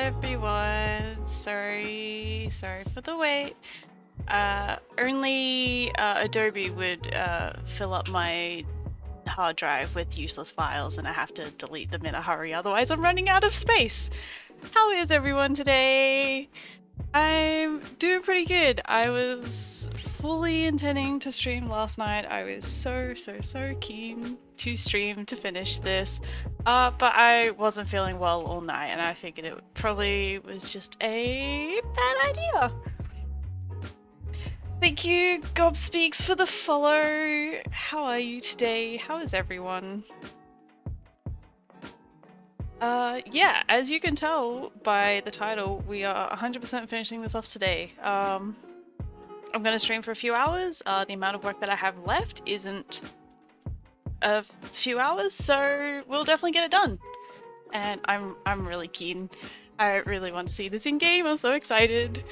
everyone. Sorry for the wait. Only Adobe would fill up my hard drive with useless files and I have to delete them in a hurry, otherwise I'm running out of space. How is everyone today? I'm doing pretty good. I was fully intending to stream last night. I was so keen to stream to finish this, but I wasn't feeling well all night and I figured it probably was just a bad idea. Thank you, Gob Speaks, for the follow. How are you today? How is everyone? Yeah, as you can tell by the title, we are 100% finishing this off today. I'm going to stream for a few hours. The amount of work that I have left isn't a few hours, so we'll definitely get it done. And I'm really keen. I really want to see this in game. I'm so excited.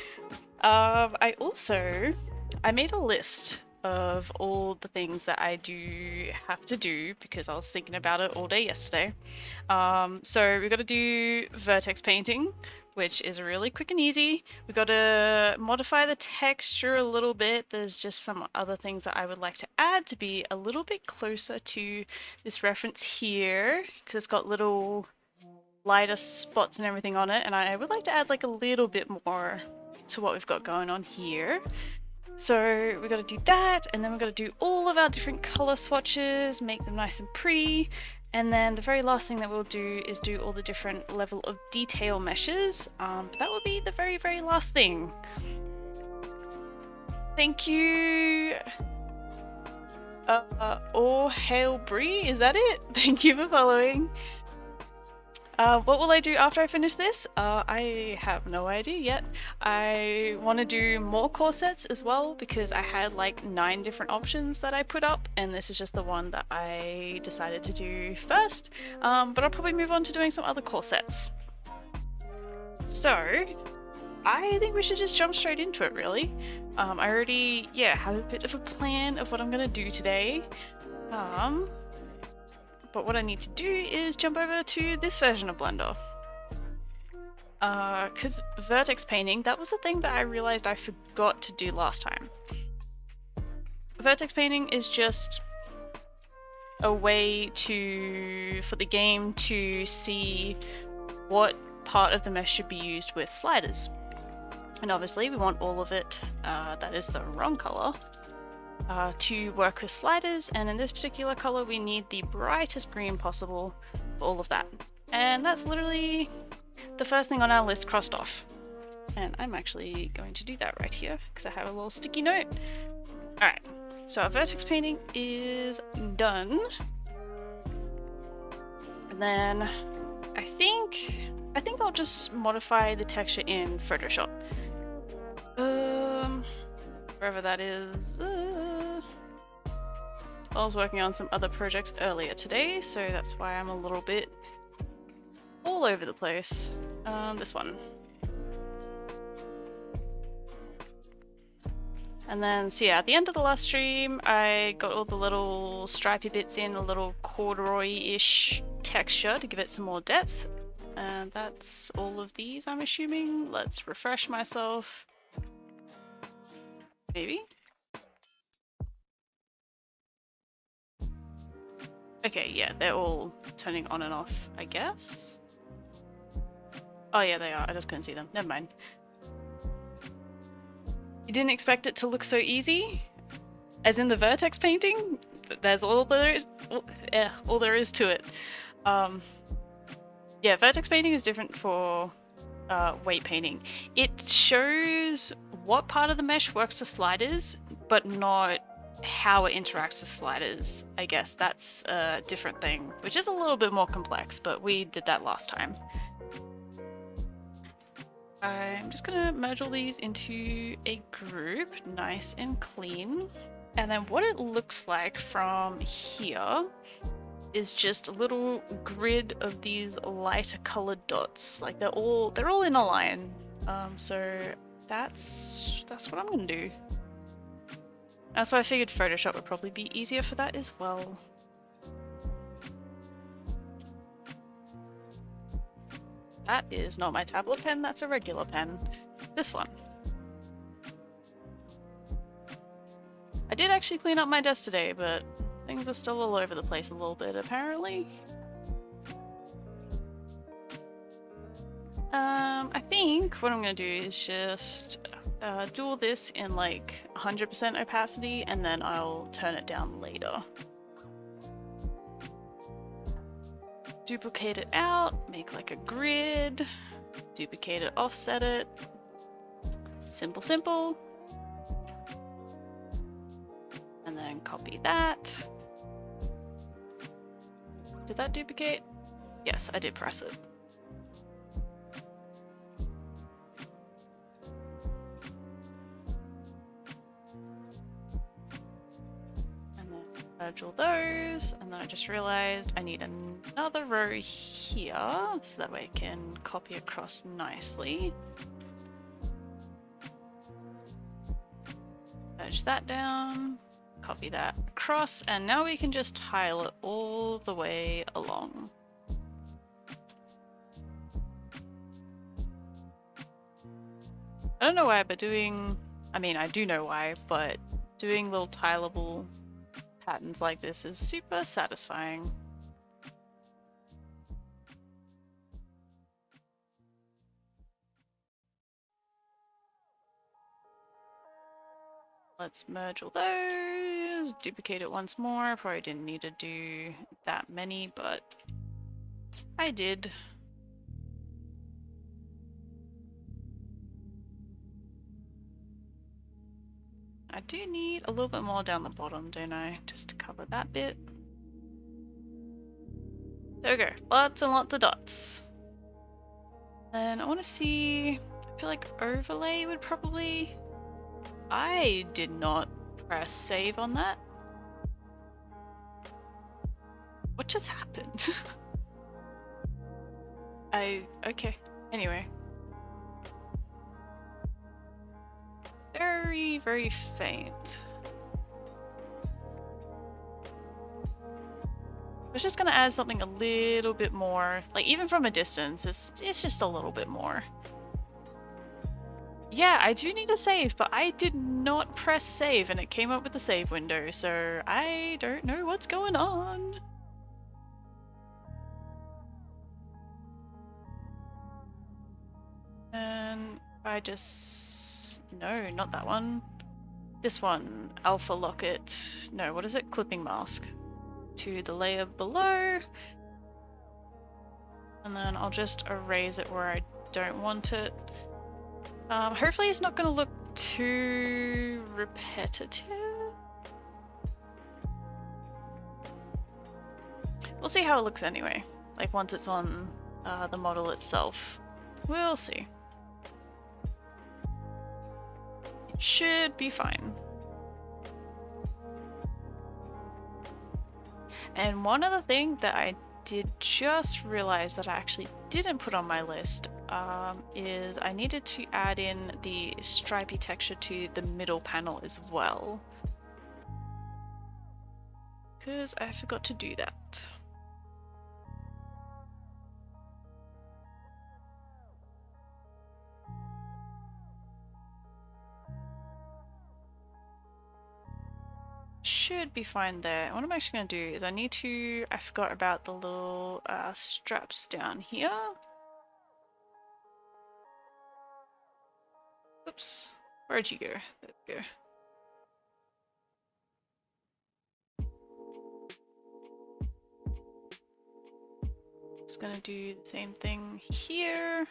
I made a list of all the things that I do have to do because I was thinking about it all day yesterday. So we've got to do vertex painting, which is really quick and easy. We've got to modify the texture a little bit. There's just some other things that I would like to add to be a little bit closer to this reference here, because it's got little lighter spots and everything on it, and I would like to add like a little bit more to what we've got going on here. So we've got to do that, and then we've got to do all of our different color swatches, make them nice and pretty, and then the very last thing that we'll do is do all the different level of detail meshes. That will be the very last thing. Thank you. All hail Bree, is that it? Thank you for following. What will I do after I finish this? I have no idea yet. I want to do more corsets as well because I had like 9 different options that I put up and this is just the one that I decided to do first. But I'll probably move on to doing some other corsets. So I think we should just jump straight into it really. I already have a bit of a plan of what I'm going to do today. But what I need to do is jump over to this version of Blender. Because vertex painting, that was the thing that I realized I forgot to do last time. Vertex painting is just a way for the game to see what part of the mesh should be used with sliders. And obviously we want all of it, that is the wrong color, to work with sliders, and in this particular color we need the brightest green possible for all of that. And that's literally the first thing on our list crossed off. And I'm actually going to do that right here because I have a little sticky note. Alright, so our vertex painting is done. And then I think I'll just modify the texture in Photoshop. Wherever that is. I was working on some other projects earlier today, so that's why I'm a little bit all over the place. This one. And then, so yeah, at the end of the last stream, I got all the little stripy bits in, a little corduroy-ish texture to give it some more depth. And that's all of these, I'm assuming. Let's refresh myself. Maybe? Okay, yeah, they're all turning on and off, I guess. Oh yeah, they are. I just couldn't see them. Never mind. You didn't expect it to look so easy? As in the vertex painting? There's all there is to it. Yeah, vertex painting is different for weight painting. It shows what part of the mesh works with sliders, but not how it interacts with sliders. I guess that's a different thing, which is a little bit more complex, but we did that last time. I'm just gonna merge all these into a group, nice and clean. And then what it looks like from here is just a little grid of these lighter colored dots. Like they're all in a line. So that's what I'm gonna do. And so I figured Photoshop would probably be easier for that as well. That is not my tablet pen, that's a regular pen. This one. I did actually clean up my desk today, but things are still all over the place a little bit, apparently. I think what I'm gonna do is just do all this in like 100% opacity, and then I'll turn it down later. Duplicate it out, make like a grid, duplicate it, offset it. Simple, simple. And then copy that. Did that duplicate? Yes, I did press it. Merge all those, and then I just realized I need another row here so that way I can copy across nicely. Merge that down, copy that across, and now we can just tile it all the way along. I don't know why, but I mean I do know why, but doing little tileable patterns like this is super satisfying. Let's merge all those, duplicate it once more. Probably didn't need to do that many, but I did. I do need a little bit more down the bottom, don't I? Just to cover that bit. There we go. Lots and lots of dots. And I want to see, I feel like overlay would probably... I did not press save on that. What just happened? Okay. Anyway. Very, very faint. I was just gonna add something a little bit more, like even from a distance, it's just a little bit more. Yeah, I do need a save, but I did not press save and it came up with the save window, so I don't know what's going on. And I just... no, not that one. This one, alpha locket. No, what is it? Clipping mask. To the layer below. And then I'll just erase it where I don't want it. Hopefully it's not going to look too repetitive. We'll see how it looks anyway. Like once it's on the model itself. We'll see. It should be fine. And one other thing that I did just realize that I actually didn't put on my list is I needed to add in the stripy texture to the middle panel as well. Because I forgot to do that. Should be fine there. What I'm actually going to do is I forgot about the little straps down here. Oops, where'd you go? There we go. Just going to do the same thing here.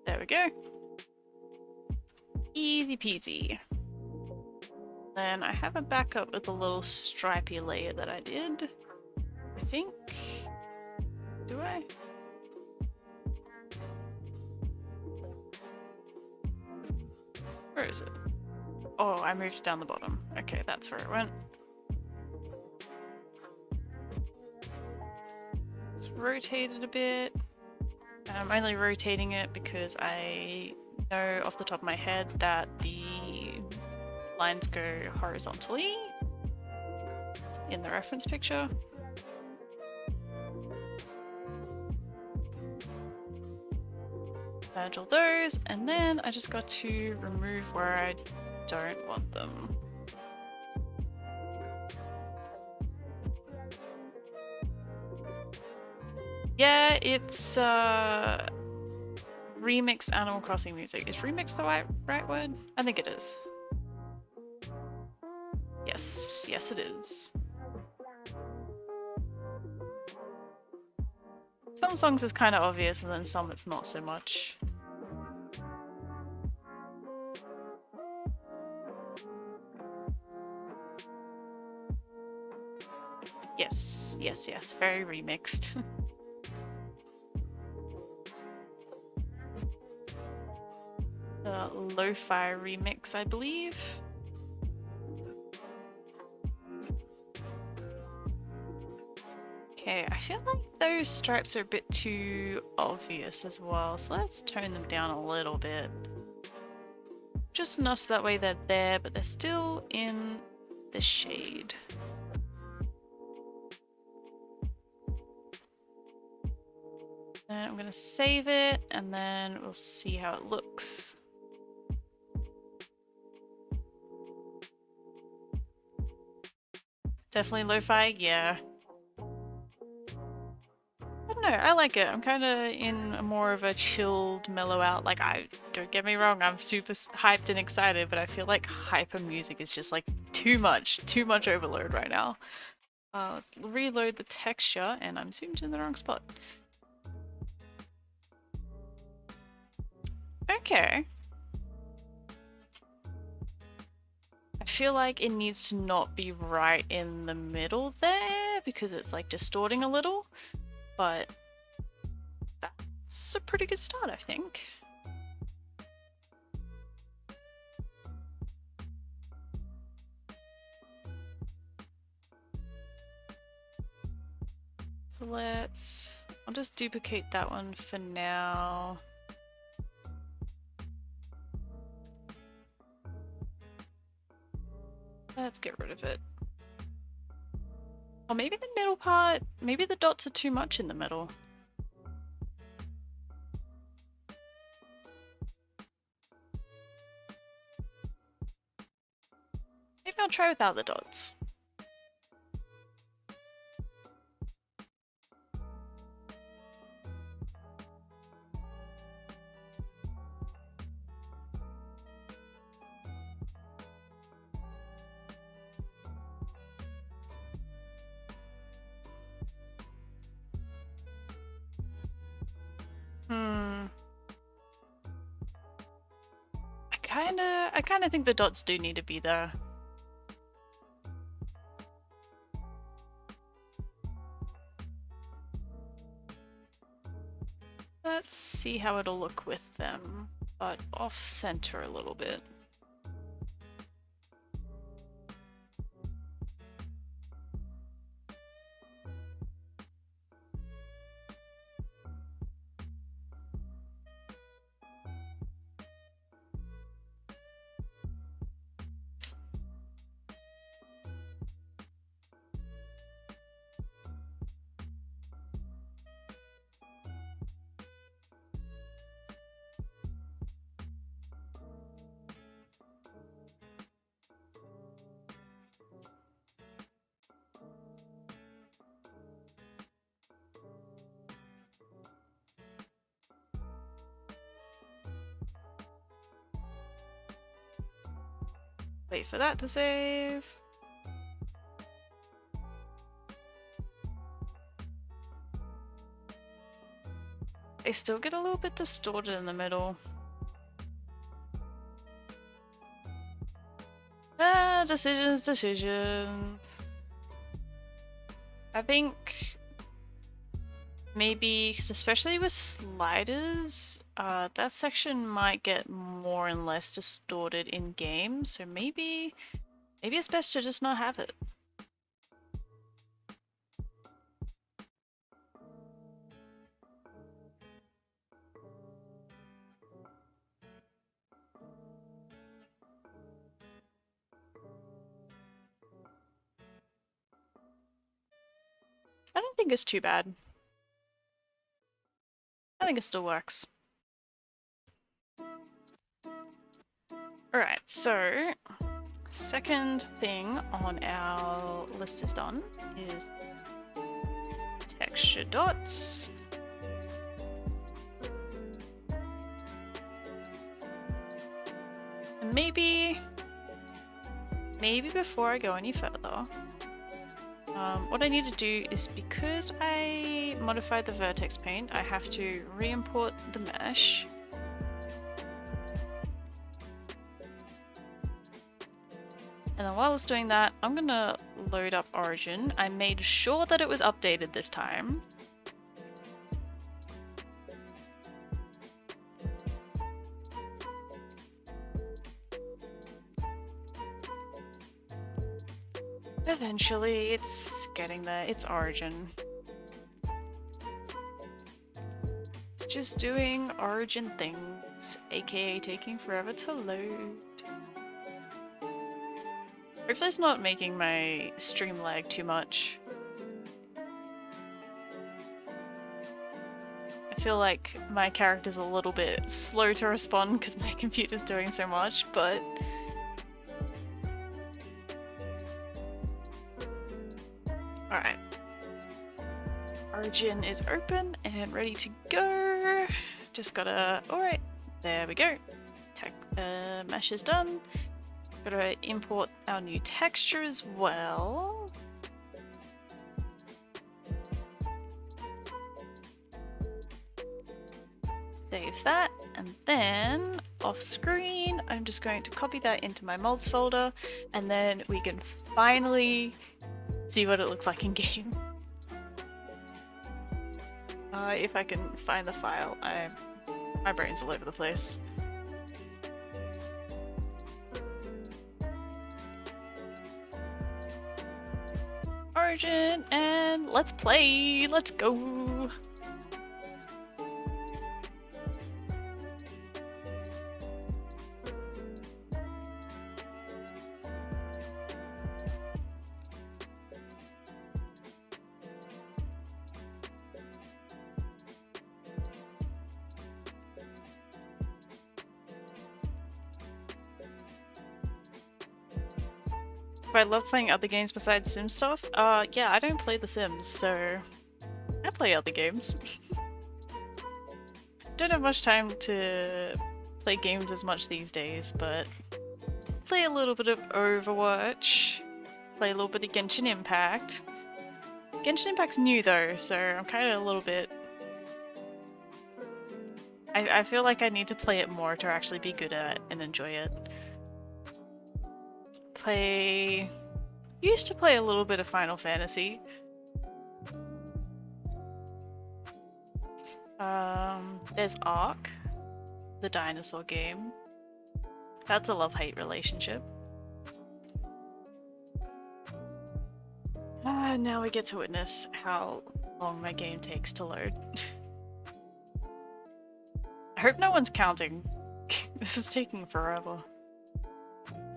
There we go. Easy peasy. Then I have a backup with a little stripy layer that I did. I think. Do I? Where is it? Oh, I moved it down the bottom. Okay, that's where it went. Let's rotate it a bit. I'm only rotating it because I know off the top of my head that the lines go horizontally in the reference picture. Merge all those, and then I just got to remove where I don't want them. Yeah, it's remixed Animal Crossing music. Is remix the right word? I think it is. Yes it is. Some songs is kind of obvious and then some it's not so much. Yes, very remixed. The lo-fi remix, I believe. Okay, I feel like those stripes are a bit too obvious as well, so let's tone them down a little bit. Just enough so that way they're there, but they're still in the shade. Then I'm going to save it, and then we'll see how it looks. Definitely lo-fi, yeah. I don't know, I like it. I'm kind of in more of a chilled, mellow out. Like, don't get me wrong, I'm super hyped and excited, but I feel like hyper music is just like too much overload right now. Let's reload the texture, and I'm zoomed in the wrong spot. Okay. I feel like it needs to not be right in the middle there because it's like distorting a little, but that's a pretty good start, I think. So I'll just duplicate that one for now. Let's get rid of it. Or maybe the middle part, maybe the dots are too much in the middle. Maybe I'll try without the dots. I kinda think the dots do need to be there. Let's see how it'll look with them, but off center a little bit. Wait for that to save. They still get a little bit distorted in the middle. Decisions. I think maybe, cause especially with sliders, that section might get more and less distorted in game, so maybe it's best to just not have it. I don't think it's too bad. I think it still works. Alright, so second thing on our list is done is texture dots. And maybe before I go any further, what I need to do is, because I modified the vertex paint, I have to re-import the mesh. And then while I was doing that, I'm gonna load up Origin. I made sure that it was updated this time. Eventually, it's getting there. It's Origin. It's just doing Origin things, aka taking forever to load. Hopefully it's not making my stream lag too much. I feel like my character's a little bit slow to respond because my computer's doing so much, but alright. Origin is open and ready to go. Just gotta... Alright, there we go. Mesh is done. Gotta import our new texture as well. Save that, and then off screen, I'm just going to copy that into my mods folder, and then we can finally see what it looks like in game. If I can find the file, my brain's all over the place. Origin, and let's play! Let's go! I love playing other games besides Sims stuff. Yeah, I don't play The Sims, so I play other games. Don't have much time to play games as much these days, but play a little bit of Overwatch, play a little bit of Genshin Impact. Genshin Impact's new though, so I'm kind of a little bit... I feel like I need to play it more to actually be good at it and enjoy it. Used to play a little bit of Final Fantasy. There's Ark, the dinosaur game. That's a love-hate relationship. Now we get to witness how long my game takes to load. I hope no one's counting. This is taking forever.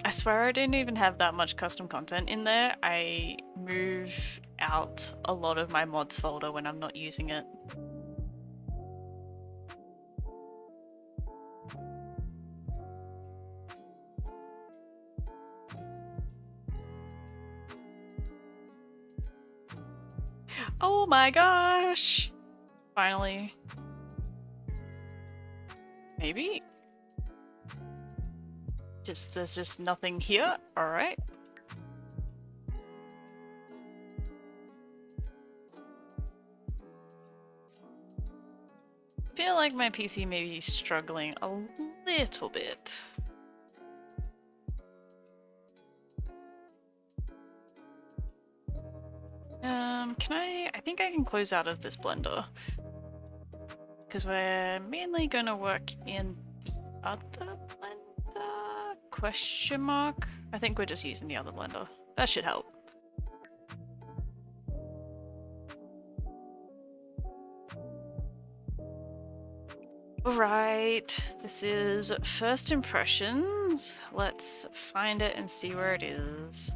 I swear I didn't even have that much custom content in there. I move out a lot of my mods folder when I'm not using it. Oh my gosh! Finally. Maybe? There's just nothing here? Alright. Feel like my PC may be struggling a little bit. I think I can close out of this blender. Because we're mainly gonna work in the other blender? Question mark? I think we're just using the other blender. That should help. Alright, this is first impressions. Let's find it and see where it is.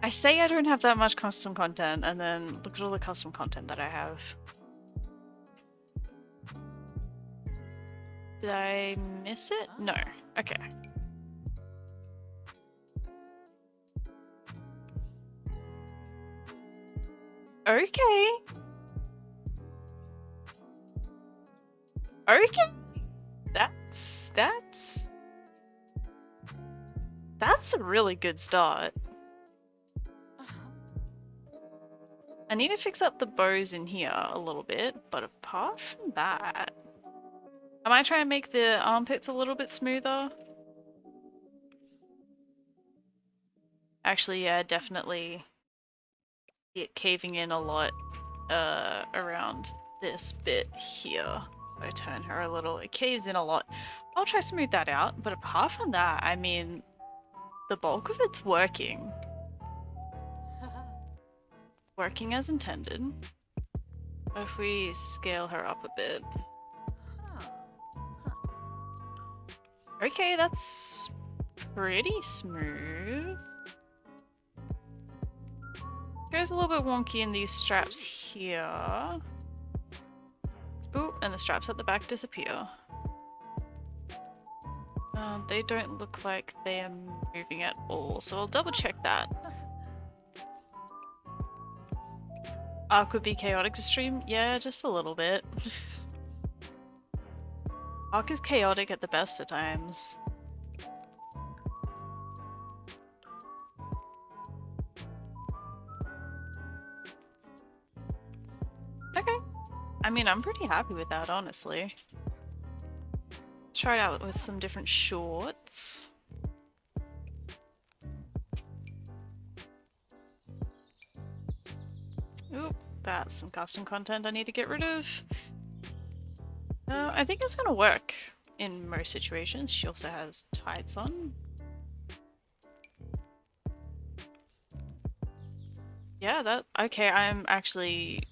I say I don't have that much custom content, and then look at all the custom content that I have. Did I miss it? No. Okay. Okay. Okay. That's a really good start. I need to fix up the bows in here a little bit, but apart from that, I might try and make the armpits a little bit smoother. Actually, yeah, definitely it caving in a lot around this bit here. I turn her a little, it caves in a lot. I'll try to smooth that out, but apart from that, I mean, the bulk of it's working. Working as intended. If we scale her up a bit. Okay, that's pretty smooth. Goes a little bit wonky in these straps here. Ooh, and the straps at the back disappear. They don't look like they are moving at all, so I'll double check that. Arc would be chaotic to stream? Yeah, just a little bit. Arc is chaotic at the best of times. Okay. I mean, I'm pretty happy with that, honestly. Let's try it out with some different shorts. Oop, that's some custom content I need to get rid of. I think it's gonna work in most situations. She also has tights on. Yeah, okay, I'm actually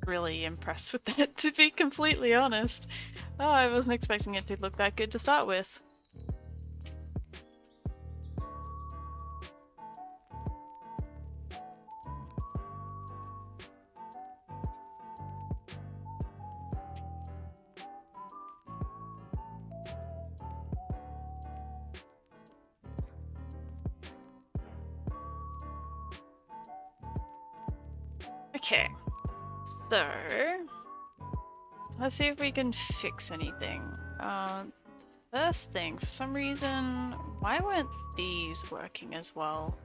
really impressed with that, to be completely honest. Oh, I wasn't expecting it to look that good to start with. Okay, so let's see if we can fix anything. First thing, for some reason, why weren't these working as well?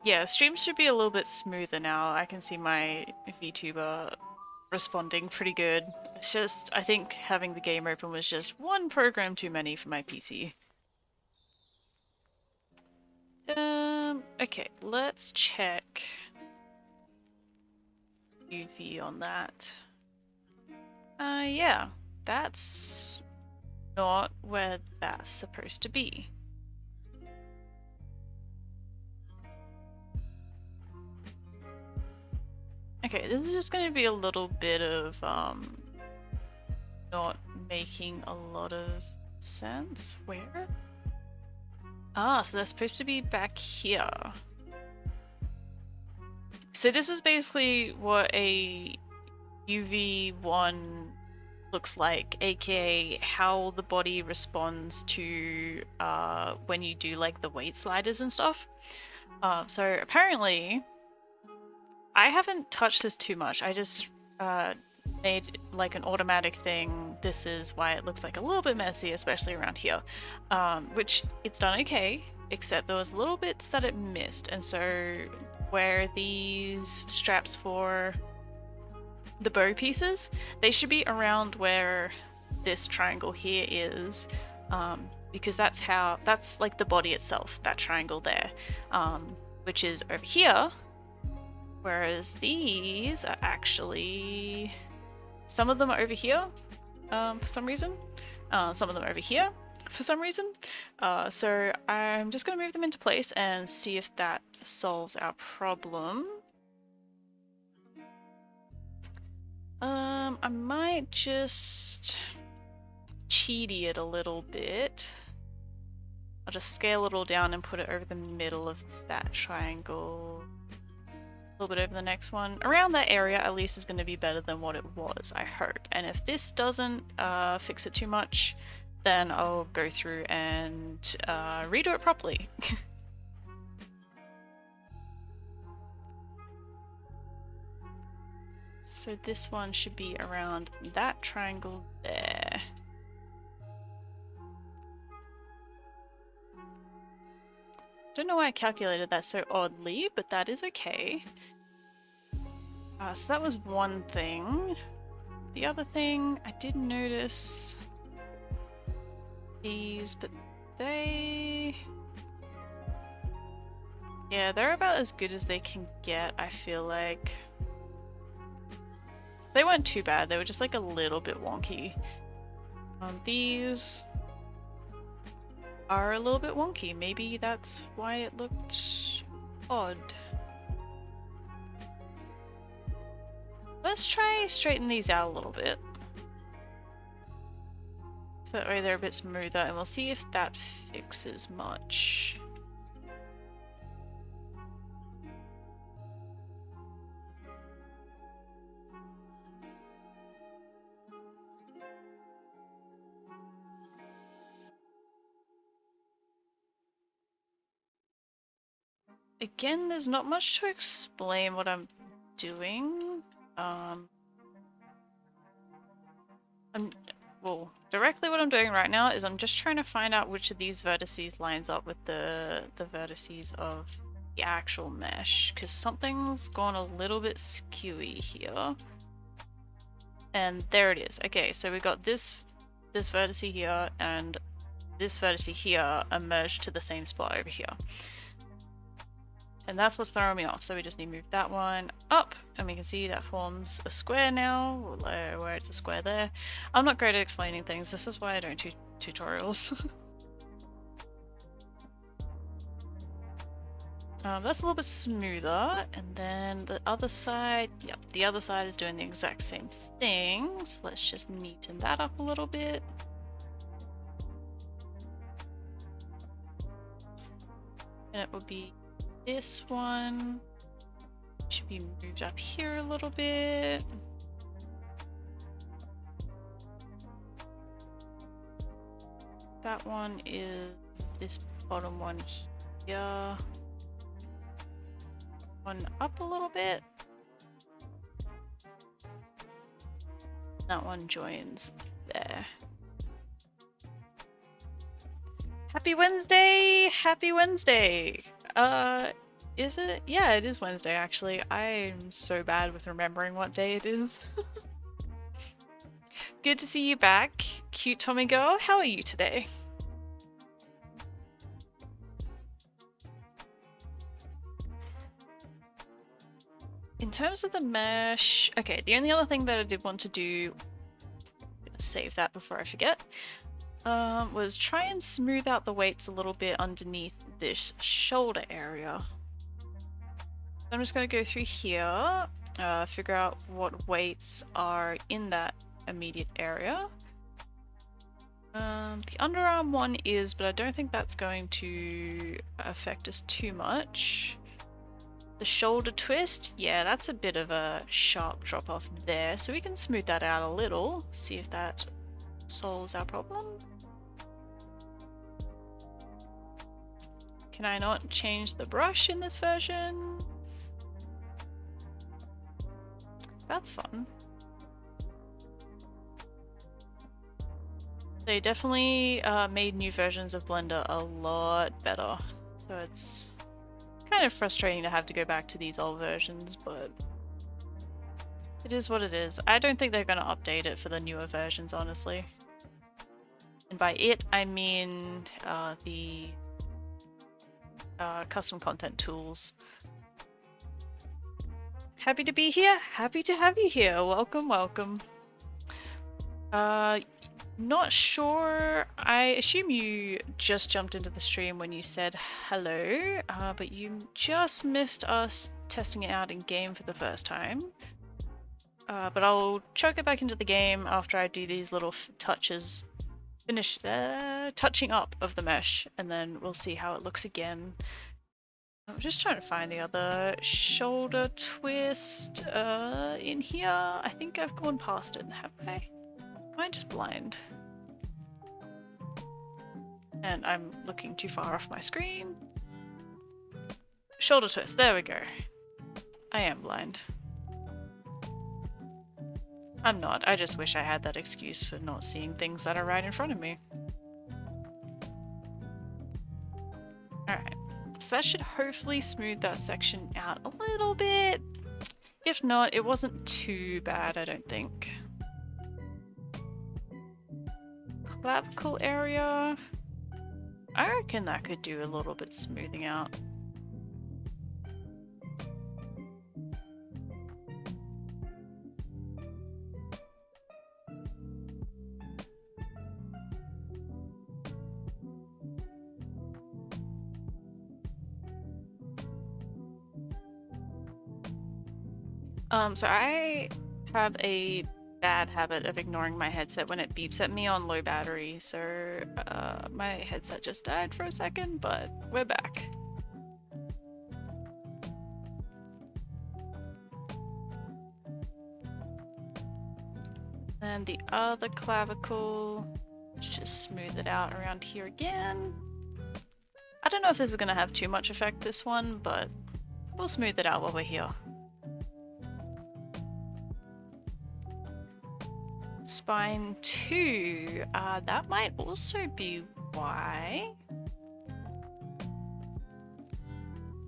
Yeah, streams should be a little bit smoother now. I can see my VTuber responding pretty good. It's just, I think having the game open was just one program too many for my PC. Okay, let's check UV on that. Yeah, that's not where that's supposed to be. Okay, this is just going to be a little bit of not making a lot of sense. Where? Ah, so they're supposed to be back here. So this is basically what a UV1 looks like, aka how the body responds to when you do like the weight sliders and stuff. So apparently, I haven't touched this too much. I just made like an automatic thing. This is why it looks like a little bit messy, especially around here. Which it's done okay, except there was little bits that it missed. And so where these straps for the bow pieces, they should be around where this triangle here is, because that's like the body itself, that triangle there, which is over here. Whereas these are actually, some of them are over here for some reason, some of them are over here for some reason. So I'm just going to move them into place and see if that solves our problem. I might just cheaty it a little bit. I'll just scale it all down and put it over the middle of that triangle. little bit over the next one. Around that area at least is going to be better than what it was, I hope. And if this doesn't fix it too much, then I'll go through and redo it properly. So this one should be around that triangle there. Don't know why I calculated that so oddly, but that is okay. So that was one thing. The other thing, I did notice these, but they... yeah, they're about as good as they can get, I feel like. They weren't too bad, they were just like a little bit wonky. These are a little bit wonky. Maybe that's why it looked odd. Let's try straighten these out a little bit. So that way they're a bit smoother, and we'll see if that fixes much. Again, there's not much to explain what I'm doing. Well, directly what I'm doing right now is I'm just trying to find out which of these vertices lines up with the vertices of the actual mesh, because something's gone a little bit skewy here. And there it is. Okay, so we got this vertice here and this vertice here are merged to the same spot over here. And that's what's throwing me off, so we just need to move that one up, and we can see that forms a square now, where it's a square there. I'm not great at explaining things, this is why I don't do tutorials. That's a little bit smoother, and then the other side, yep, the other side is doing the exact same thing, so let's just neaten that up a little bit. And it will be this one should be moved up here a little bit. That one is this bottom one here. One up a little bit. That one joins there. Happy Wednesday! Happy Wednesday! Is it? Yeah, it is Wednesday actually. I'm so bad with remembering what day it is. Good to see you back, cute Tommy girl. How are you today? In terms of the mesh, okay, the only other thing that I did want to do, I'm gonna save that before I forget, was try and smooth out the weights a little bit underneath this shoulder area. I'm just going to go through here, figure out what weights are in that immediate area. The underarm one is, but I don't think that's going to affect us too much. The shoulder twist, yeah, that's a bit of a sharp drop off there, so we can smooth that out a little, see if that solves our problem. Can I not change the brush in this version? That's fun. They definitely made new versions of Blender a lot better, so it's kind of frustrating to have to go back to these old versions, but it is what it is. I don't think they're going to update it for the newer versions, honestly. And by it, I mean the custom content tools. Happy to be here. Happy to have you here. Welcome, welcome. Not sure. I assume you just jumped into the stream when you said hello, but you just missed us testing it out in game for the first time. But I'll chuck it back into the game after I do these little touches, finish touching up of the mesh, and then we'll see how it looks again. I'm just trying to find the other shoulder twist in here. I think I've gone past it, haven't I? Am I just blind? And I'm looking too far off my screen. Shoulder twist, there we go. I am blind. I'm not, I just wish I had that excuse for not seeing things that are right in front of me. Alright, so that should hopefully smooth that section out a little bit. If not, it wasn't too bad, I don't think. Clavicle area. I reckon that could do a little bit smoothing out. So I have a bad habit of ignoring my headset when it beeps at me on low battery, so my headset just died for a second, but we're back. And the other clavicle, let's just smooth it out around here again. I don't know if this is going to have too much effect, this one, but we'll smooth it out while we're here. Spine 2, that might also be why.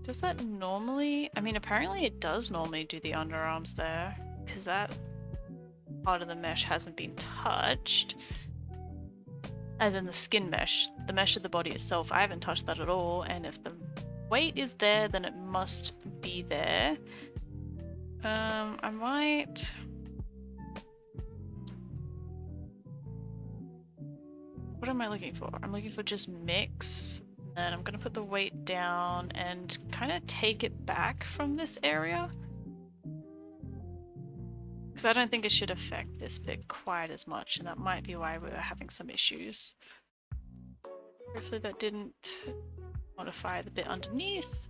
Does that normally, I mean apparently it does normally do the underarms there, because that part of the mesh hasn't been touched. As in the skin mesh, the mesh of the body itself, I haven't touched that at all, and if the weight is there then it must be there. I might... What am I looking for? I'm looking for just mix, and I'm going to put the weight down and kind of take it back from this area. Because I don't think it should affect this bit quite as much, and that might be why we were having some issues. Hopefully that didn't modify the bit underneath.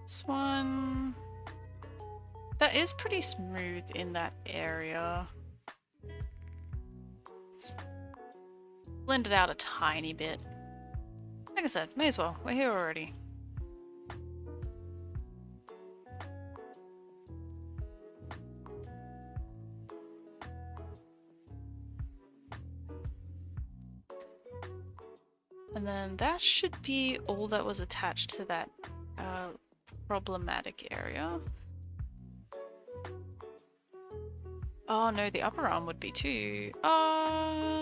This one, that is pretty smooth in that area. Let's blend it out a tiny bit. Like I said, may as well, we're here already. And then that should be all that was attached to that problematic area. Oh no, the upper arm would be too. I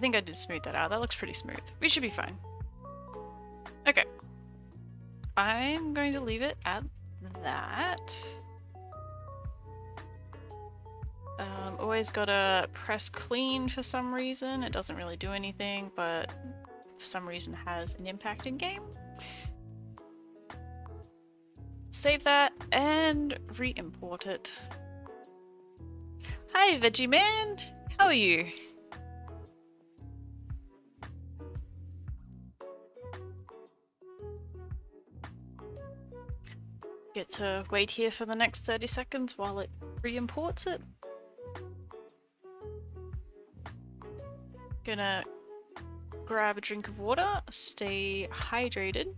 think I did smooth that out. That looks pretty smooth. We should be fine. Okay. I'm going to leave it at that. Always gotta press clean for some reason. It doesn't really do anything, but for some reason has an impact in game. Save that and re-import it. Hi Veggie Man, how are you? Get to wait here for the next 30 seconds while it re-imports it. Gonna grab a drink of water, stay hydrated.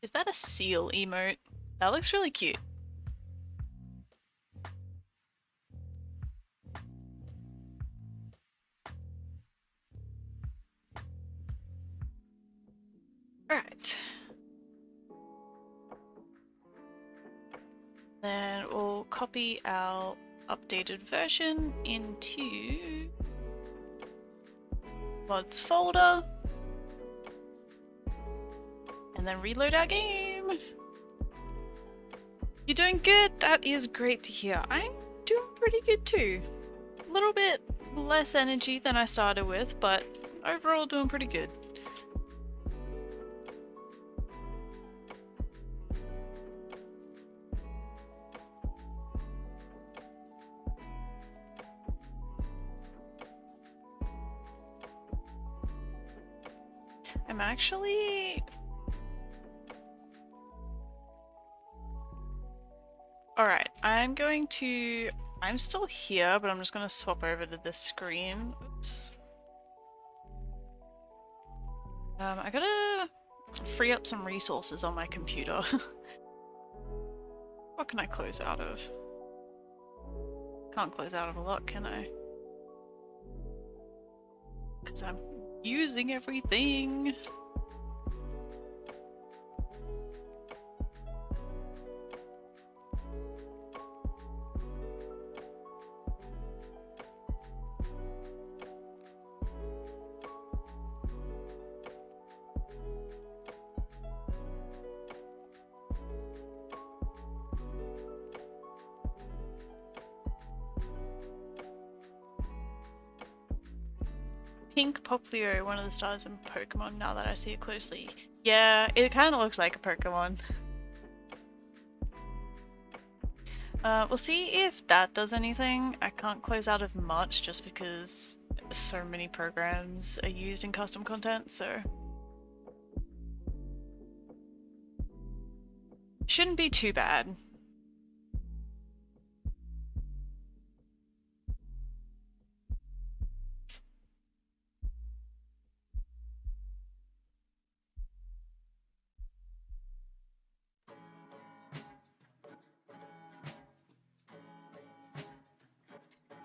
Is that a seal emote? That looks really cute. Alright. Then we'll copy our updated version into mods folder and then reload our game. You're doing good. That is great to hear. I'm doing pretty good too. A little bit less energy than I started with, but overall doing pretty good. I'm actually... Alright, I'm still here, but I'm just going to swap over to this screen. Oops. I gotta free up some resources on my computer. What can I close out of? Can't close out of a lot, can I? Because I'm using everything. Pink Poplio, one of the stars in Pokemon, now that I see it closely. Yeah, it kind of looks like a Pokemon. We'll see if that does anything. I can't close out of much just because so many programs are used in custom content, so... Shouldn't be too bad.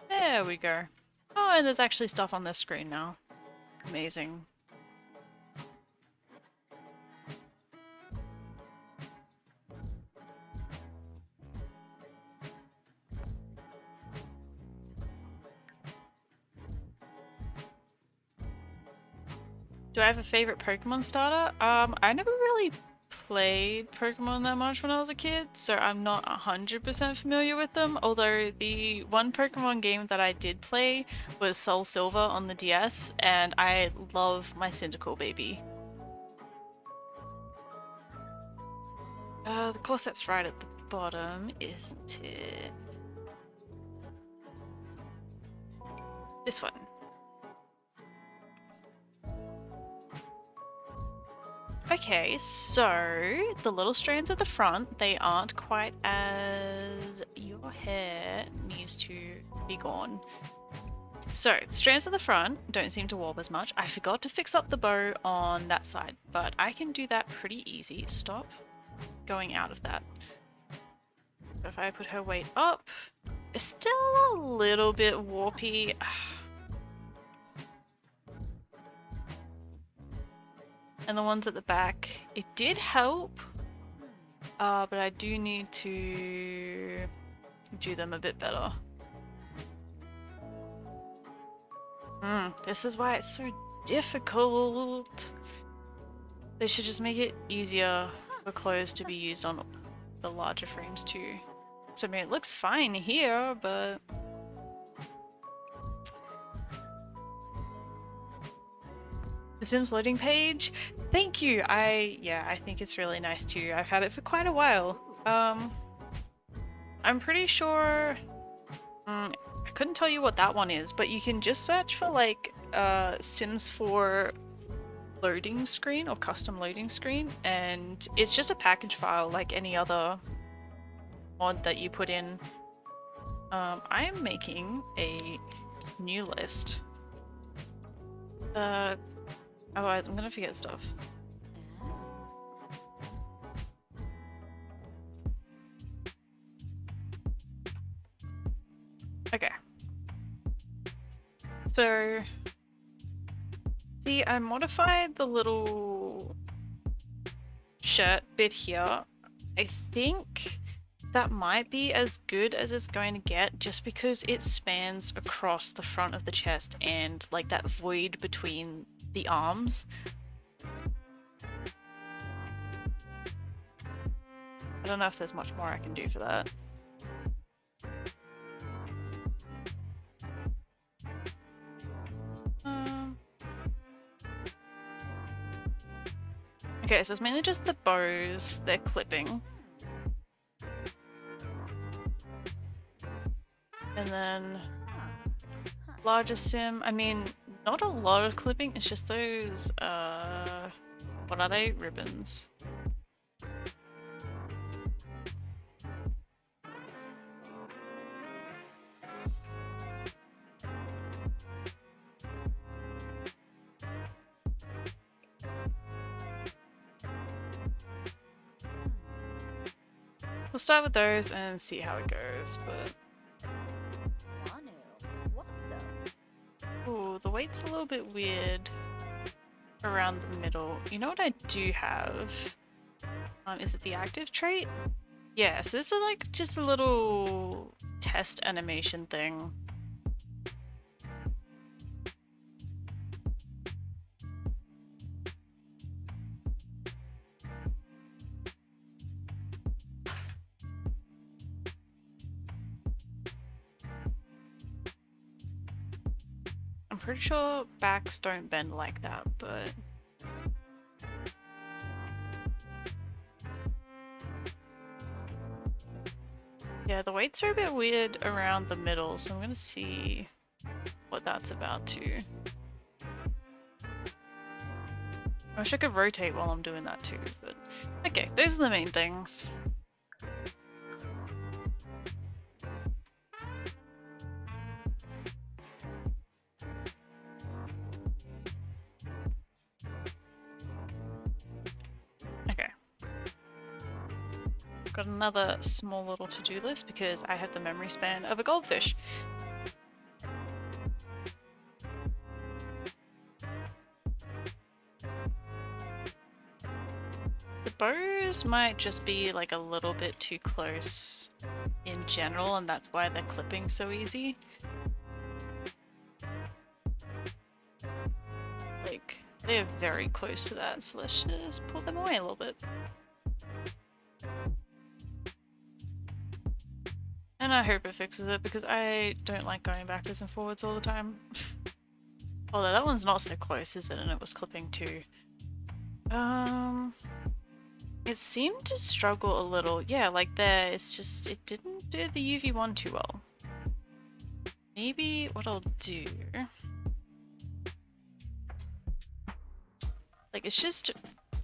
There we go. Oh, and there's actually stuff on this screen now. Amazing. Do I have a favorite Pokemon starter? I never really played Pokemon that much when I was a kid, so I'm not 100% familiar with them, although the one Pokemon game that I did play was Soul Silver on the DS, and I love my Cyndaquil baby. The corset's right at the bottom, isn't it? This one. Okay, so the little strands at the front, they aren't quite as... Your hair needs to be gone. So, the strands at the front don't seem to warp as much. I forgot to fix up the bow on that side, but I can do that pretty easy. Stop going out of that. So if I put her weight up, it's still a little bit warpy. And the ones at the back, it did help, but I do need to do them a bit better. This is why it's so difficult. They should just make it easier for clothes to be used on the larger frames too. So I mean, it looks fine here, but... The Sims loading page? Thank you! I think it's really nice too. I've had it for quite a while. I'm pretty sure... I couldn't tell you what that one is, but you can just search for like Sims 4 loading screen or custom loading screen, and it's just a package file like any other mod that you put in. I am making a new list. Otherwise I'm gonna forget stuff. Okay. So, see, I modified the little shirt bit here. I think that might be as good as it's going to get just because it spans across the front of the chest and like that void between the arms. I don't know if there's much more I can do for that. Okay, so it's mainly just the bows they're clipping. And then larger stem, I mean, not a lot of clipping, it's just those, what are they? Ribbons. We'll start with those and see how it goes, but... Ooh, the weight's a little bit weird around the middle. You know what I do have? Is it the active trait? Yeah, so this is like just a little test animation thing. I'm pretty sure backs don't bend like that, but... Yeah, the weights are a bit weird around the middle, so I'm gonna see what that's about too. I wish I could rotate while I'm doing that too, but... Okay, those are the main things. Okay. Got another small little to-do list because I have the memory span of a goldfish. The bows might just be like a little bit too close in general, and that's why they're clipping so easy. Like, they're very close to that, so let's just pull them away a little bit. And I hope it fixes it because I don't like going backwards and forwards all the time. Although that one's not so close, is it? And it was clipping too. It seemed to struggle a little. Yeah, like there, it's just, it didn't do the UV1 too well. Maybe what I'll do... Like, it's just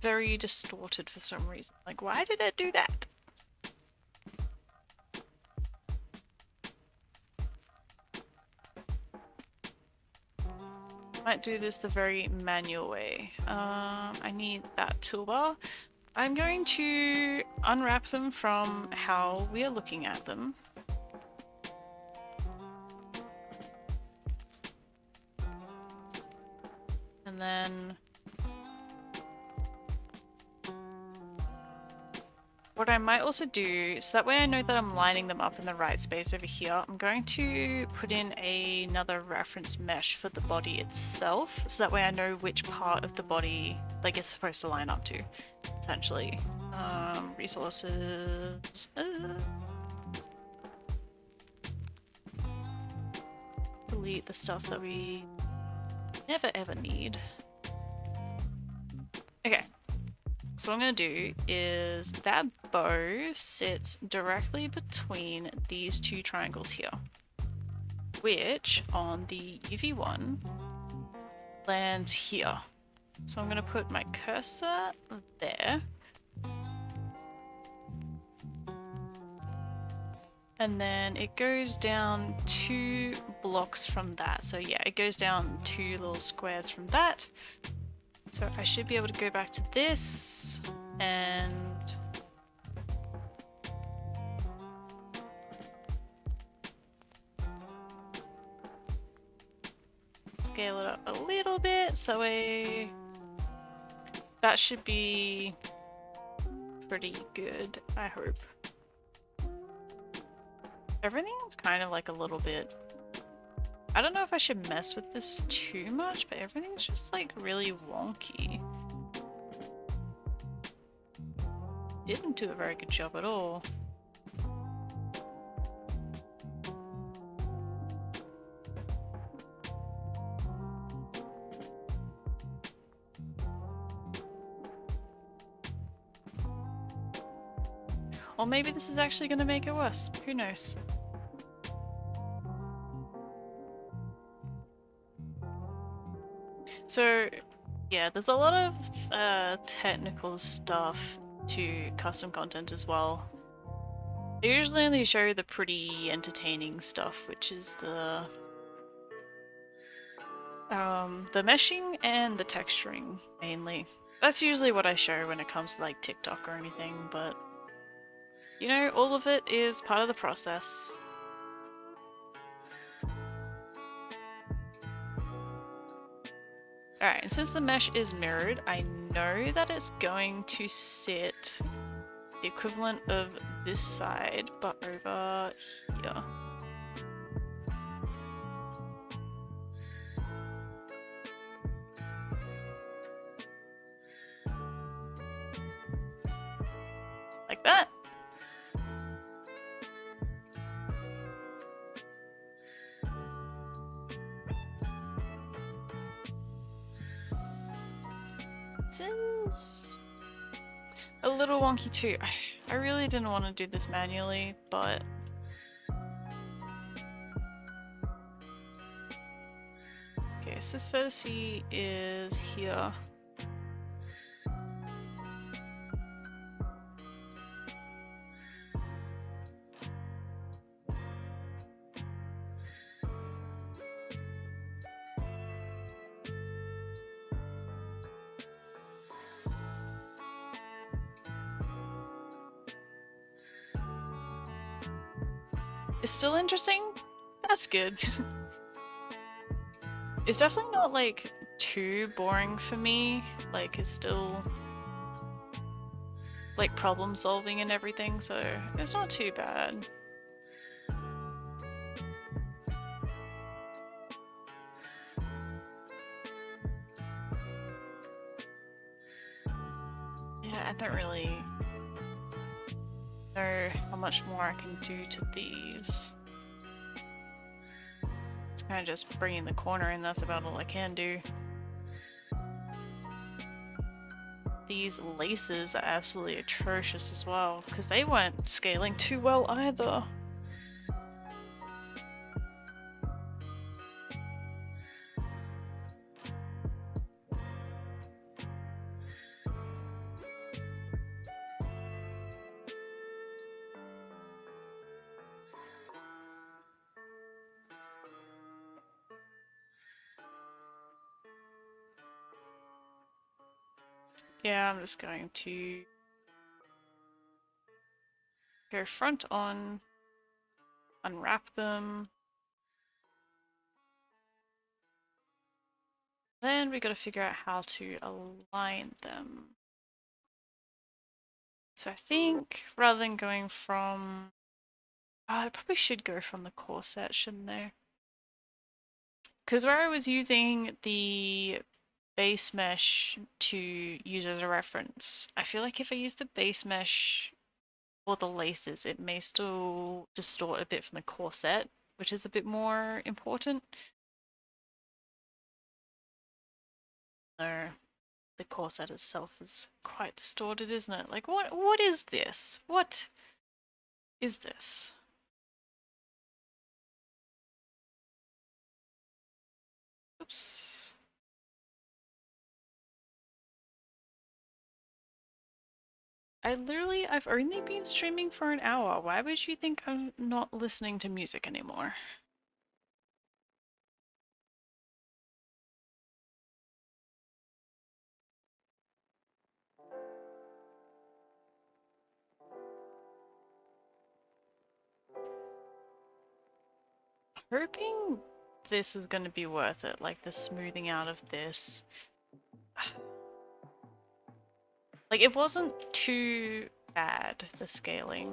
very distorted for some reason. Like, why did it do that? Might do this the very manual way. I need that toolbar. I'm going to unwrap them from how we are looking at them. And then what I might also do, so that way I know that I'm lining them up in the right space over here, I'm going to put in another reference mesh for the body itself, so that way I know which part of the body like it's supposed to line up to, essentially. Resources... Delete the stuff that we never ever need. Okay. So what I'm going to do is that bow sits directly between these two triangles here, which on the UV1 lands here. So I'm going to put my cursor there. And then it goes down 2 blocks from that. So yeah, it goes down 2 little squares from that. So I should be able to go back to this and scale it up a little bit so that should be pretty good, I hope. Everything's kind of like a little bit... I don't know if I should mess with this too much, but everything's just like really wonky. Didn't do a very good job at all. Or maybe this is actually going to make it worse. Who knows? So, yeah, there's a lot of technical stuff to custom content as well. I usually only show the pretty entertaining stuff, which is the meshing and the texturing mainly. That's usually what I show when it comes to like TikTok or anything, but you know, all of it is part of the process. Alright, and since the mesh is mirrored, I know that it's going to sit the equivalent of this side, but over here. Like that. This is a little wonky too. I really didn't want to do this manually, but okay, so this vertice is here. It's still interesting? That's good. It's definitely not like too boring for me. Like it's still like problem solving and everything, so it's not too bad. Yeah, I don't really know how much more I can do to these. It's kind of just bringing the corner in, that's about all I can do. These laces are absolutely atrocious as well, because they weren't scaling too well either. Yeah, I'm just going to go front on, unwrap them. Then we got to figure out how to align them. So I think rather than going from, I probably should go from the corset, shouldn't I? Because where I was using the base mesh to use as a reference, I feel like if I use the base mesh for the laces, it may still distort a bit from the corset, which is a bit more important. So the corset itself is quite distorted, isn't it? Like what is this? What is this? Oops. I've only been streaming for an hour. Why would you think I'm not listening to music anymore? Hoping this is going to be worth it, like the smoothing out of this. Like it wasn't too bad, the scaling.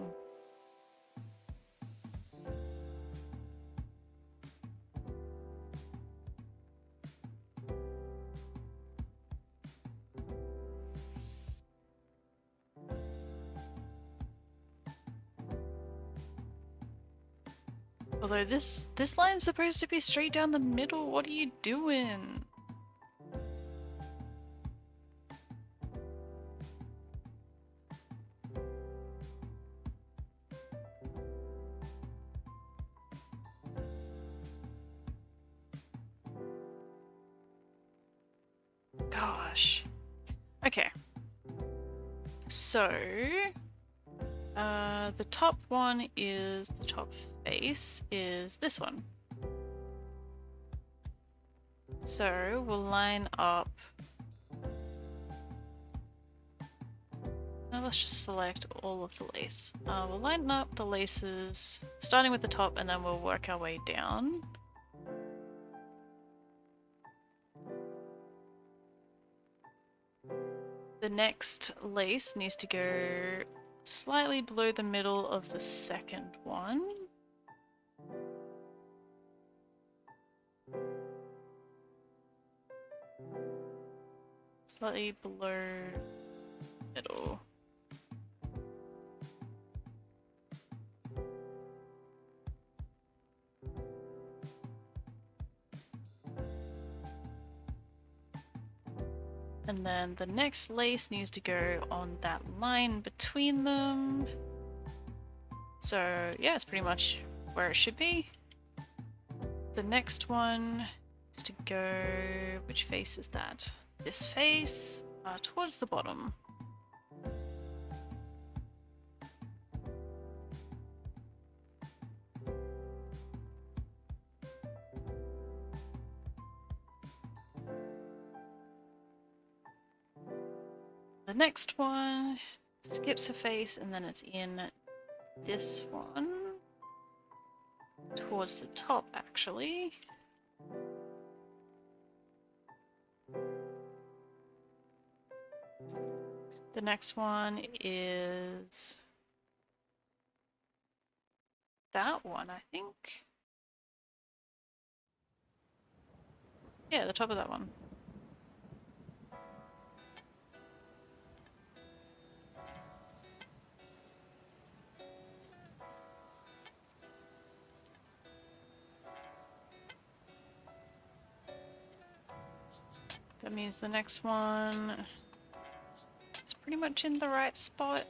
Although this line's supposed to be straight down the middle. What are you doing? Gosh. Okay. So the top one is the top face is this one. So we'll line up. Now let's just select all of the lace. We'll line up the laces starting with the top and then we'll work our way down. The next lace needs to go slightly below the middle of the second one. Slightly below middle. And then the next lace needs to go on that line between them. So yeah, it's pretty much where it should be. The next one is to go, which face is that? This face, towards the bottom. The next one skips a face and then it's in this one. Towards the top, actually. The next one is that one, I think. Yeah, the top of that one. That means the next one is pretty much in the right spot.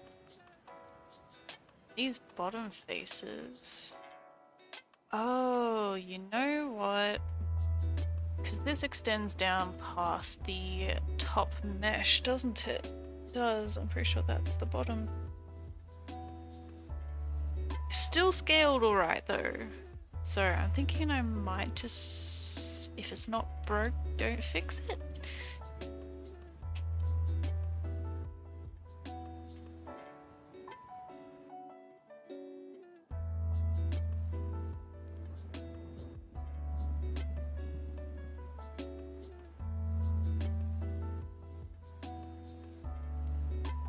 These bottom faces. Oh, you know what? Because this extends down past the top mesh, doesn't it? It does. I'm pretty sure that's the bottom. Still scaled alright though. So I'm thinking I might just, if it's not broke, don't fix it.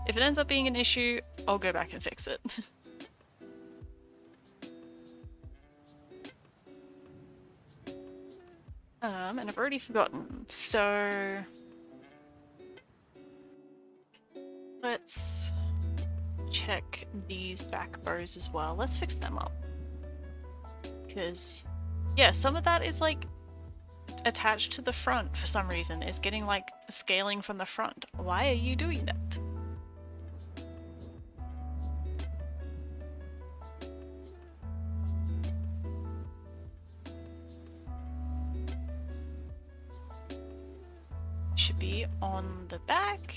If it ends up being an issue, I'll go back and fix it. And I've already forgotten, so let's check these back bows as well. Let's fix them up. Because, yeah, some of that is like attached to the front for some reason. It's getting like scaling from the front. Why are you doing that? Should be on the back.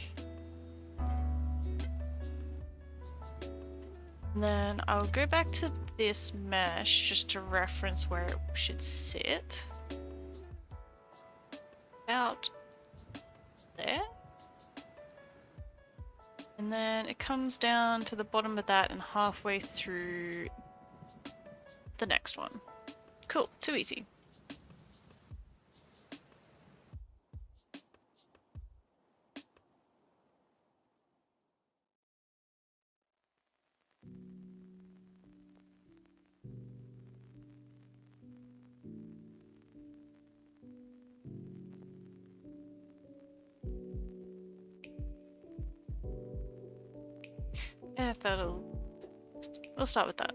And then I'll go back to this mesh just to reference where it should sit. About there. And then it comes down to the bottom of that and halfway through the next one. Cool, too easy. If that'll... We'll start with that.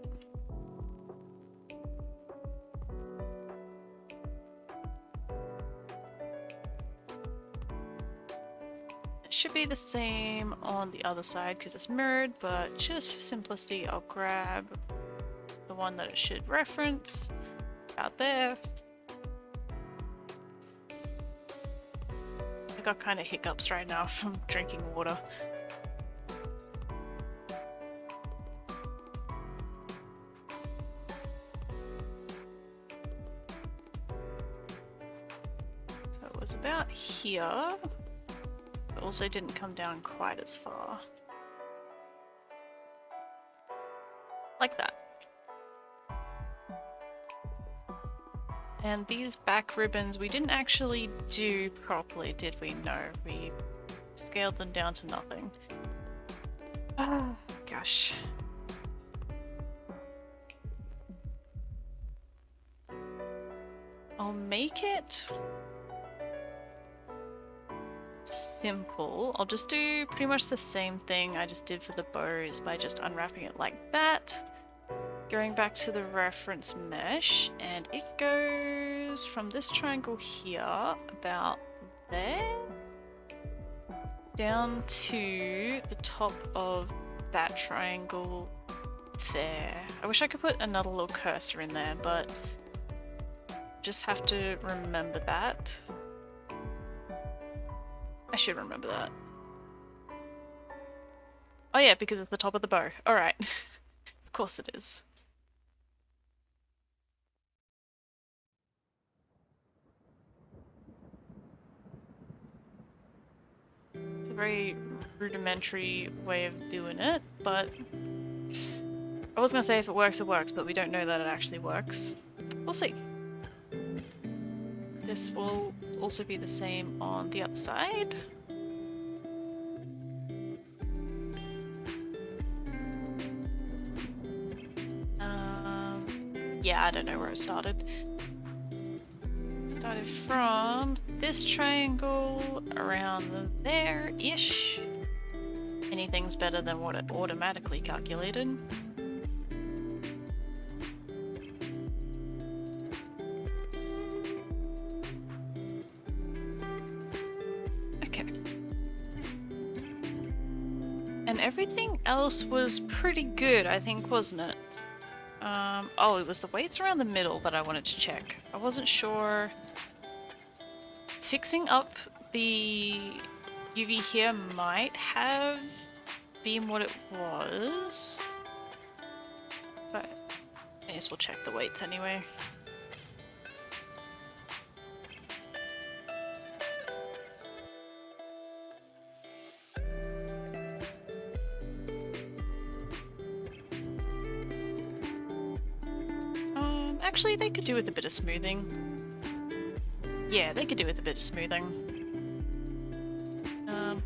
should be the same on the other side because it's mirrored, but just for simplicity, I'll grab the one that it should reference out there. I got kind of hiccups right now from drinking water. So it was about here, but also didn't come down quite as far. Like that. And these back ribbons we didn't actually do properly, did we? No, we scaled them down to nothing. Oh, gosh. I'll make it simple. I'll just do pretty much the same thing I just did for the bows by just unwrapping it like that. Going back to the reference mesh, and it goes from this triangle here, about there, down to the top of that triangle there. I wish I could put another little cursor in there, but just have to remember that. I should remember that. Oh yeah, because it's the top of the bow. Alright. Of course it is. It's a very rudimentary way of doing it, but I was gonna say if it works, it works, but we don't know that it actually works. We'll see. This will also be the same on the other side. Yeah, I don't know where it started. Started from this triangle around there-ish. Anything's better than what it automatically calculated. Okay. And everything else was pretty good, I think, wasn't it? Oh, it was the weights around the middle that I wanted to check. I wasn't sure. Fixing up the UV here might have been what it was, but I guess we'll check the weights anyway. Actually, they could do with a bit of smoothing. Yeah, they could do with a bit of smoothing.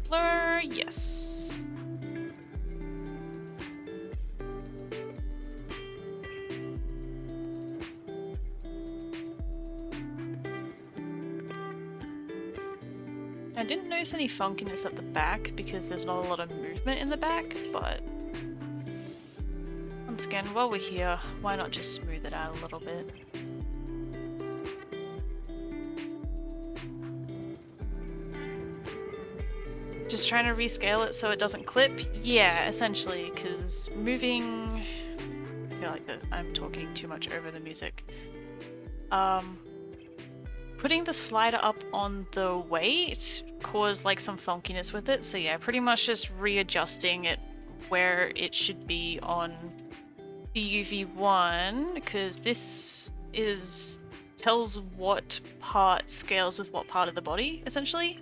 Blur, yes. I didn't notice any funkiness at the back because there's not a lot of movement in the back, but once again, while we're here, why not just smooth it out a little bit? Just trying to rescale it so it doesn't clip? Yeah, essentially, because moving... I feel like I'm talking too much over the music. Putting the slider up on the weight caused like some funkiness with it, so yeah, pretty much just readjusting it where it should be on the UV1, because this tells what part scales with what part of the body, essentially.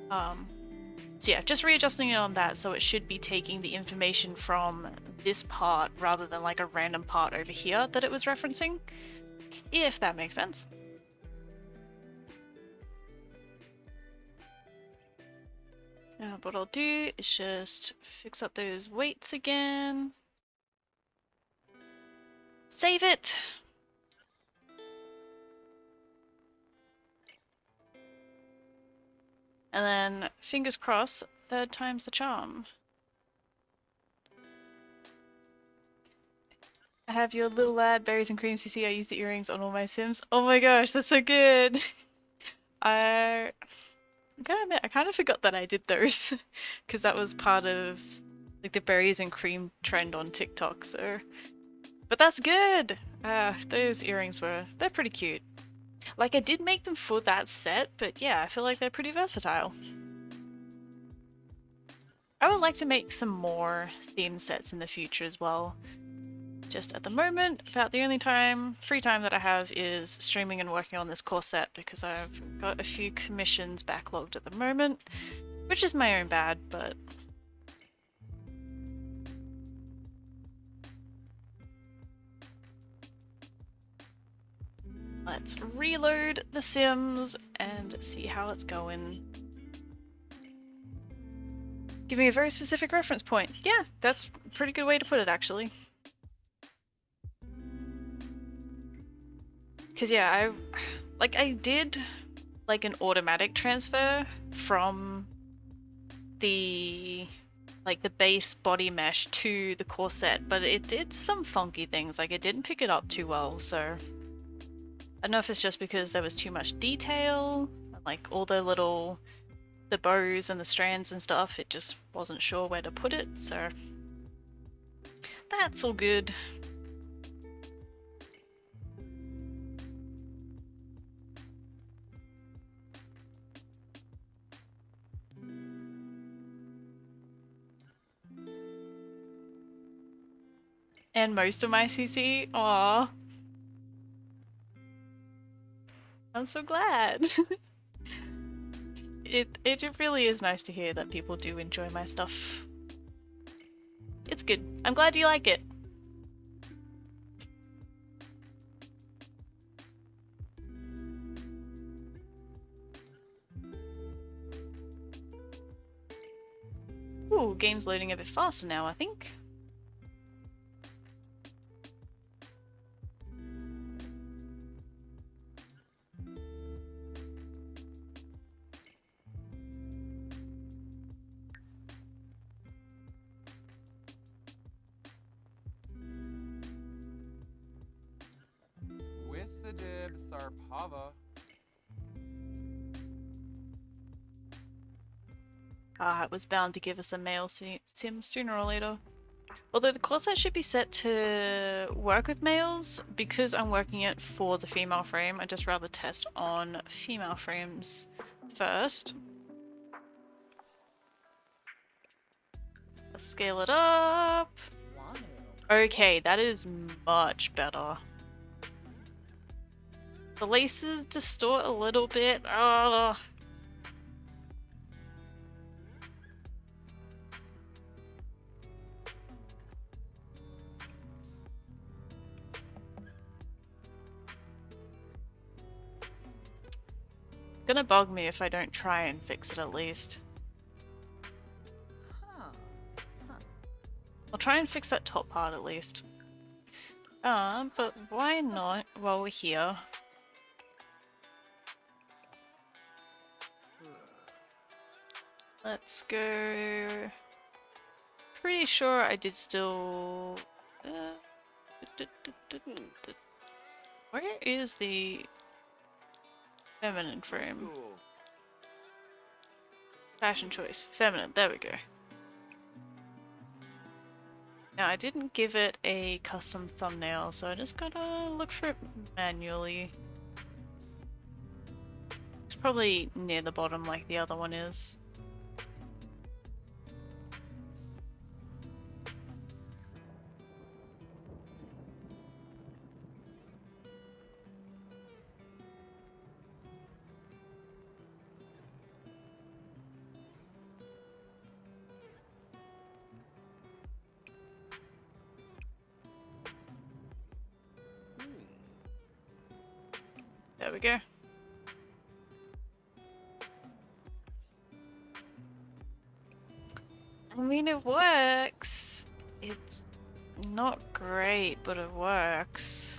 So yeah, just readjusting it on that, so it should be taking the information from this part rather than like a random part over here that it was referencing, if that makes sense. What I'll do is just fix up those weights again. Save it! And then, fingers crossed, third time's the charm. I have your little lad, berries and cream CC. I use the earrings on all my Sims. Oh my gosh, that's so good! gotta admit, I kind of forgot that I did those because that was part of like the berries and cream trend on TikTok. So, but that's good. Those earrings they're pretty cute. Like I did make them for that set, but yeah, I feel like they're pretty versatile. I would like to make some more theme sets in the future as well. Just at the moment, about the only free time that I have is streaming and working on this corset because I've got a few commissions backlogged at the moment, which is my own bad, but let's reload The Sims and see how it's going. Give me a very specific reference point. Yeah, that's a pretty good way to put it, actually. Because yeah, I did like an automatic transfer from the base body mesh to the corset, but it did some funky things. Like it didn't pick it up too well, so I don't know if it's just because there was too much detail, like all the bows and the strands and stuff. It just wasn't sure where to put it, so that's all good. And most of my CC, aww. I'm so glad. It really is nice to hear that people do enjoy my stuff. It's good. I'm glad you like it. Ooh, game's loading a bit faster now, I think. Wisadib Sarpava. It was bound to give us a male sim sooner or later. Although the corset should be set to work with males, because I'm working it for the female frame, I'd just rather test on female frames first. Let's scale it up. Okay, that is much better. The laces distort a little bit. Oh. Gonna bug me if I don't try and fix it at least. I'll try and fix that top part at least. But why not while we're here? Let's go. Pretty sure I did still. Where is the feminine frame? Fashion choice. Feminine. There we go. Now I didn't give it a custom thumbnail, so I just gotta look for it manually. It's probably near the bottom like the other one is. There we go. I mean, it works. It's not great, but it works.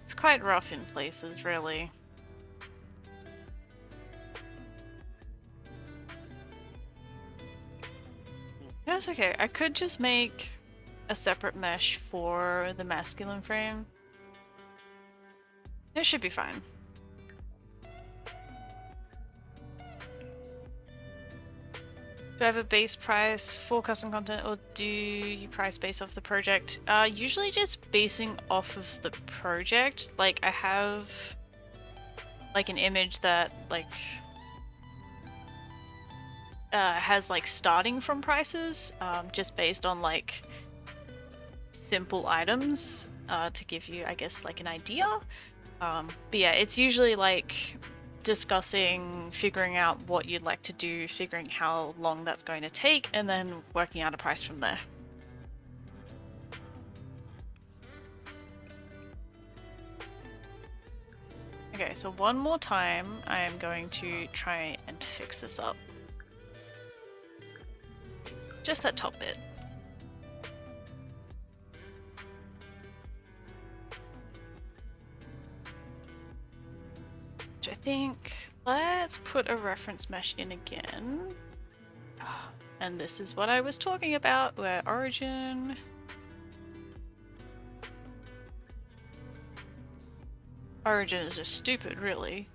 It's quite rough in places, really. That's okay. I could just make a separate mesh for the masculine frame. It should be fine. Do I have a base price for custom content, or do you price based off the project? Usually just basing off of the project. Like I have like an image that like has like starting from prices, just based on like simple items to give you, I guess, like an idea. But yeah, it's usually like discussing, figuring out what you'd like to do, figuring how long that's going to take, and then working out a price from there. Okay, so one more time, I am going to try and fix this up. Just that top bit. Which I think, let's put a reference mesh in again. And this is what I was talking about, where origin. Origin is just stupid, really.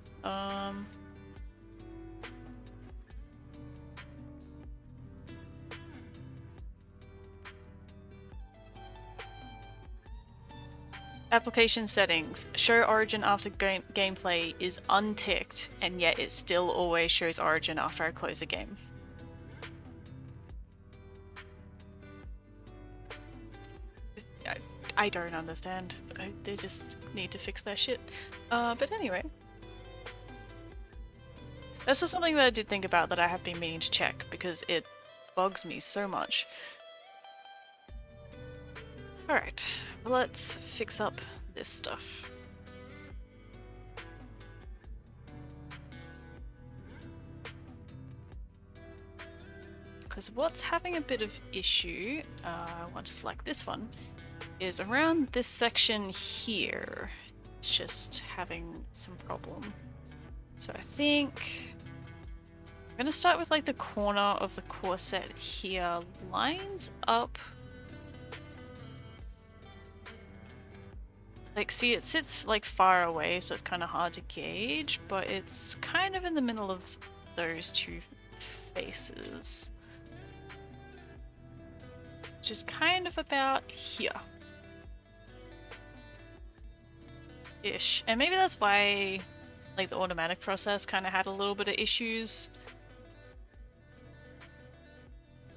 Application settings. Show origin after gameplay is unticked, and yet it still always shows origin after I close a game. I don't understand. They just need to fix their shit. But anyway. That's just something that I did think about that I have been meaning to check because it bugs me so much. Alright, let's fix up this stuff. Because what's having a bit of issue, I want to select this one, is around this section here. It's just having some problem. So I think I'm gonna start with like the corner of the corset here, lines up. Like, see, it sits like far away, so it's kind of hard to gauge, but it's kind of in the middle of those two faces. Which is kind of about here. Ish. And maybe that's why like the automatic process kind of had a little bit of issues.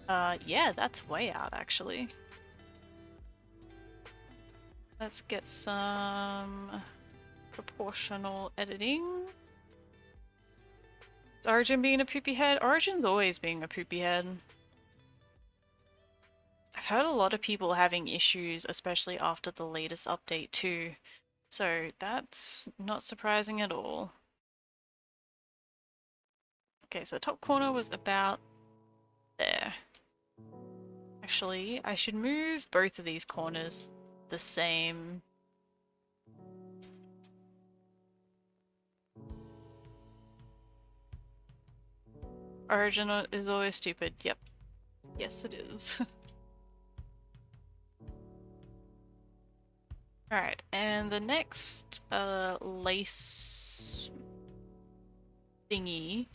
Yeah, that's way out actually. Let's get some proportional editing. Is Origin being a poopy head? Origin's always being a poopy head. I've heard a lot of people having issues, especially after the latest update too. So that's not surprising at all. Okay, so the top corner was about there. Actually, I should move both of these corners the same. Origin is always stupid. Yep. Yes, it is. Alright, and the next lace thingy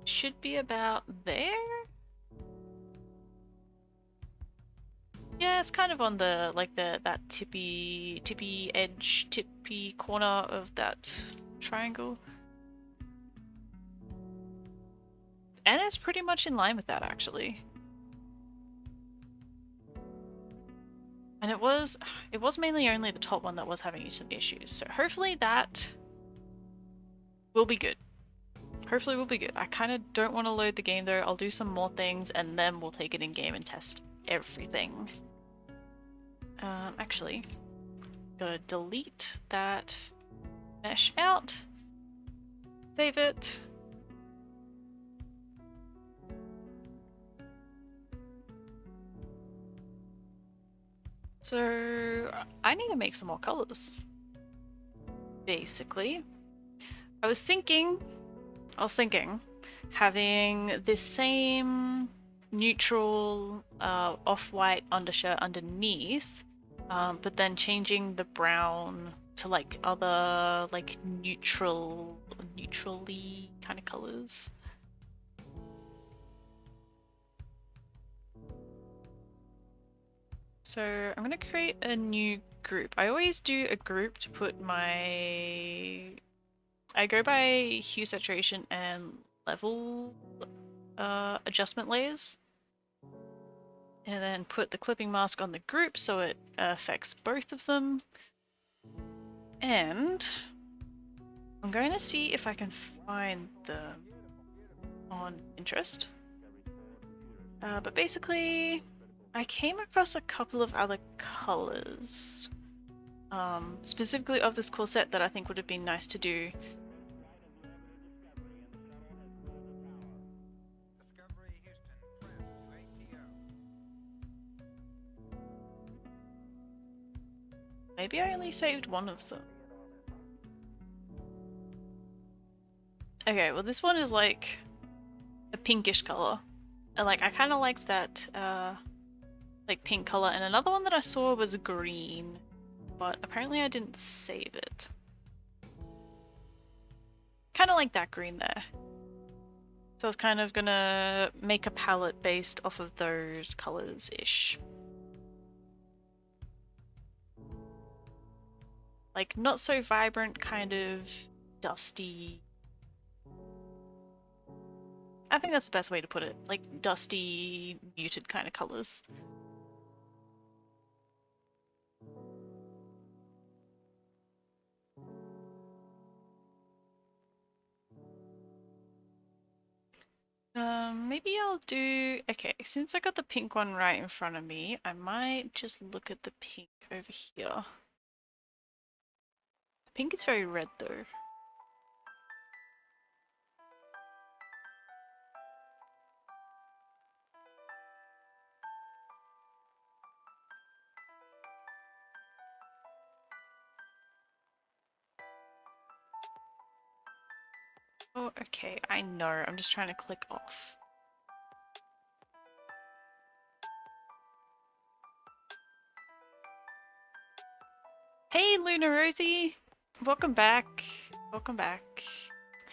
should be about there? Yeah, it's kind of on the like that tippy edge, tippy corner of that triangle. And it's pretty much in line with that actually. And it was mainly only the top one that was having some issues. So hopefully that will be good. Hopefully we'll be good. I kind of don't want to load the game though. I'll do some more things and then we'll take it in game and test everything. Actually, gotta delete that mesh out. Save it. So I need to make some more colors. Basically, I was thinking having this same neutral off-white undershirt underneath, but then changing the brown to like other like neutrally kind of colors. So I'm gonna create a new group. I always do a group to put my... I go by hue saturation and level adjustment layers. And then put the clipping mask on the group so it affects both of them. And I'm going to see if I can find them on Pinterest. But basically, I came across a couple of other colors, specifically of this corset that I think would have been nice to do. Maybe I only saved one of them. Okay, well this one is like a pinkish color. And like I kind of liked that like pink color, and another one that I saw was green, but apparently I didn't save it. Kind of like that green there. So I was kind of gonna make a palette based off of those colors-ish. Like not so vibrant, kind of dusty. I think that's the best way to put it. Like dusty, muted kind of colors. Maybe I'll do... Okay, since I got the pink one right in front of me, I might just look at the pink over here. The pink is very red though. Oh, okay, I know. I'm just trying to click off. Hey, Luna Rosie! Welcome back. Welcome back.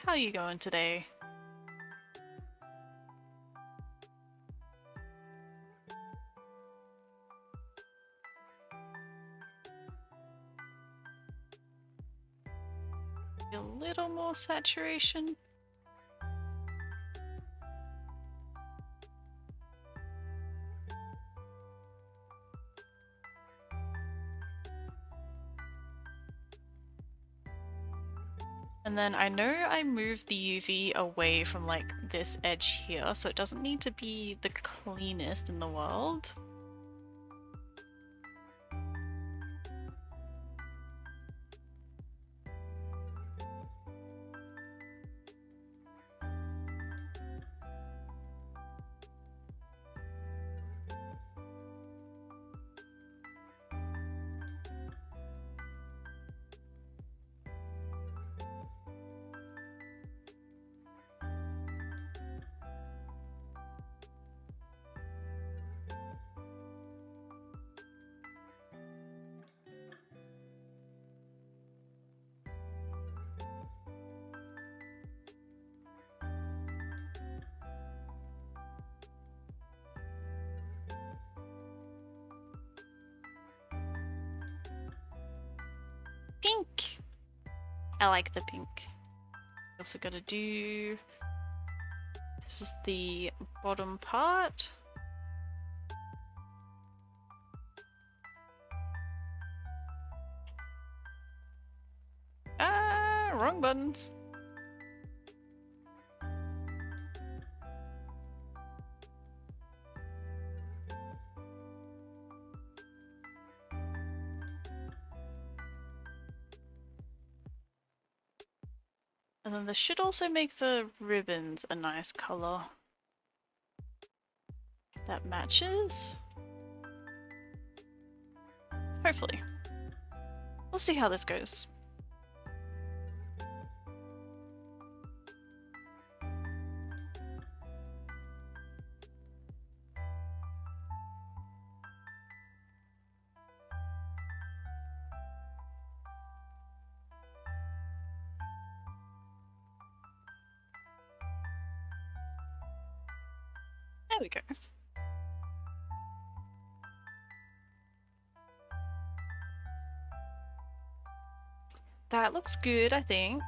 How are you going today? A little more saturation. And then I know I moved the UV away from like this edge here, so it doesn't need to be the cleanest in the world. Pink! I like the pink. Also gotta do... This is the bottom part. Ah, wrong buttons. And then this should also make the ribbons a nice color that matches. Hopefully. We'll see how this goes. we go. That looks good, I think.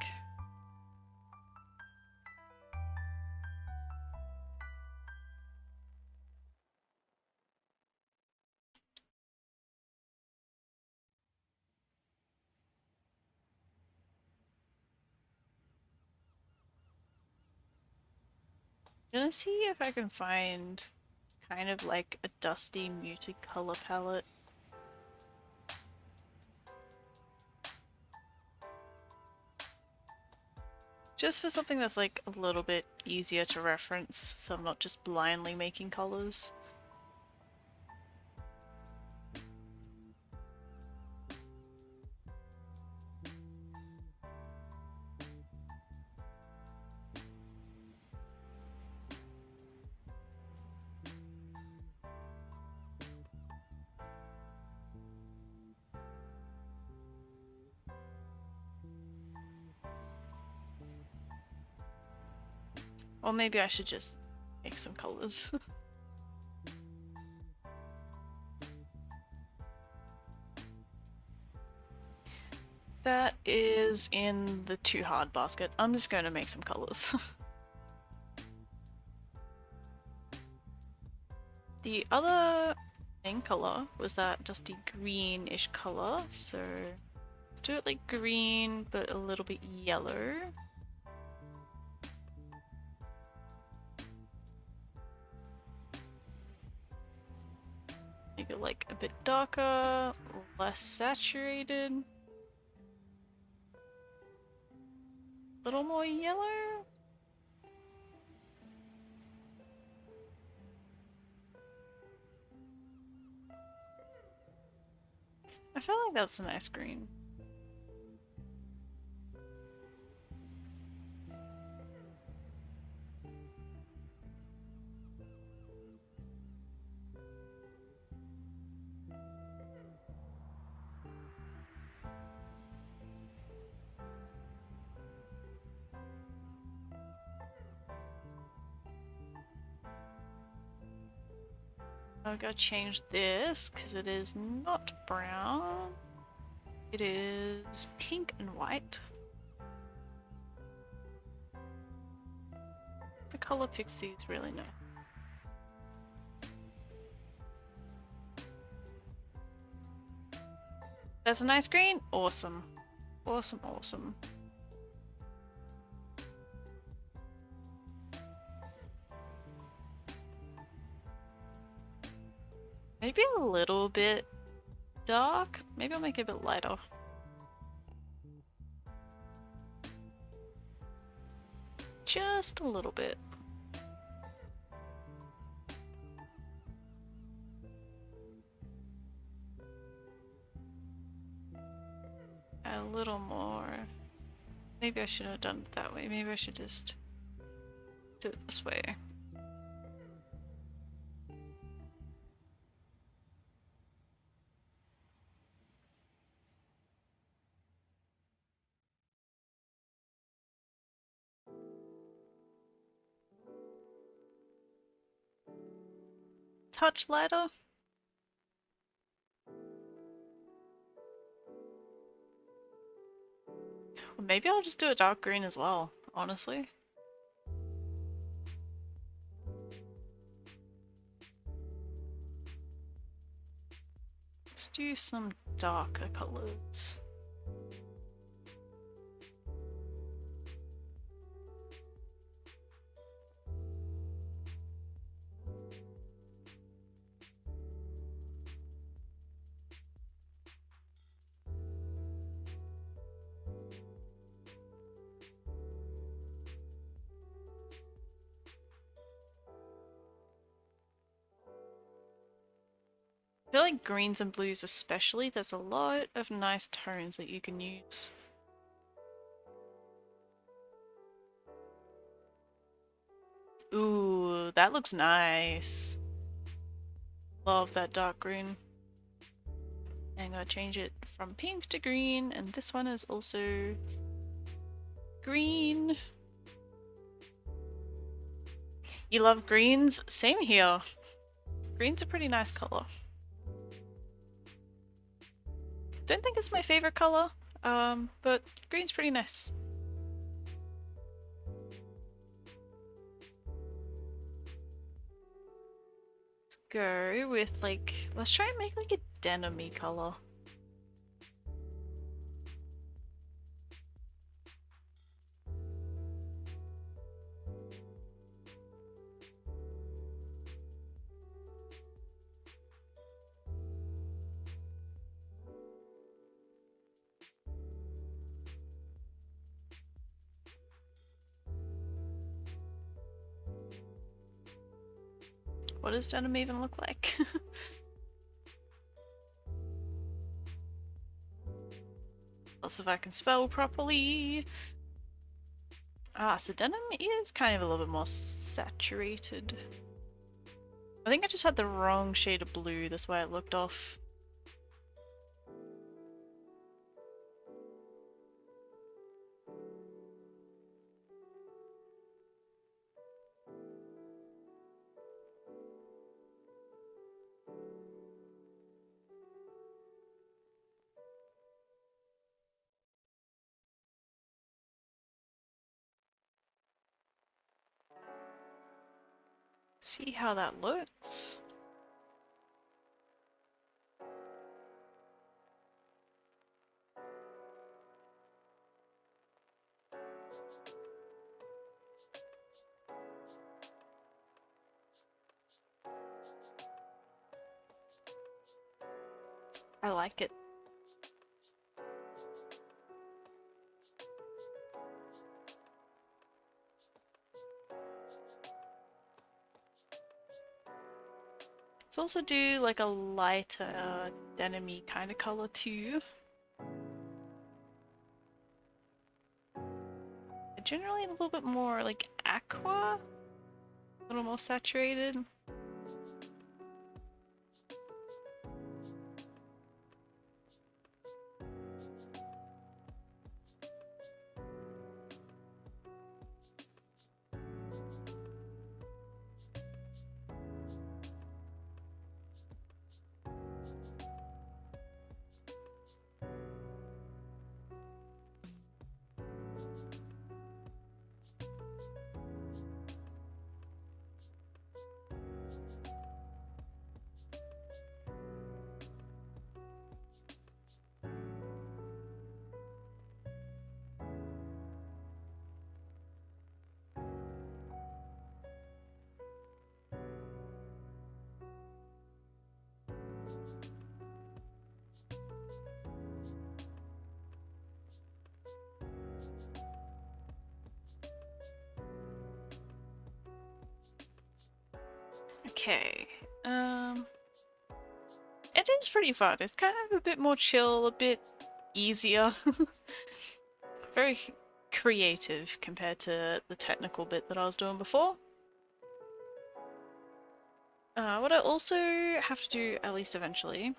I'm gonna see if I can find kind of like a dusty muted color palette. Just for something that's like a little bit easier to reference, so I'm not just blindly making colors. Or maybe I should just make some colors. That is in the too hard basket. I'm just going to make some colors. The other main color was that dusty greenish color, so let's do it like green but a little bit yellow. Make it like a bit darker, less saturated. A little more yellow. I feel like that's a nice green. I'm gonna change this because it is not brown. It is pink and white. The color pixie is really nice. That's a nice green? Awesome. Awesome, awesome. Maybe a little bit dark. Maybe I'll make it a bit lighter. Just a little bit. A little more. Maybe I shouldn't have done it that way. Maybe I should just do it this way. Touch lighter. Or maybe I'll just do a dark green as well, honestly. Let's do some darker colors. I feel like greens and blues especially, there's a lot of nice tones that you can use. Ooh, that looks nice. Love that dark green. And I'm gonna change it from pink to green, and this one is also green. You love greens? Same here. Green's a pretty nice color. Don't think it's my favorite color, but green's pretty nice. Let's go with like, let's try and make like a denim-y color. What does denim even look like? Also, if I can spell properly. Ah, so denim is kind of a little bit more saturated. I think I just had the wrong shade of blue, that's why it looked off. See how that looks. I like it. Let's also do like a lighter denim-y kind of color too. Generally a little bit more like aqua, a little more saturated. Okay, it is pretty fun. It's kind of a bit more chill, a bit easier. Very creative compared to the technical bit that I was doing before. What I also have to do, at least eventually,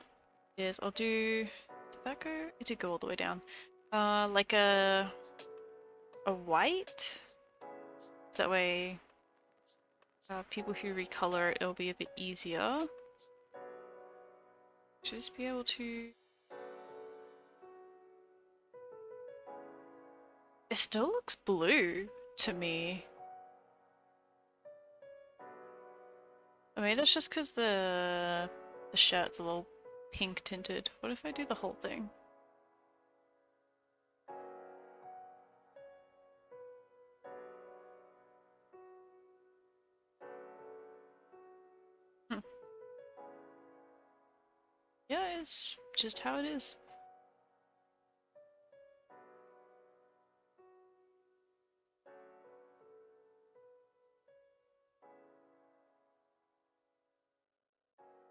is I'll do... Did that go? It did go all the way down. Like a white? So that way people who recolor it, it'll be a bit easier. Just be able to... It still looks blue to me. I mean, that's just because the shirt's a little pink tinted. What if I do the whole thing? Yeah, it's just how it is.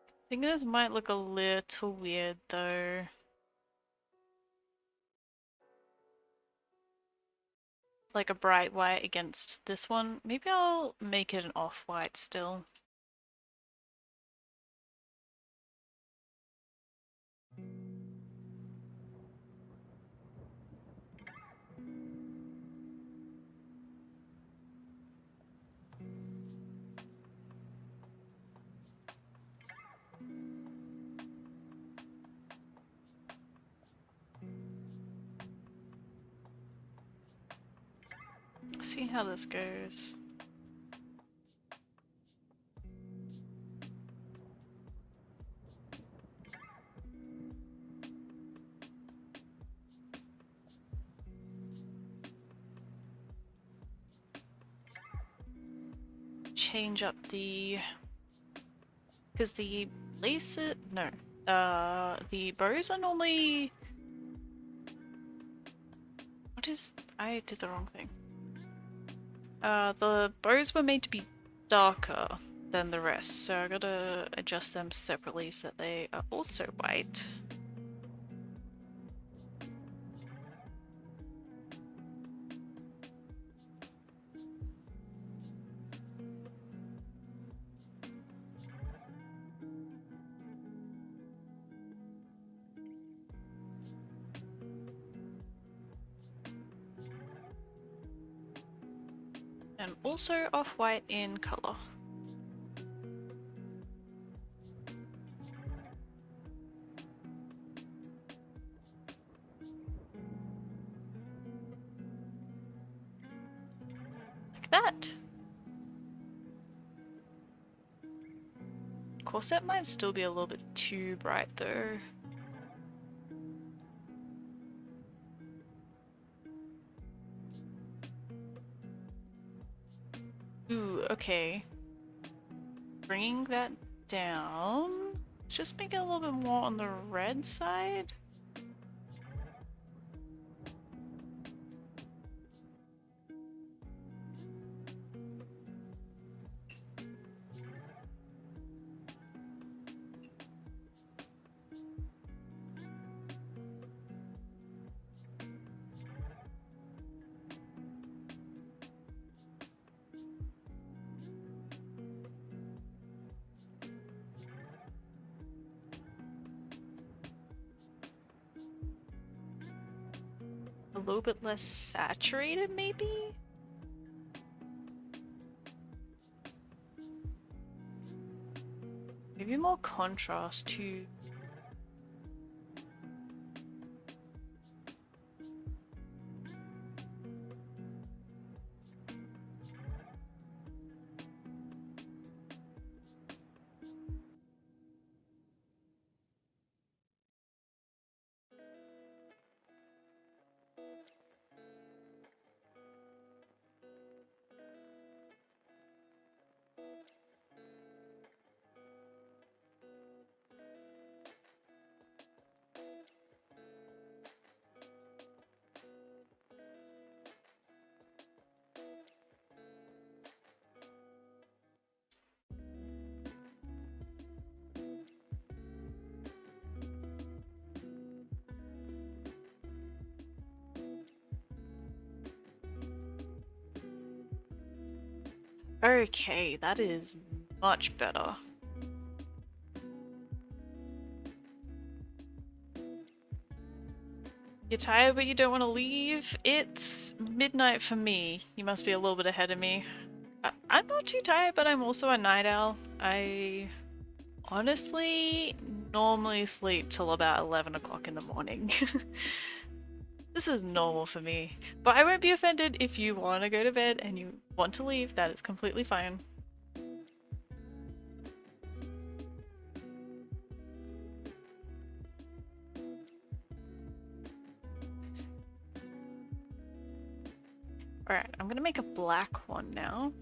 I think this might look a little weird though. Like a bright white against this one. Maybe I'll make it an off-white still. See how this goes. Change up the, because the laces, no, the bows are normally, what is, I did the wrong thing. The bows were made to be darker than the rest, so I gotta adjust them separately so that they are also white. And also off-white in color. Like that. Corset might still be a little bit too bright though. Ooh, okay. Bringing that down. Let's just make it a little bit more on the red side. A little bit less saturated, maybe? Maybe more contrast too. Okay, that is much better. You're tired but you don't want to leave? It's midnight for me. You must be a little bit ahead of me. I'm not too tired, but I'm also a night owl. I honestly normally sleep till about 11 o'clock in the morning. This is normal for me. But I won't be offended if you want to go to bed and you want to leave. That is completely fine. Alright, I'm gonna make a black one now.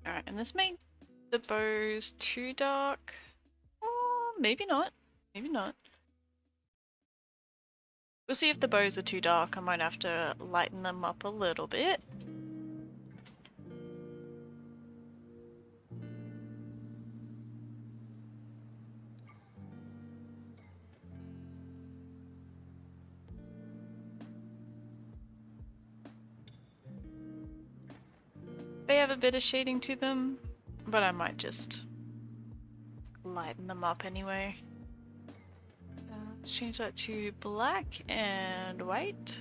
Alright, and let's make the bows too dark. Oh, maybe not. Maybe not. We'll see if the bows are too dark. I might have to lighten them up a little bit. They have a bit of shading to them, but I might just lighten them up anyway. Let's change that to black and white.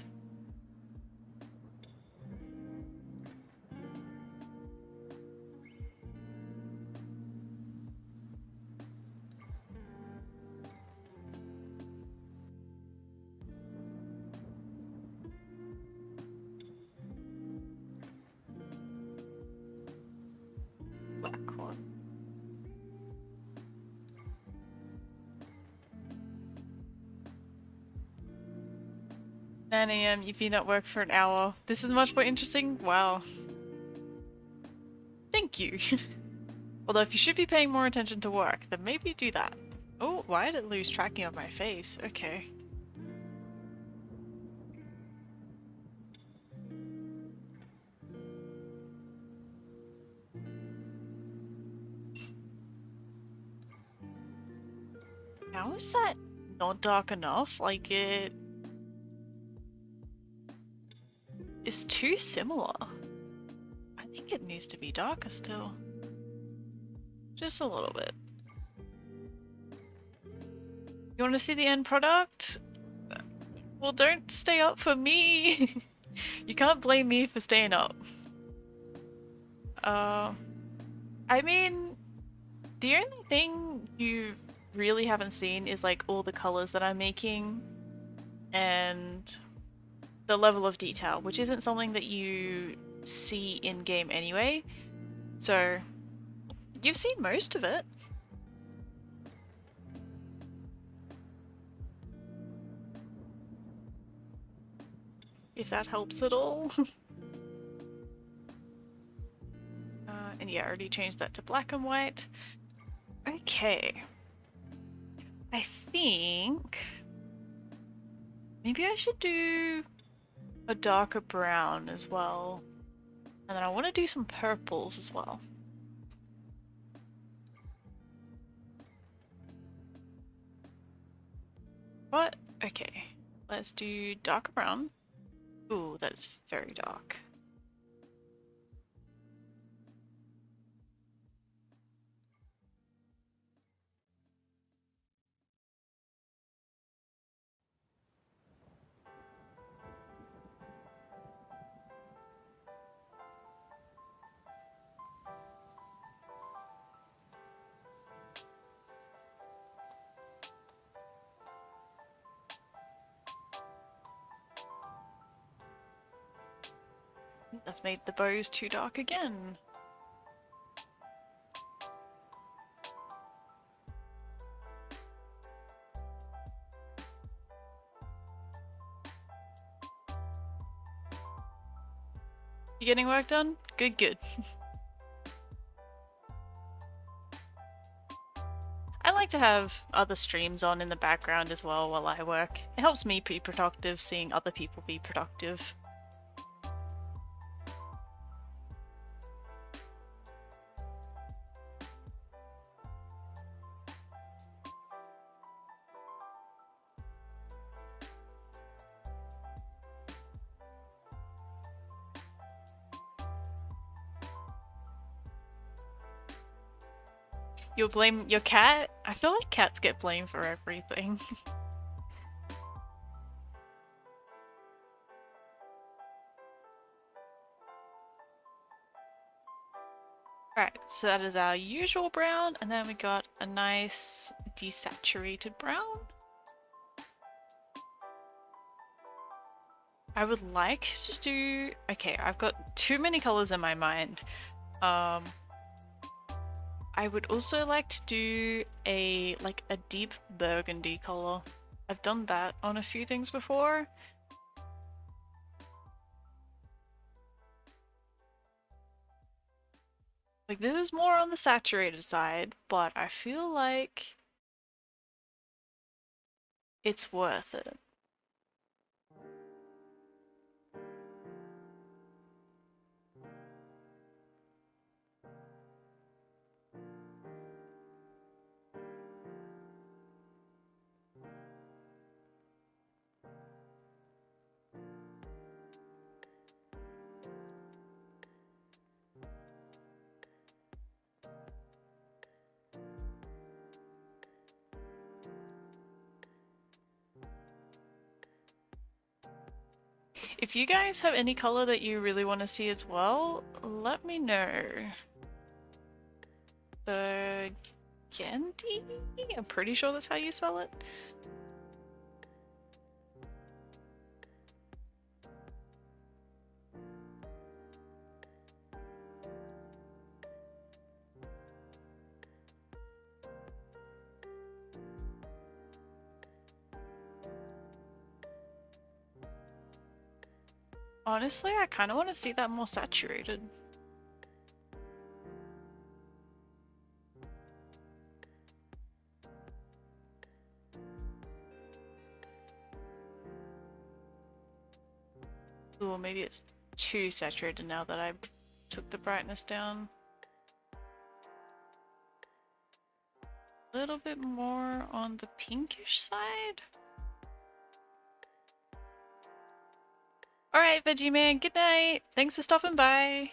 Black one. 9 AM, you've been at work for an hour. This is much more interesting? Wow. Thank you. Although if you should be paying more attention to work, then maybe do that. Oh, why did it lose tracking of my face? Okay. How is that not dark enough? Like, it is too similar. I think it needs to be darker still. Just a little bit. You want to see the end product? Well, don't stay up for me. You can't blame me for staying up. I mean, the only thing you really haven't seen is like all the colors that I'm making and the level of detail, which isn't something that you see in game anyway. So you've seen most of it. If that helps at all. And yeah, I already changed that to black and white. Okay. I think maybe I should do a darker brown as well. And then I want to do some purples as well. What? Okay. Let's do darker brown. Ooh, that is very dark. That's made the bows too dark again. You getting work done? Good, good. I like to have other streams on in the background as well while I work. It helps me be productive, seeing other people be productive. You'll blame your cat? I feel like cats get blamed for everything. Alright, so that is our usual brown, and then we got a nice desaturated brown. I would like to do... Okay, I've got too many colors in my mind. I would also like to do a deep burgundy color. I've done that on a few things before. Like, this is more on the saturated side, but I feel like it's worth it. If you guys have any color that you really want to see as well, let me know. The Gandhi? I'm pretty sure that's how you spell it. Honestly, I kind of want to see that more saturated. Or maybe it's too saturated now that I took the brightness down. A little bit more on the pinkish side. Alright, Veggie Man, good night. Thanks for stopping by.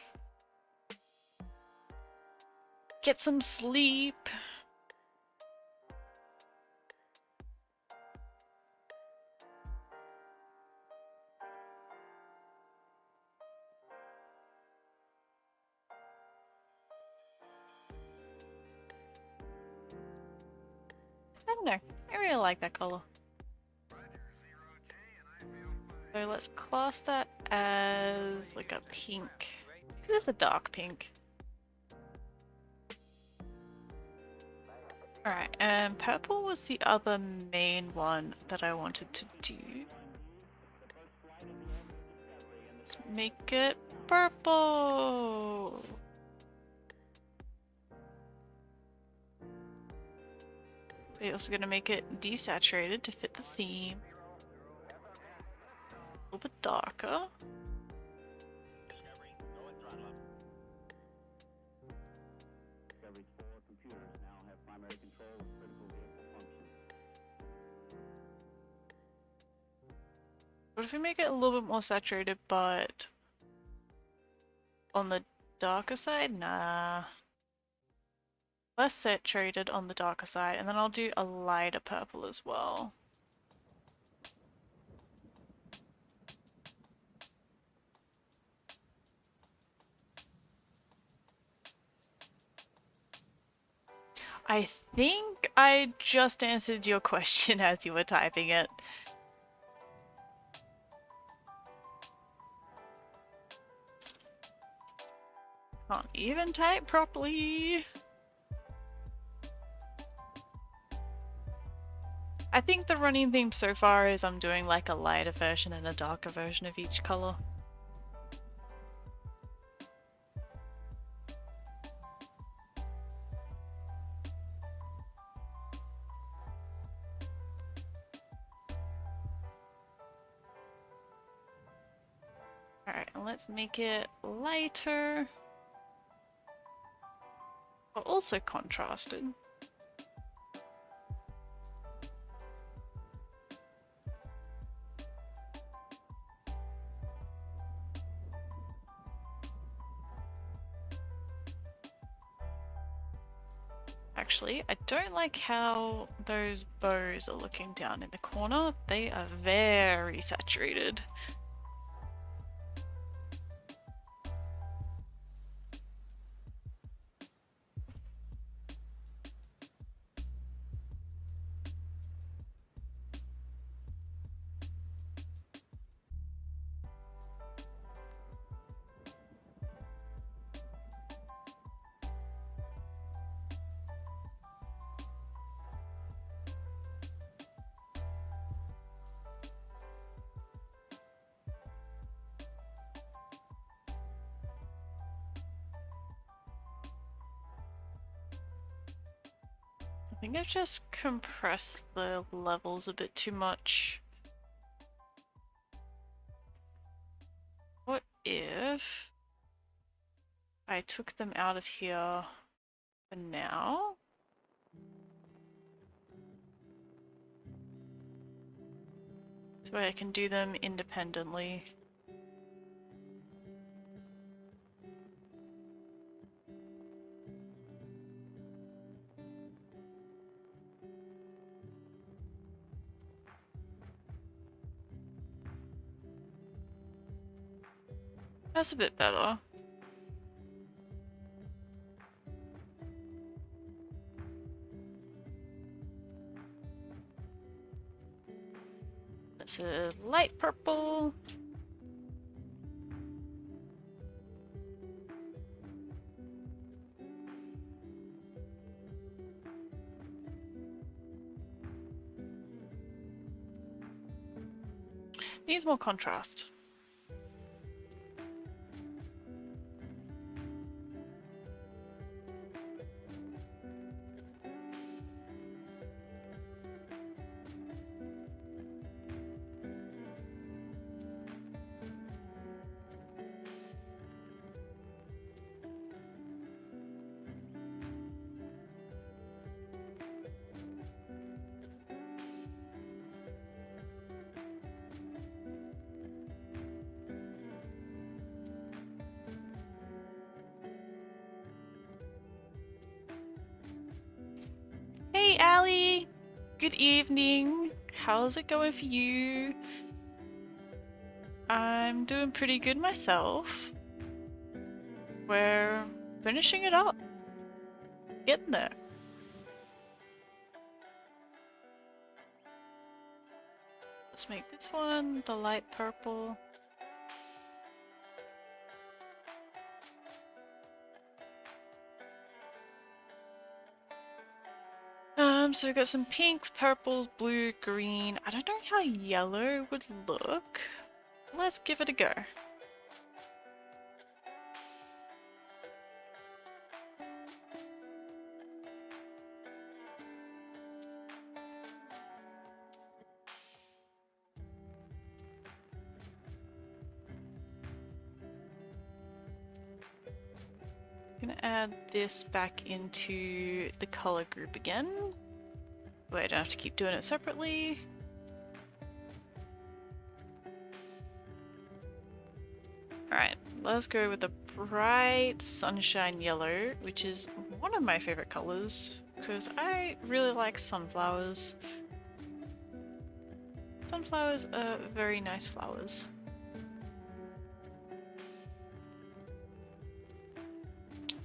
Get some sleep. I don't know. I really like that color. So let's class that as like a pink. This is a dark pink. Alright, and purple was the other main one that I wanted to do. Let's make it purple! We're also going to make it desaturated to fit the theme. A little bit darker. What if we make it a little bit more saturated, but on the darker side? Nah. Less saturated on the darker side, and then I'll do a lighter purple as well. I think I just answered your question as you were typing it. Can't even type properly. I think the running theme so far is I'm doing like a lighter version and a darker version of each color. Alright, and let's make it lighter, but also contrasted. Actually, I don't like how those bows are looking down in the corner. They are very saturated. I think I've just compressed the levels a bit too much. What if I took them out of here for now? This way I can do them independently. That's a bit better. That's a light purple. Needs more contrast. Hey Allie! Good evening. How's it going for you? I'm doing pretty good myself. We're finishing it up. Getting there. Let's make this one the light purple. So we've got some pinks, purples, blue, green. I don't know how yellow would look. Let's give it a go. I'm gonna add this back into the color group again. Wait, I don't have to keep doing it separately. Alright, let's go with the bright sunshine yellow, which is one of my favorite colors because I really like sunflowers. Sunflowers are very nice flowers.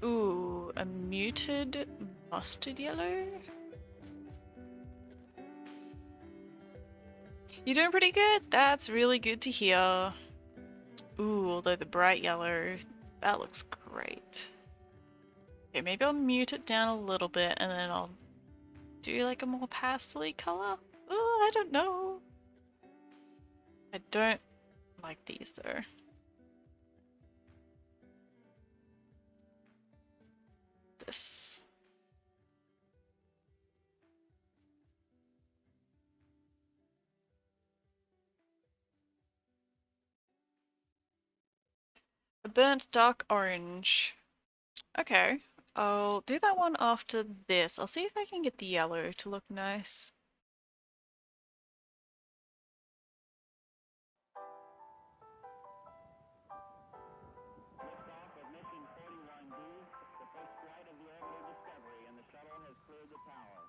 Ooh, a muted mustard yellow? You're doing pretty good. That's really good to hear. Ooh, although the bright yellow, that looks great. Okay, maybe I'll mute it down a little bit and then I'll do like a more pastel-y color. Oh, I don't know. I don't like these though. This. A burnt dark orange. Okay, I'll do that one after this. I'll see if I can get the yellow to look nice. Liftoff of mission 41B, the first flight of the orbital Discovery, and the shuttle has cleared the tower.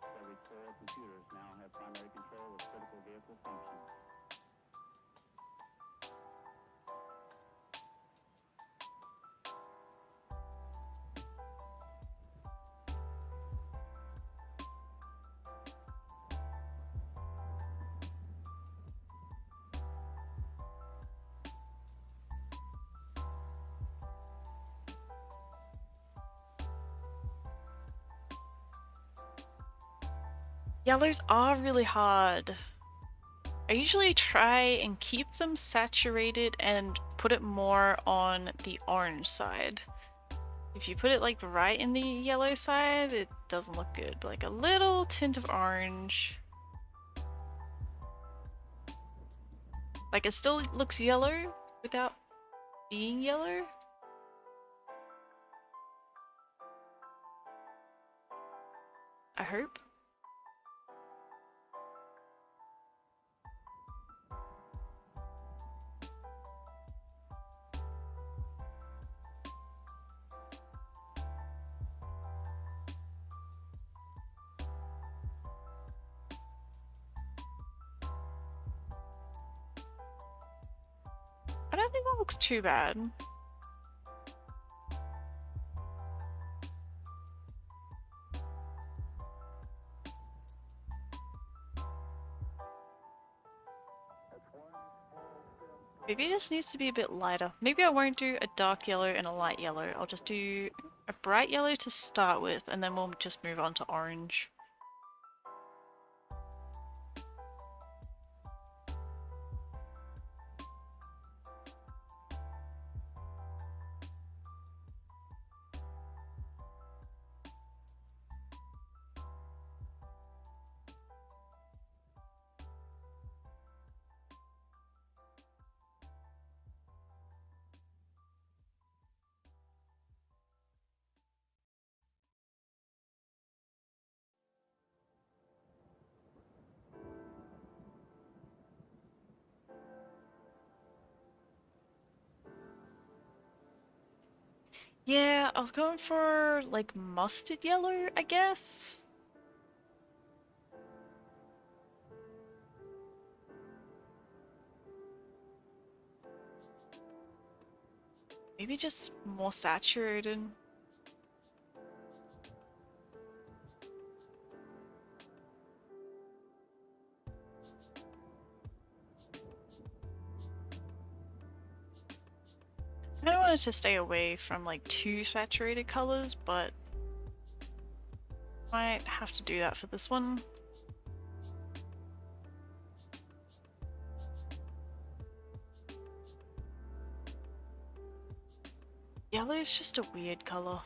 Discovery's core computers now have primary control of critical vehicle functions. Yellows are really hard. I usually try and keep them saturated and put it more on the orange side. If you put it like right in the yellow side, it doesn't look good. But like a little tint of orange. Like it still looks yellow without being yellow. I hope. looks too bad. Maybe it just needs to be a bit lighter. Maybe I won't do a dark yellow and a light yellow. I'll just do a bright yellow to start with, and then we'll just move on to orange. Yeah, I was going for like mustard yellow, I guess. Maybe just more saturated. I kind of wanted to stay away from like too saturated colors, but might have to do that for this one. Yellow is just a weird color.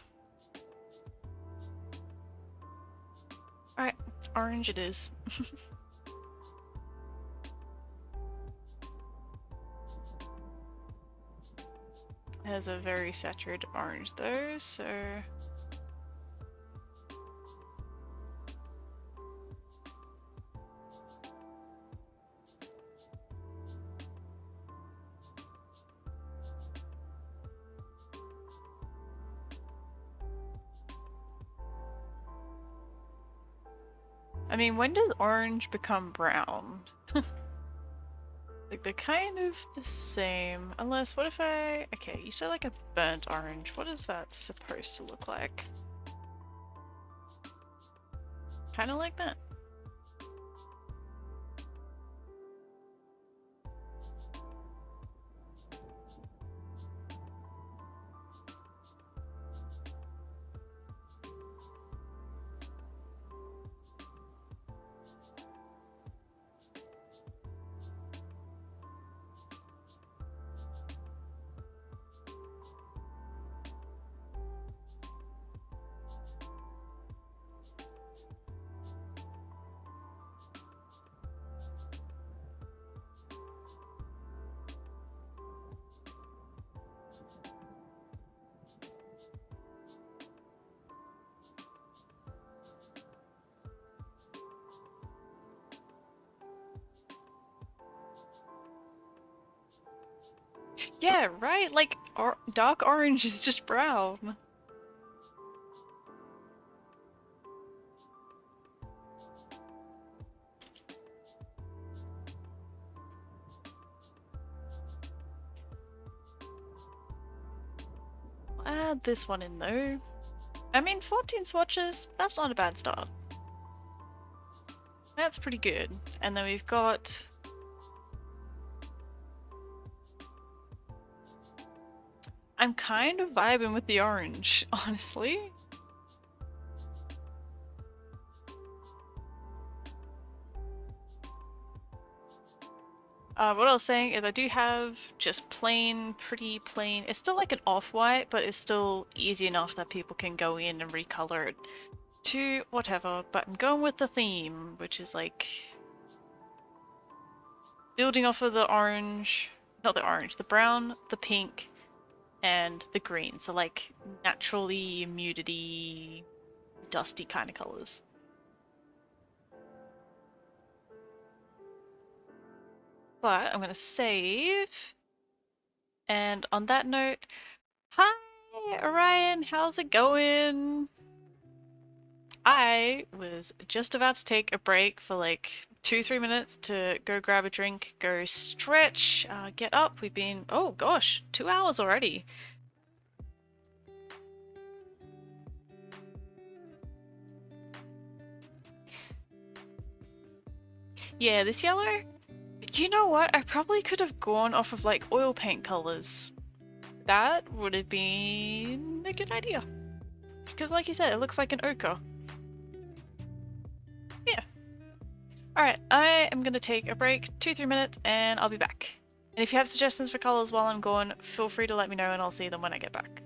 Alright, orange it is. It has a very saturated orange though, so... I mean, when does orange become brown? Like, they're kind of the same. Unless, what if I... Okay, you said like a burnt orange. What is that supposed to look like? Kind of like that. Yeah, right? Like, dark orange is just brown. I'll add this one in though. I mean, 14 swatches, that's not a bad start. That's pretty good. And then we've got... I'm kind of vibing with the orange, honestly. What I was saying is I do have just plain, pretty plain. It's still like an off-white, but it's still easy enough that people can go in and recolor it to whatever. But I'm going with the theme, which is like building off of the orange, not the orange, the brown, the pink, and the green. So like naturally mutedy, dusty kind of colors. But I'm gonna save. And on that note, hi Orion, how's it going? I was just about to take a break for like 2-3 minutes to go grab a drink, go stretch, get up. We've been, oh gosh, 2 hours already. Yeah, this yellow, you know what? I probably could have gone off of like oil paint colors. That would have been a good idea. Because like you said, it looks like an ochre. Yeah. Alright, I am gonna take a break, 2-3 minutes, and I'll be back. And if you have suggestions for colors while I'm gone, feel free to let me know and I'll see them when I get back.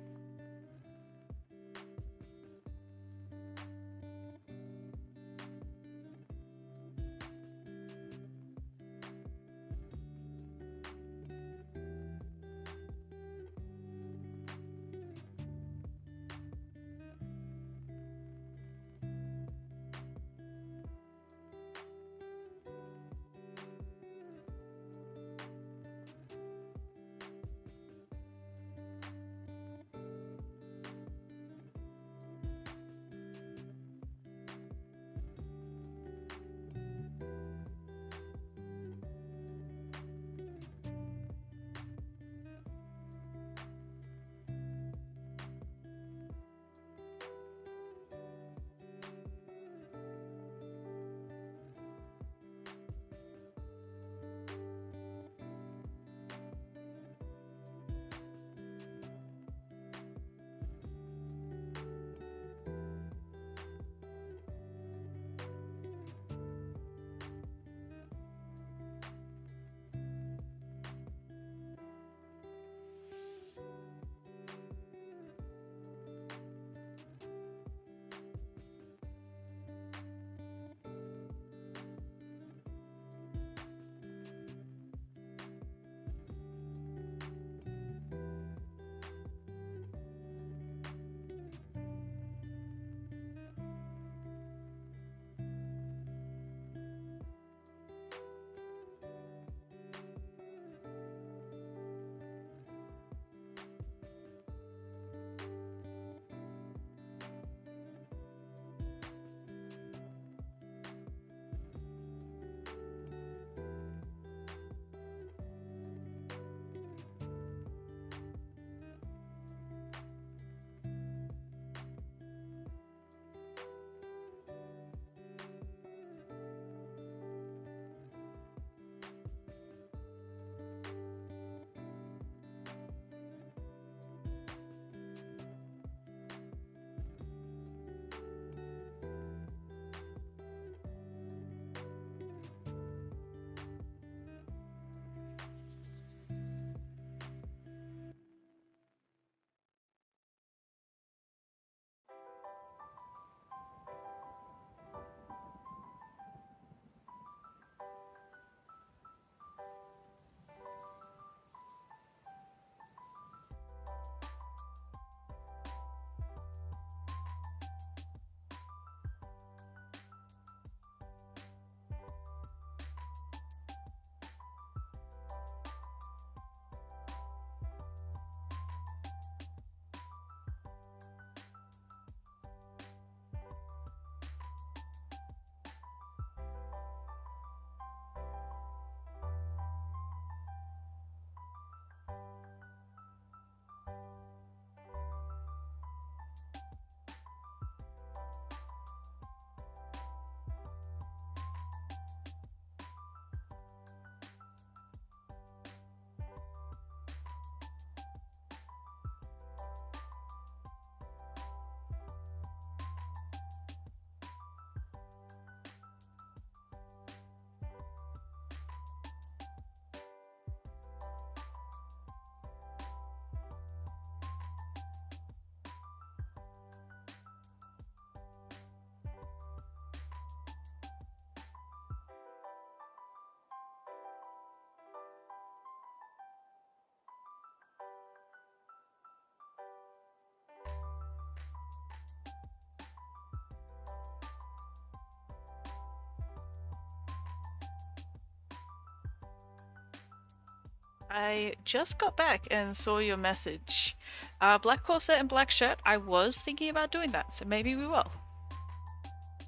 I just got back and saw your message. Black corset and black shirt, I was thinking about doing that, so maybe we will.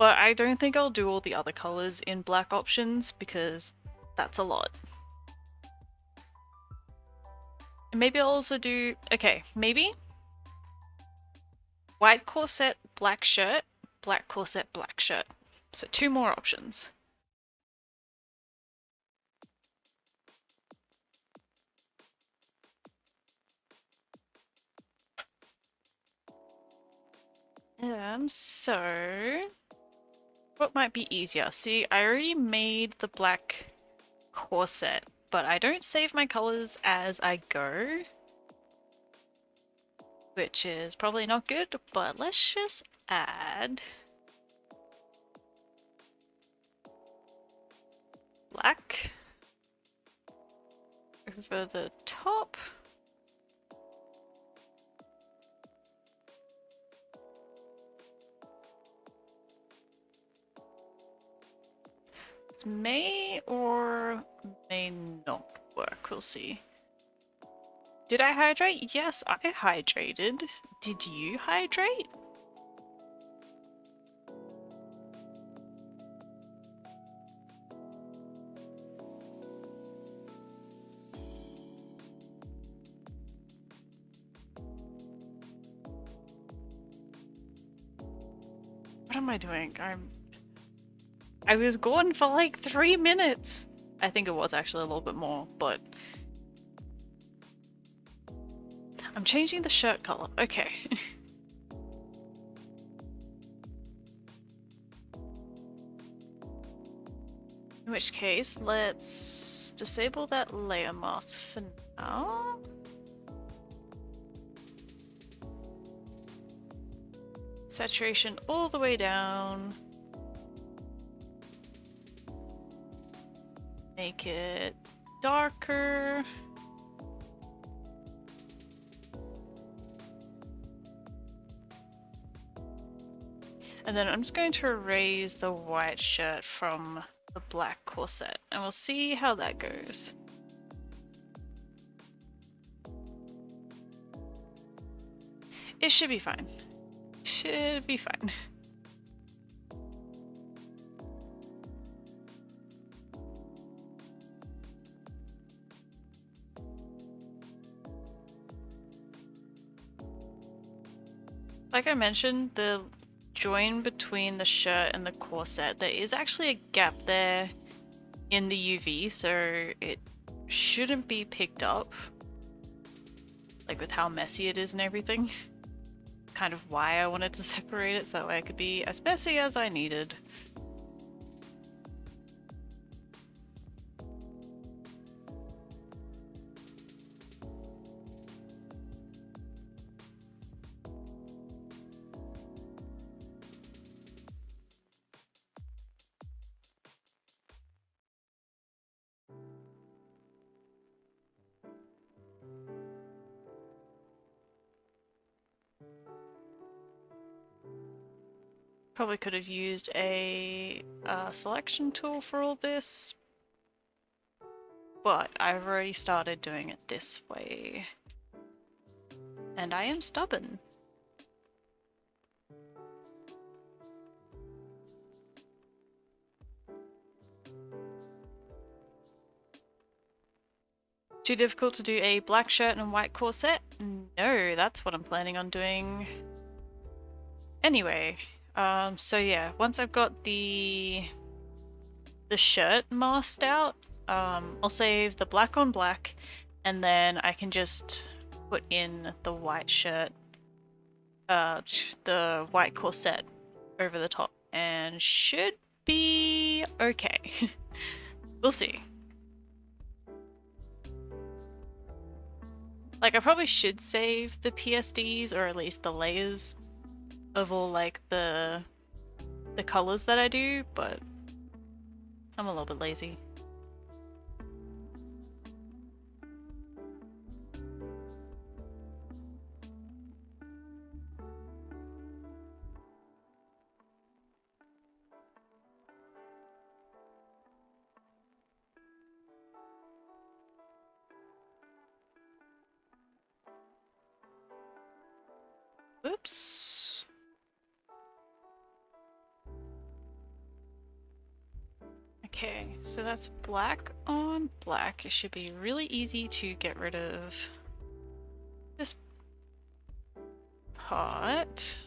But I don't think I'll do all the other colors in black options because that's a lot. And maybe I'll also do, okay, maybe white corset, black shirt, black corset, black shirt. So 2 more options. So what might be easier? See, I already made the black corset, but I don't save my colors as I go, which is probably not good, but let's just add black over the top. This may or may not work, we'll see. Did I hydrate? Yes, I hydrated. Did you hydrate? What am I doing? I was gone for like 3 minutes. I think it was actually a little bit more, but I'm changing the shirt color. Okay. In which case, let's disable that layer mask for now. Saturation all the way down. Make it darker. And then I'm just going to erase the white shirt from the black corset and we'll see how that goes. It should be fine. Should be fine. Like I mentioned, the join between the shirt and the corset, there is actually a gap there in the UV, so it shouldn't be picked up, like with how messy it is and everything. Kind of why I wanted to separate it so that way I could be as messy as I needed. Probably could have used a selection tool for all this, but I've already started doing it this way. And I am stubborn. Too difficult to do a black shirt and white corset? No, that's what I'm planning on doing. Anyway, so yeah, once I've got the shirt masked out, I'll save the black on black, and then I can just put in the white shirt, the white corset over the top, and should be okay. We'll see. Like, I probably should save the PSDs, or at least the layers of all like the colors that I do, but I'm a little bit lazy. Oops. Okay, so that's black on black. It should be really easy to get rid of this part.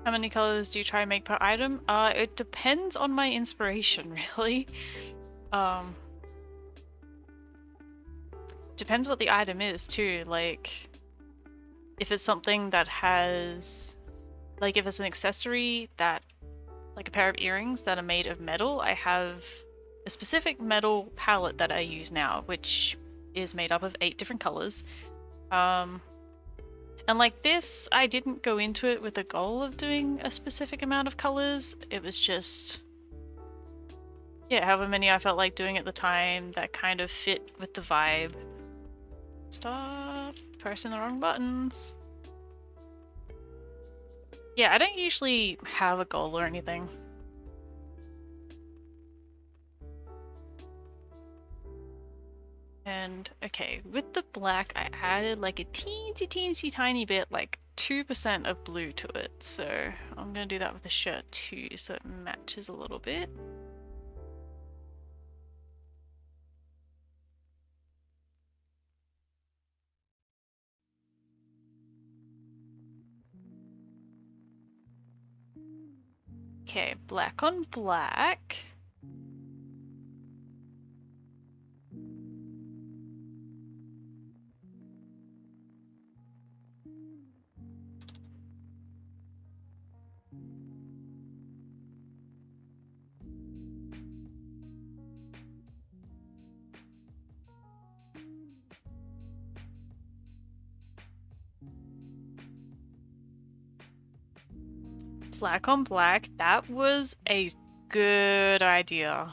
How many colors do you try and make per item? It depends on my inspiration, really. Depends what the item is too. Like, if it's something that has, like, if it's an accessory that, like a pair of earrings that are made of metal, I have a specific metal palette that I use now, which is made up of 8 different colors. And like this, I didn't go into it with a goal of doing a specific amount of colors. It was just, yeah, however many I felt like doing at the time that kind of fit with the vibe. Stop pressing the wrong buttons. Yeah, I don't usually have a goal or anything. And okay, with the black, I added like a teensy tiny bit, like 2% of blue to it. So I'm gonna do that with the shirt too, so it matches a little bit. Okay, black on black. Black on black, that was a good idea.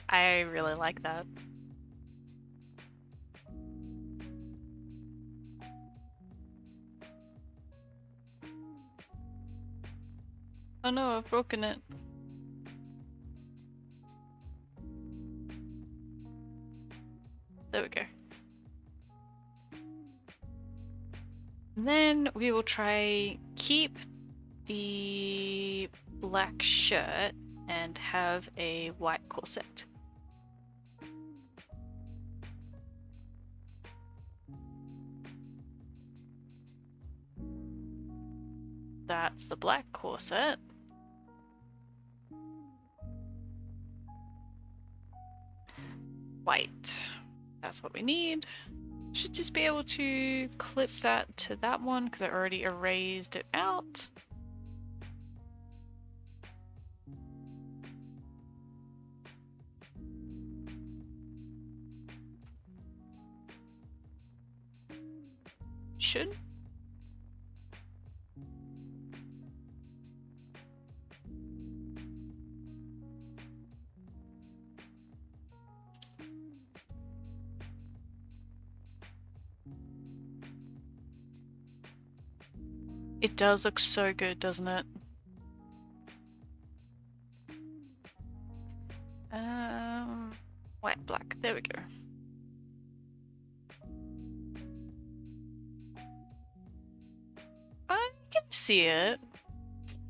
I really like that. Oh no, I've broken it. There we go. And then we will try keep the black shirt and have a white corset. That's the black corset. White. That's what we need. Should just be able to clip that to that one because I already erased it out. Should. It does look so good, doesn't it? White, black, there we go. I can see it.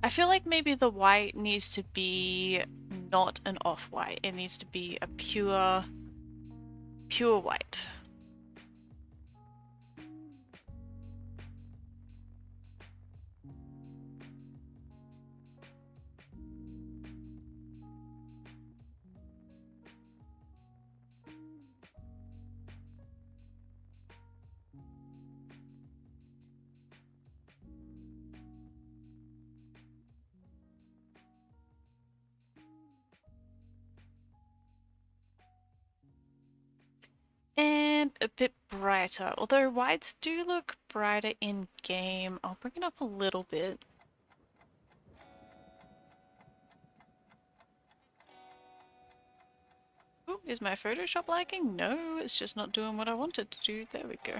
I feel like maybe the white needs to be not an off-white. It needs to be a pure white. And a bit brighter, although whites do look brighter in game. I'll bring it up a little bit. Oh, is my Photoshop lagging? No, it's just not doing what I wanted to do. There we go.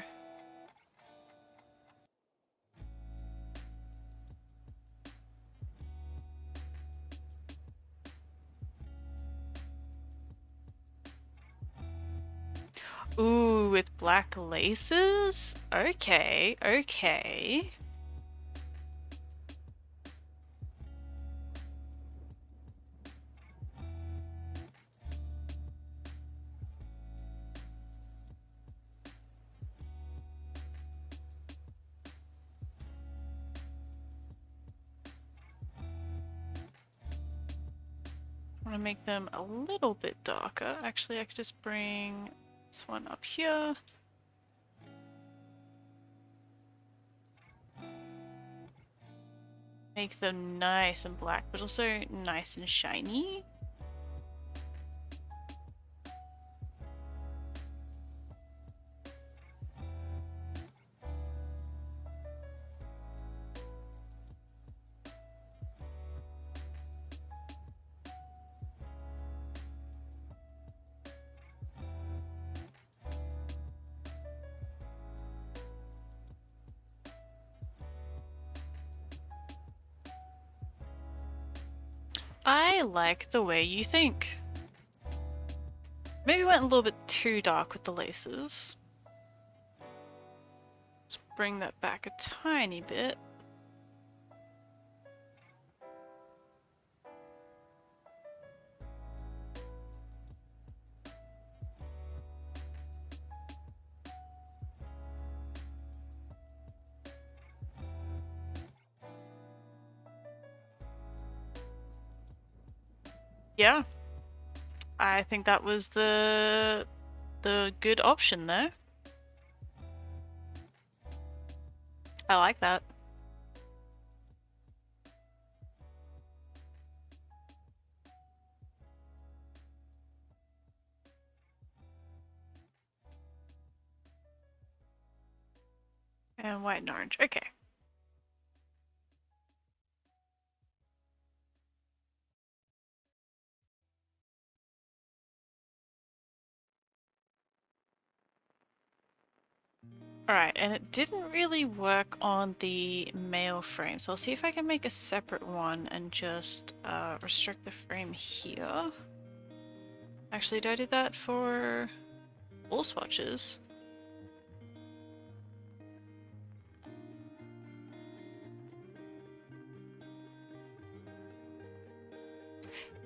Ooh, with black laces? Okay, okay. I want to make them a little bit darker. Actually, I could just bring this one up here. Make them nice and black, but also nice and shiny. I like the way you think. Maybe went a little bit too dark with the laces. Let's bring that back a tiny bit. Yeah, I think that was the good option there. I like that. And white and orange. Okay. Alright, and it didn't really work on the male frame, so I'll see if I can make a separate one and just restrict the frame here. Actually, do I do that for all swatches?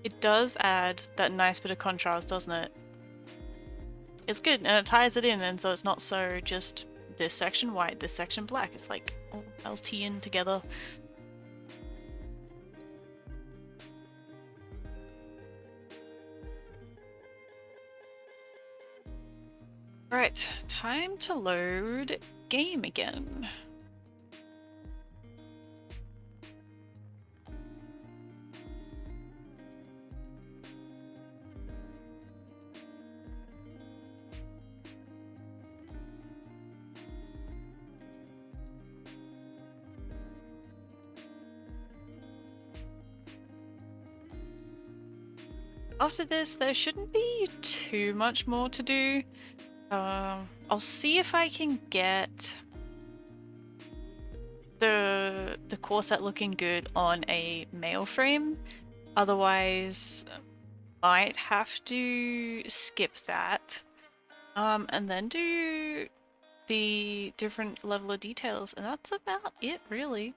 It does add that nice bit of contrast, doesn't it? It's good, and it ties it in, and so it's not so just this section white, this section black. It's like all melty in together. Right, time to load game again. After this, there shouldn't be too much more to do. I'll see if I can get the corset looking good on a male frame. Otherwise, might have to skip that. And then do the different level of details, and that's about it, really.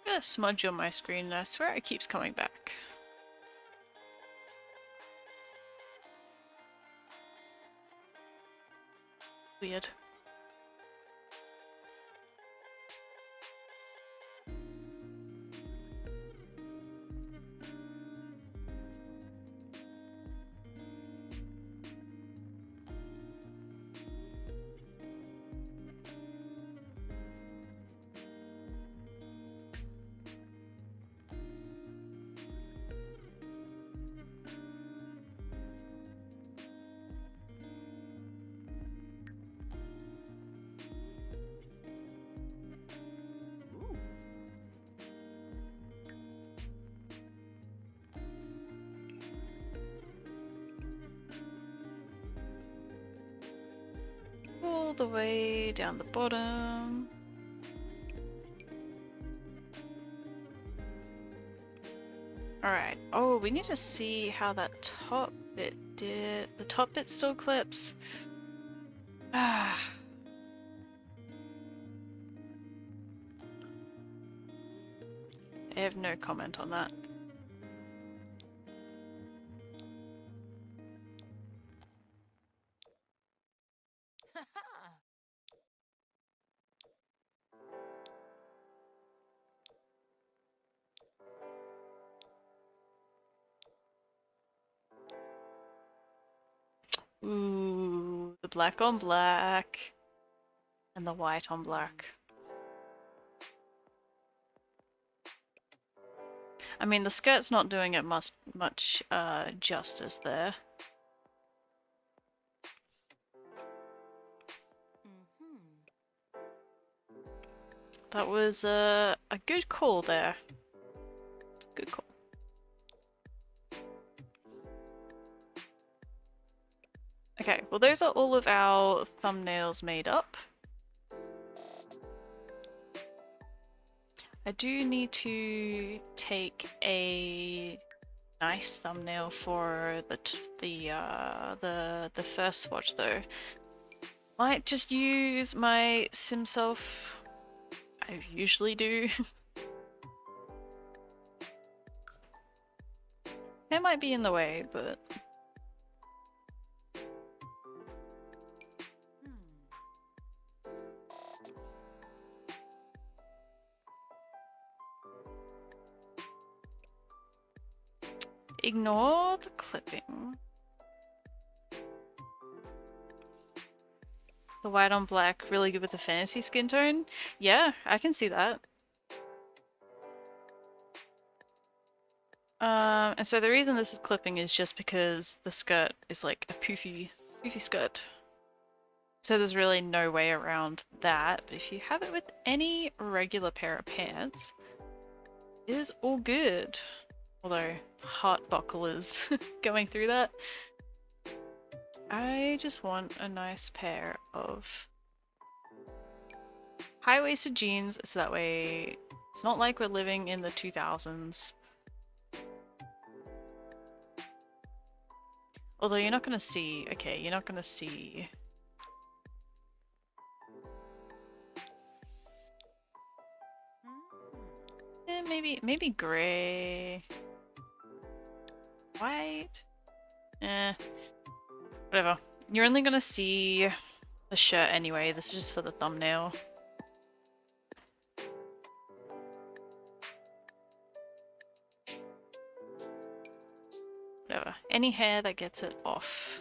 I'm gonna smudge on my screen, and I swear it keeps coming back. Weird. the way down the bottom. Alright. Oh, we need to see how that top bit did. The top bit still clips. Ah. I have no comment on that. Ooh, the black on black and the white on black. I mean, the skirt's not doing it much justice there. That was a good call there. Good call. Okay, well those are all of our thumbnails made up. I do need to take a nice thumbnail for the first swatch though. Might just use my SimSelf. I usually do. It might be in the way, but ignore the clipping. The white on black, really good with the fantasy skin tone. Yeah, I can see that. And so the reason this is clipping is just because the skirt is like a poofy skirt. So there's really no way around that. But if you have it with any regular pair of pants, it is all good. Although heart buckle is going through that. I just want a nice pair of high-waisted jeans so that way it's not like we're living in the 2000s. Although you're not gonna see, okay, you're not gonna see. Maybe grey. White? Whatever. You're only gonna see the shirt anyway, this is just for the thumbnail. Whatever. Any hair that gets it off.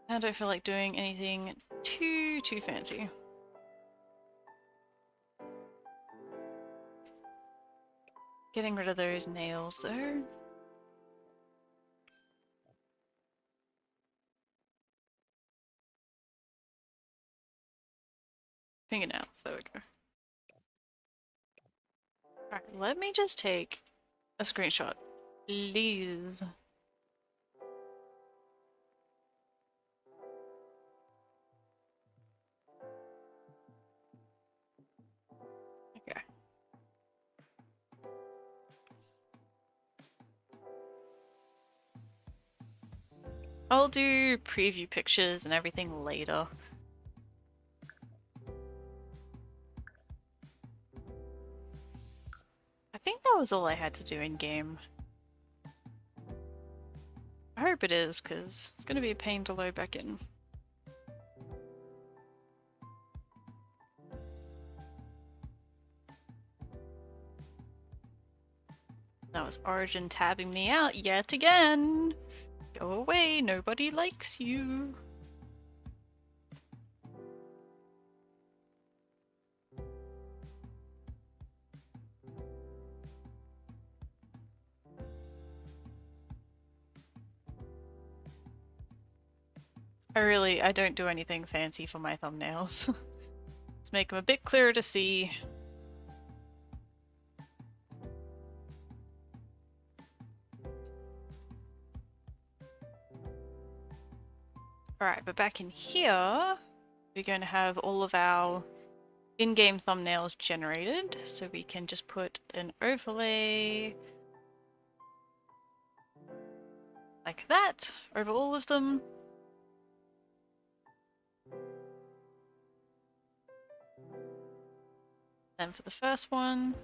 I don't feel like doing anything too fancy. Getting rid of those nails though. Fingernails, there we go. Alright, let me just take a screenshot, please. Okay. I'll do preview pictures and everything later. I think that was all I had to do in game. I hope it is, because it's going to be a pain to load back in. That was Origin tabbing me out yet again. Go away, nobody likes you. I don't do anything fancy for my thumbnails. Let's make them a bit clearer to see. Alright, but back in here, we're going to have all of our in-game thumbnails generated, so we can just put an overlay like that over all of them. Then for the first one,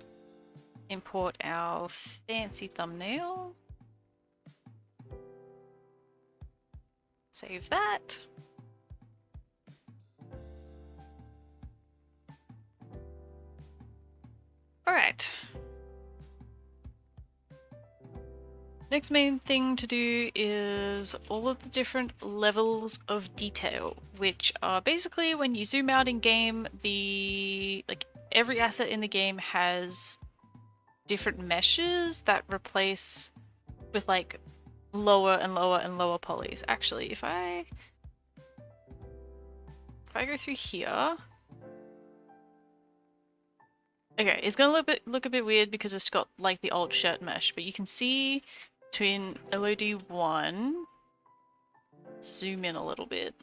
import our fancy thumbnail. Save that. Alright. Next main thing to do is all of the different levels of detail, which are basically when you zoom out in game, every asset in the game has different meshes that replace with like lower and lower and lower polys. Actually, if I go through here, okay, it's gonna look a bit weird because it's got like the old shirt mesh, but you can see between LOD1, zoom in a little bit.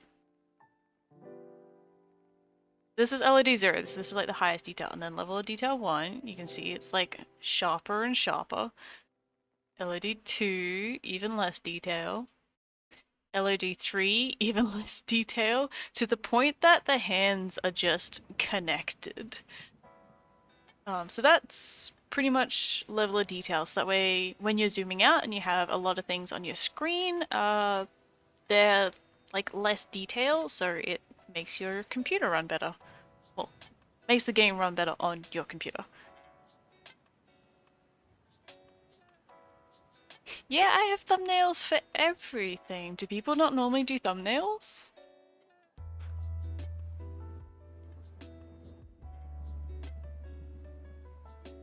This is LOD0, this is like the highest detail, and then level of detail 1, you can see it's like sharper and sharper. LOD2, even less detail. LOD3, even less detail, to the point that the hands are just connected. So that's pretty much level of detail. So that way, when you're zooming out and you have a lot of things on your screen, they're like less detail, so it makes your computer run better. Well, makes the game run better on your computer. Yeah, I have thumbnails for everything. Do people not normally do thumbnails?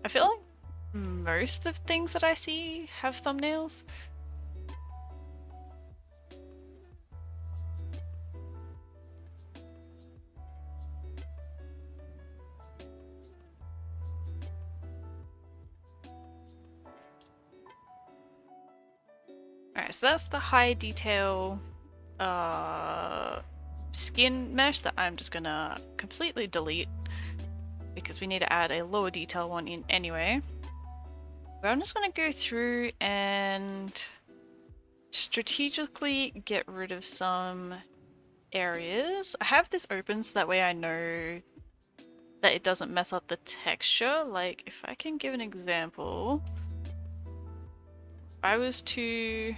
I feel like most of things that I see have thumbnails. Alright, so that's the high detail skin mesh that I'm just gonna completely delete because we need to add a lower detail one in anyway. But I'm just gonna go through and strategically get rid of some areas. I have this open so that way I know that it doesn't mess up the texture. Like if I can give an example, if I was to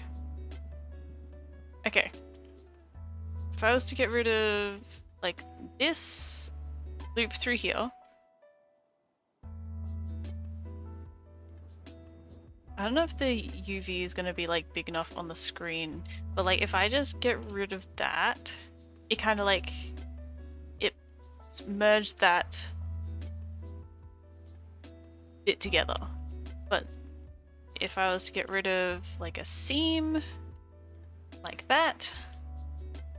get rid of like this loop through here, I don't know if the UV is going to be like big enough on the screen, but like if I just get rid of that, it kind of like it's merged that bit together. But if I was to get rid of like a seam like that,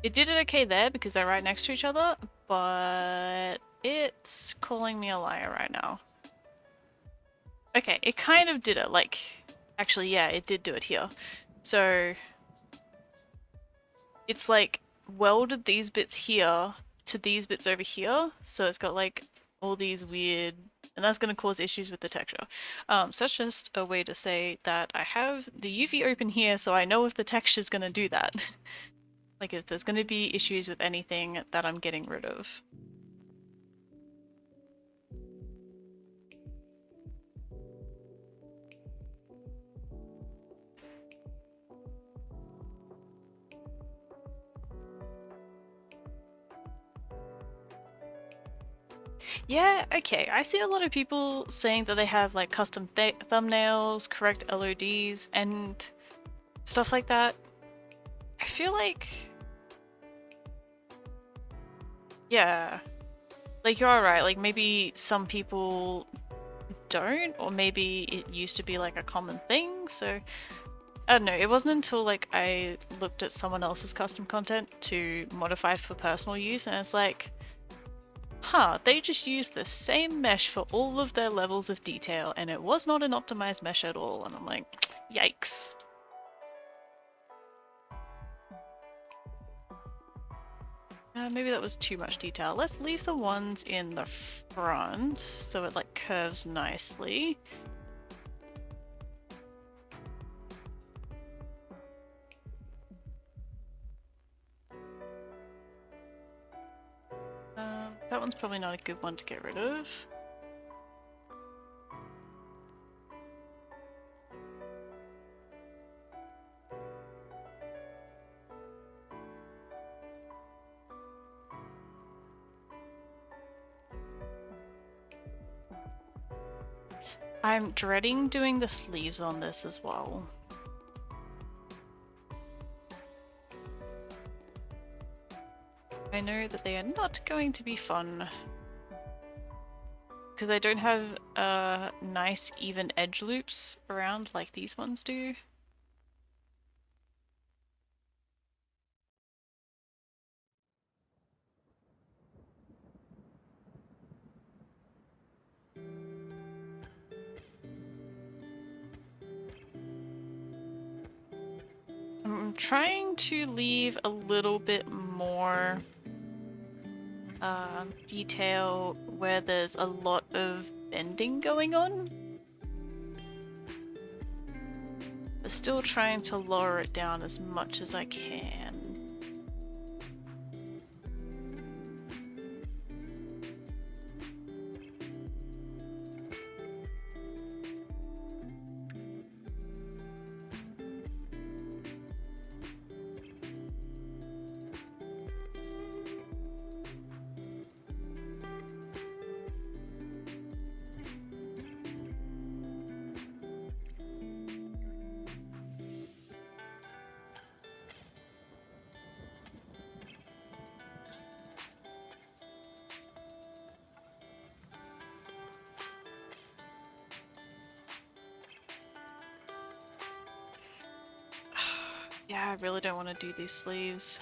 it did it okay there because they're right next to each other, but it's calling me a liar right now. Okay, it kind of did it, like, actually, yeah, it did do it here. So, it's like welded these bits here to these bits over here, so it's got like all these weird, and that's going to cause issues with the texture. So that's just a way to say that I have the UV open here, so I know if the texture is going to do that. Like if there's going to be issues with anything that I'm getting rid of. Yeah, okay. I see a lot of people saying that they have like custom thumbnails, correct LODs, and stuff like that. I feel like, yeah, like you're alright. Like maybe some people don't, or maybe it used to be like a common thing. So I don't know. It wasn't until like I looked at someone else's custom content to modify it for personal use, and it's like, huh, they just used the same mesh for all of their levels of detail, and it was not an optimized mesh at all. And I'm like, yikes. Maybe that was too much detail. Let's leave the ones in the front so it like curves nicely. That one's probably not a good one to get rid of. I'm dreading doing the sleeves on this as well. I know that they are not going to be fun because I don't have nice even edge loops around like these ones do. I'm trying to leave a little bit more detail where there's a lot of bending going on, but still trying to lower it down as much as I can. Yeah, I really don't want to do these sleeves.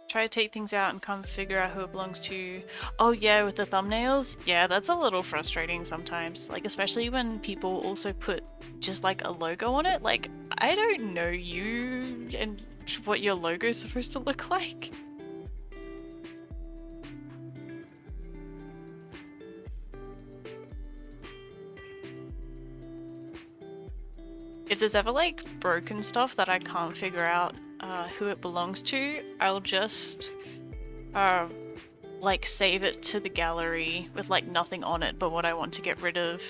Try to take things out and come figure out who it belongs to. Oh yeah, with the thumbnails? Yeah, that's a little frustrating sometimes. Like, especially when people also put just like a logo on it. Like, I don't know you and what your logo is supposed to look like. If there's ever like broken stuff that I can't figure out who it belongs to, I'll just like save it to the gallery with like nothing on it but what I want to get rid of,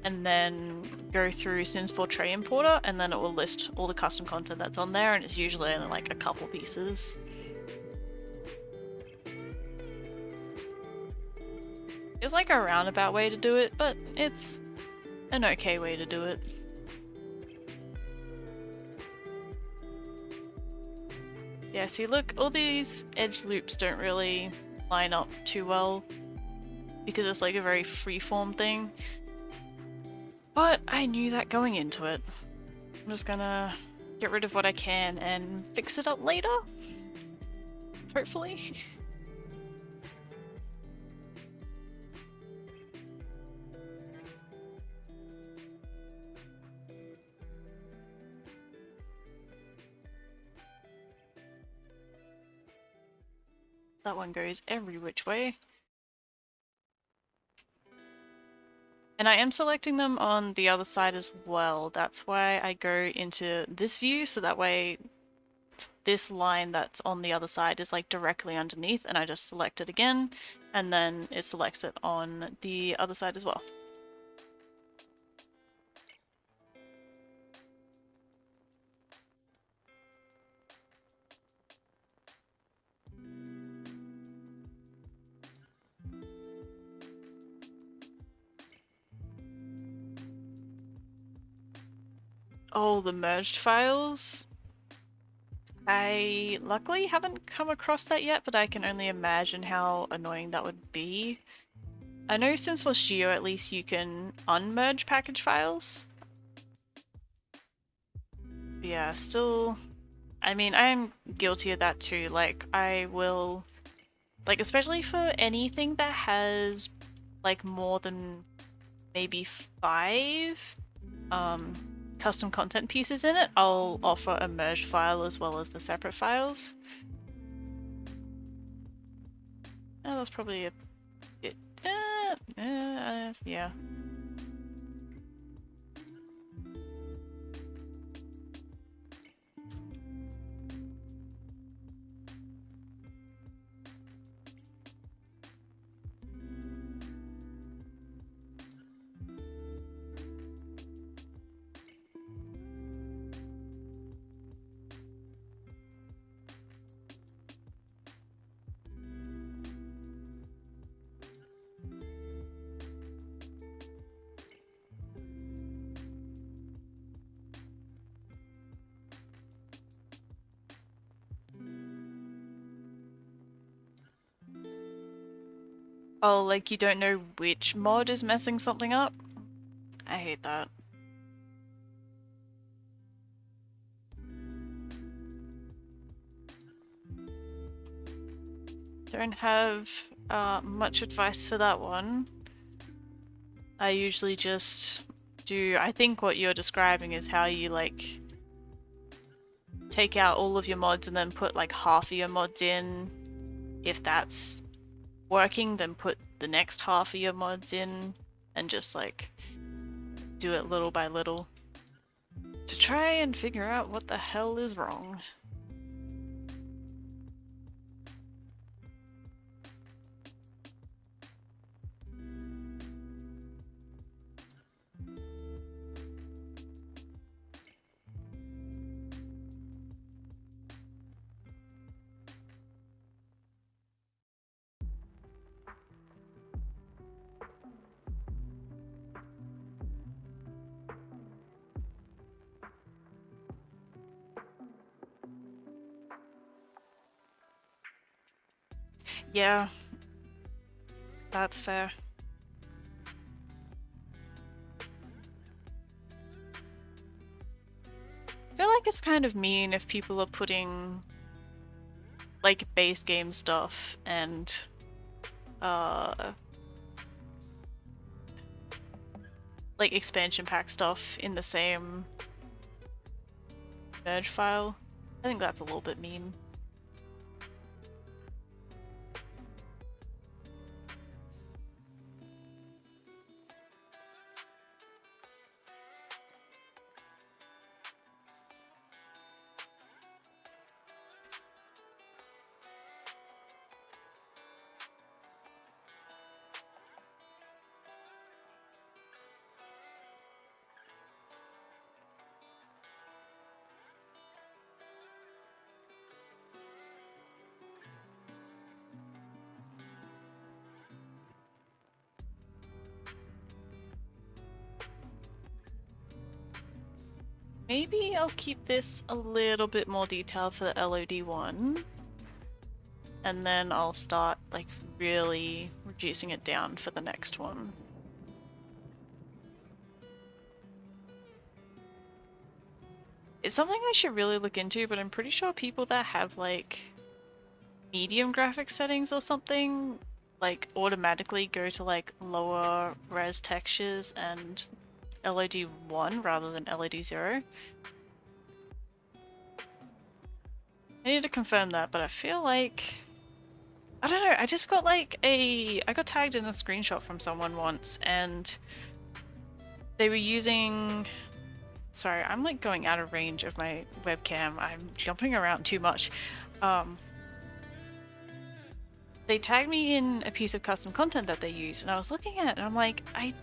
and then go through Sims 4 Tray Importer, and then it will list all the custom content that's on there, and it's usually only like a couple pieces. It's like a roundabout way to do it, but it's an okay way to do it. Yeah, see look, all these edge loops don't really line up too well because it's like a very freeform thing. But I knew that going into it. I'm just gonna get rid of what I can and fix it up later. Hopefully. That one goes every which way. And I am selecting them on the other side as well. That's why I go into this view, so that way this line that's on the other side is like directly underneath, and I just select it again, and then it selects it on the other side as well. Oh, the merged files. I luckily haven't come across that yet, but I can only imagine how annoying that would be. I know since for Shio at least you can unmerge package files. But yeah, still, I mean, I'm guilty of that too. Like, I will, like, especially for anything that has like more than maybe 5 custom content pieces in it, I'll offer a merged file as well as the separate files. Oh, that's probably a bit. Yeah. Oh, like you don't know which mod is messing something up? I hate that. Don't have much advice for that one. I usually just do, I think what you're describing is how you like take out all of your mods and then put like half of your mods in. If that's working, then put the next half of your mods in and just like do it little by little to try and figure out what the hell is wrong. Yeah, that's fair. I feel like it's kind of mean if people are putting like base game stuff and like expansion pack stuff in the same merge file. I think that's a little bit mean. Maybe I'll keep this a little bit more detailed for the LOD one. And then I'll start like really reducing it down for the next one. It's something I should really look into, but I'm pretty sure people that have like medium graphic settings or something like automatically go to like lower res textures and LOD 1 rather than LOD 0. I need to confirm that, but I feel like I don't know, I just got like I got tagged in a screenshot from someone once and they were using, sorry, I'm like going out of range of my webcam. I'm jumping around too much. They tagged me in a piece of custom content that they used and I was looking at it and I'm like, I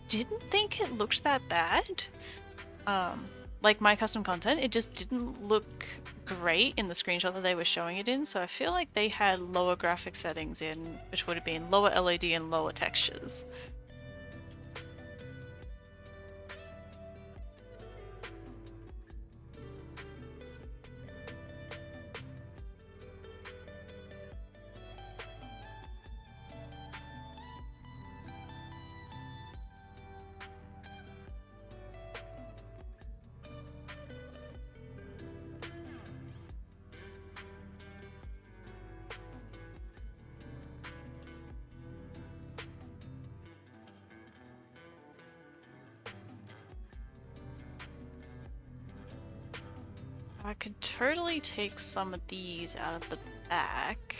didn't think it looked that bad. Like my custom content, it just didn't look great in the screenshot that they were showing it in, so I feel like they had lower graphic settings in, which would have been lower LED and lower textures. I could totally take some of these out of the back.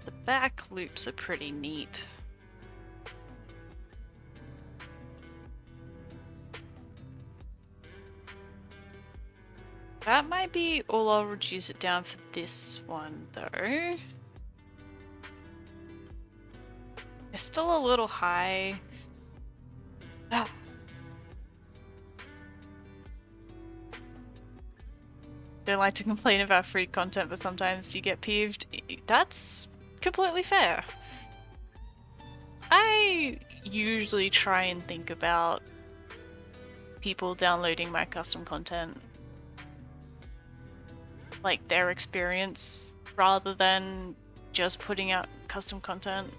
The back loops are pretty neat. That might be all. I'll reduce it down for this one though. It's still a little high. Ah. Don't like to complain about free content, but sometimes you get peeved. That's completely fair. I usually try and think about people downloading my custom content, like their experience, rather than just putting out custom content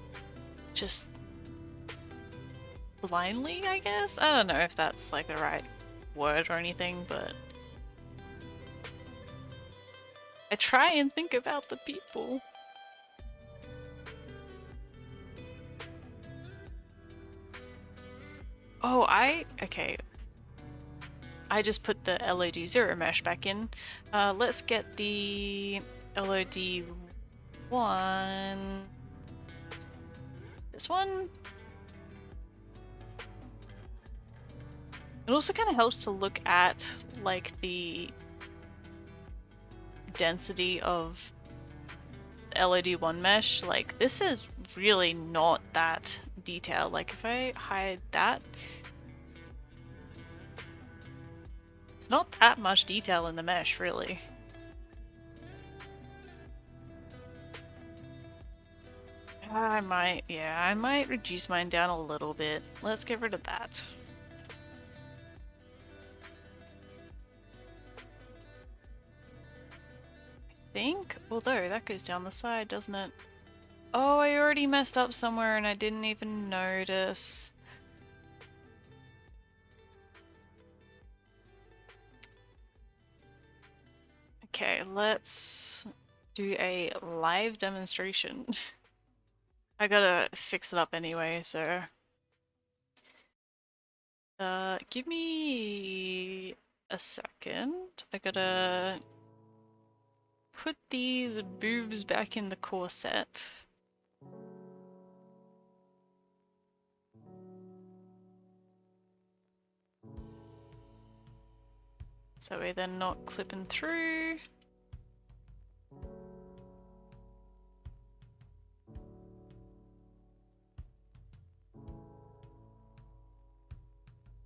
just blindly, I guess? I don't know if that's like the right word or anything, but I try and think about the people. Oh, okay. I just put the LOD 0 mesh back in. Let's get the LOD 1. This one. It also kind of helps to look at like the density of LOD 1 mesh. Like this is really not that detailed. Like if I hide that, it's not that much detail in the mesh really. I might reduce mine down a little bit. Let's get rid of that. Think, although that goes down the side, doesn't it? Oh, I already messed up somewhere and I didn't even notice. Okay, let's do a live demonstration. I gotta fix it up anyway, so give me a second. I gotta put these boobs back in the corset. So we're then not clipping through.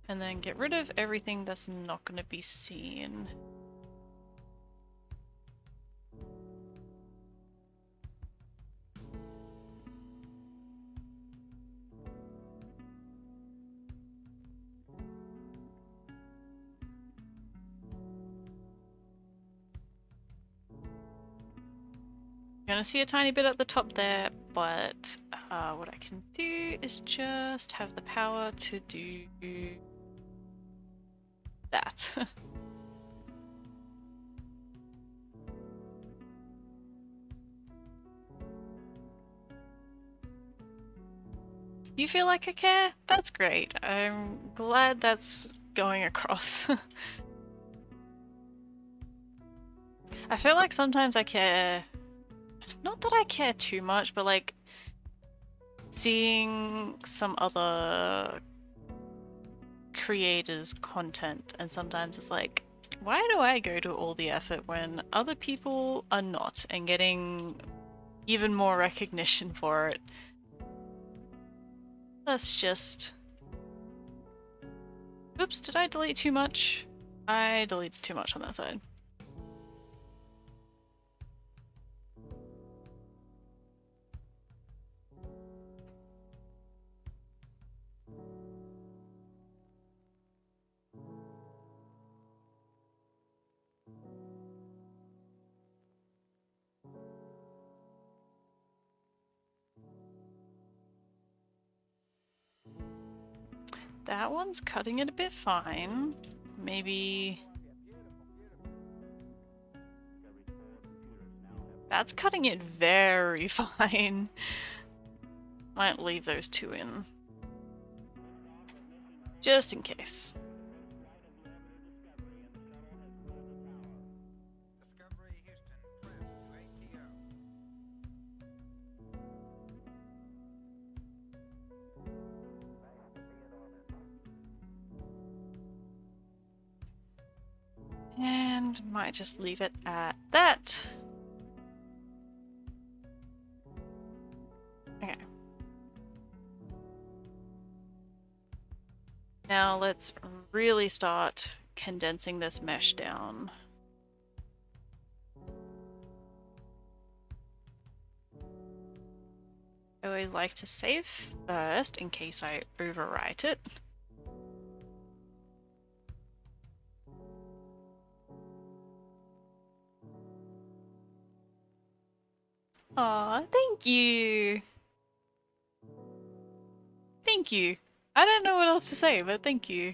And then get rid of everything that's not going to be seen. You're gonna see a tiny bit at the top there, but what I can do is just have the power to do that. You feel like I care? That's great. I'm glad that's going across. I feel like sometimes I care, not that I care too much, but like seeing some other creators' content, and sometimes it's like, why do I go to all the effort when other people are not and getting even more recognition for it? Let's just... Oops, did I delete too much? I deleted too much on that side. That one's cutting it a bit fine. Maybe... That's cutting it very fine. Might leave those two in. Just in case. Discovery Houston, trim to ATO. And might just leave it at that. Okay. Now let's really start condensing this mesh down. I always like to save first in case I overwrite it. Aw, thank you! Thank you! I don't know what else to say, but thank you.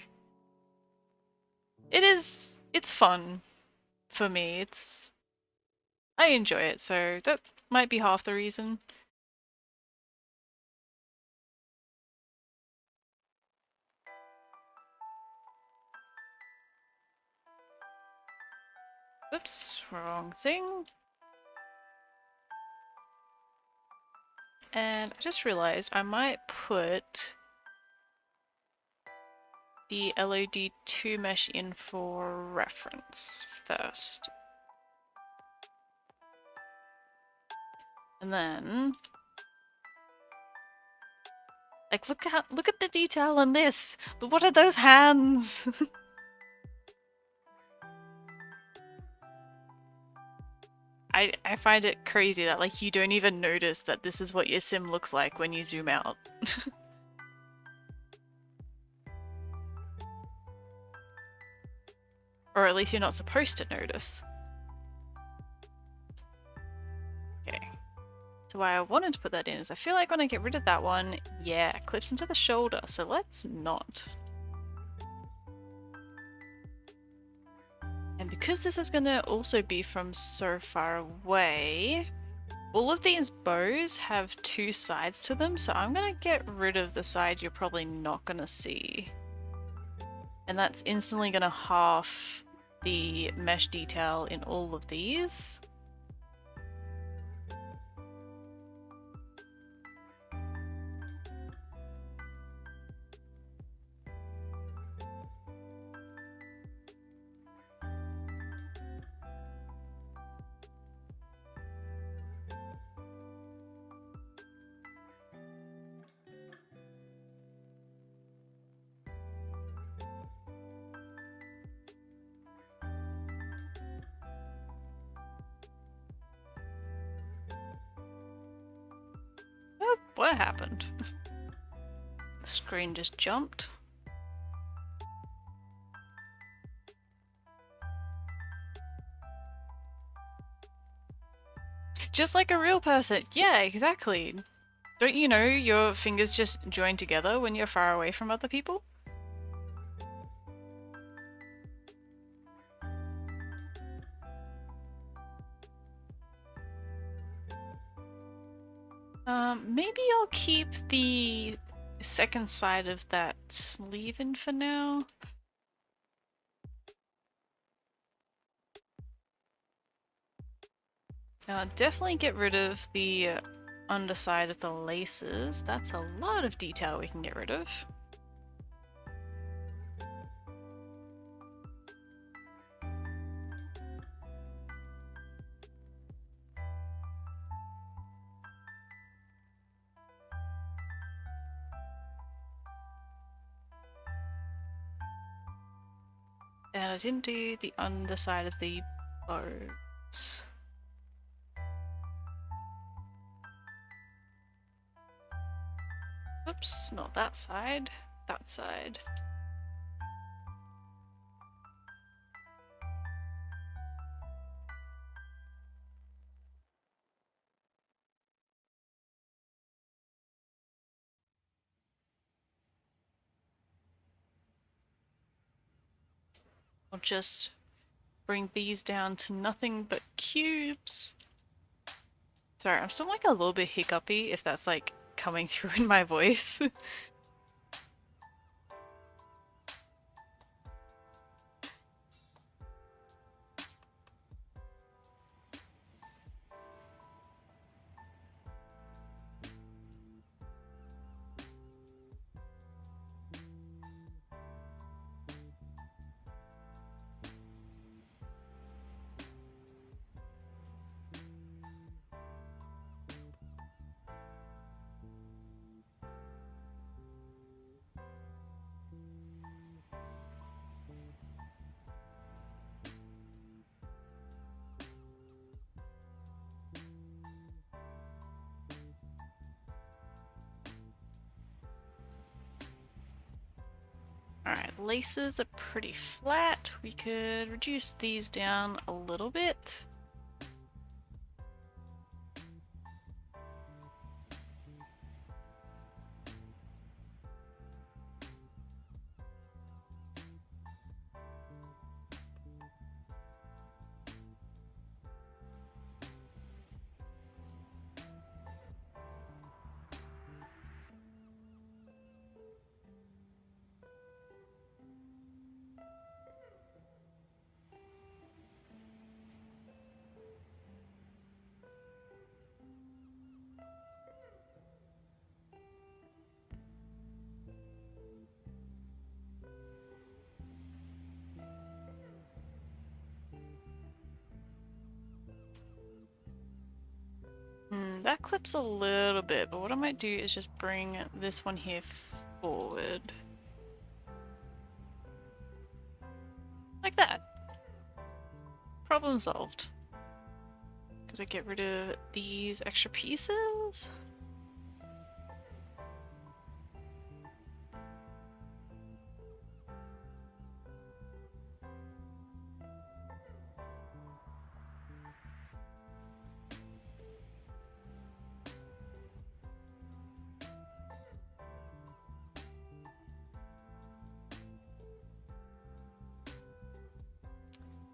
It's fun for me. I enjoy it, so that might be half the reason. Oops, wrong thing. And I just realized I might put the LOD2 mesh in for reference first. And then, like, look at the detail on this. But what are those hands? I find it crazy that like you don't even notice that this is what your sim looks like when you zoom out. Or at least you're not supposed to notice. Okay. So why I wanted to put that in is I feel like when I get rid of that one, yeah, it clips into the shoulder, so let's not. And because this is gonna also be from so far away, all of these bows have two sides to them, so I'm gonna get rid of the side you're probably not gonna see. And that's instantly gonna half the mesh detail in all of these. Oh, what happened? The screen just jumped. Just like a real person. Yeah, exactly. Don't you know your fingers just join together when you're far away from other people? Maybe I'll keep the second side of that sleeve in for now. Definitely get rid of the underside of the laces. That's a lot of detail we can get rid of. And I didn't do the underside of the bows. Oops, not that side. That side. I'll just bring these down to nothing but cubes. Sorry, I'm still like a little bit hiccupy if that's like coming through in my voice. Alright, laces are pretty flat. We could reduce these down a little bit. That clips a little bit, but what I might do is just bring this one here forward. Like that. Problem solved. Gotta get rid of these extra pieces.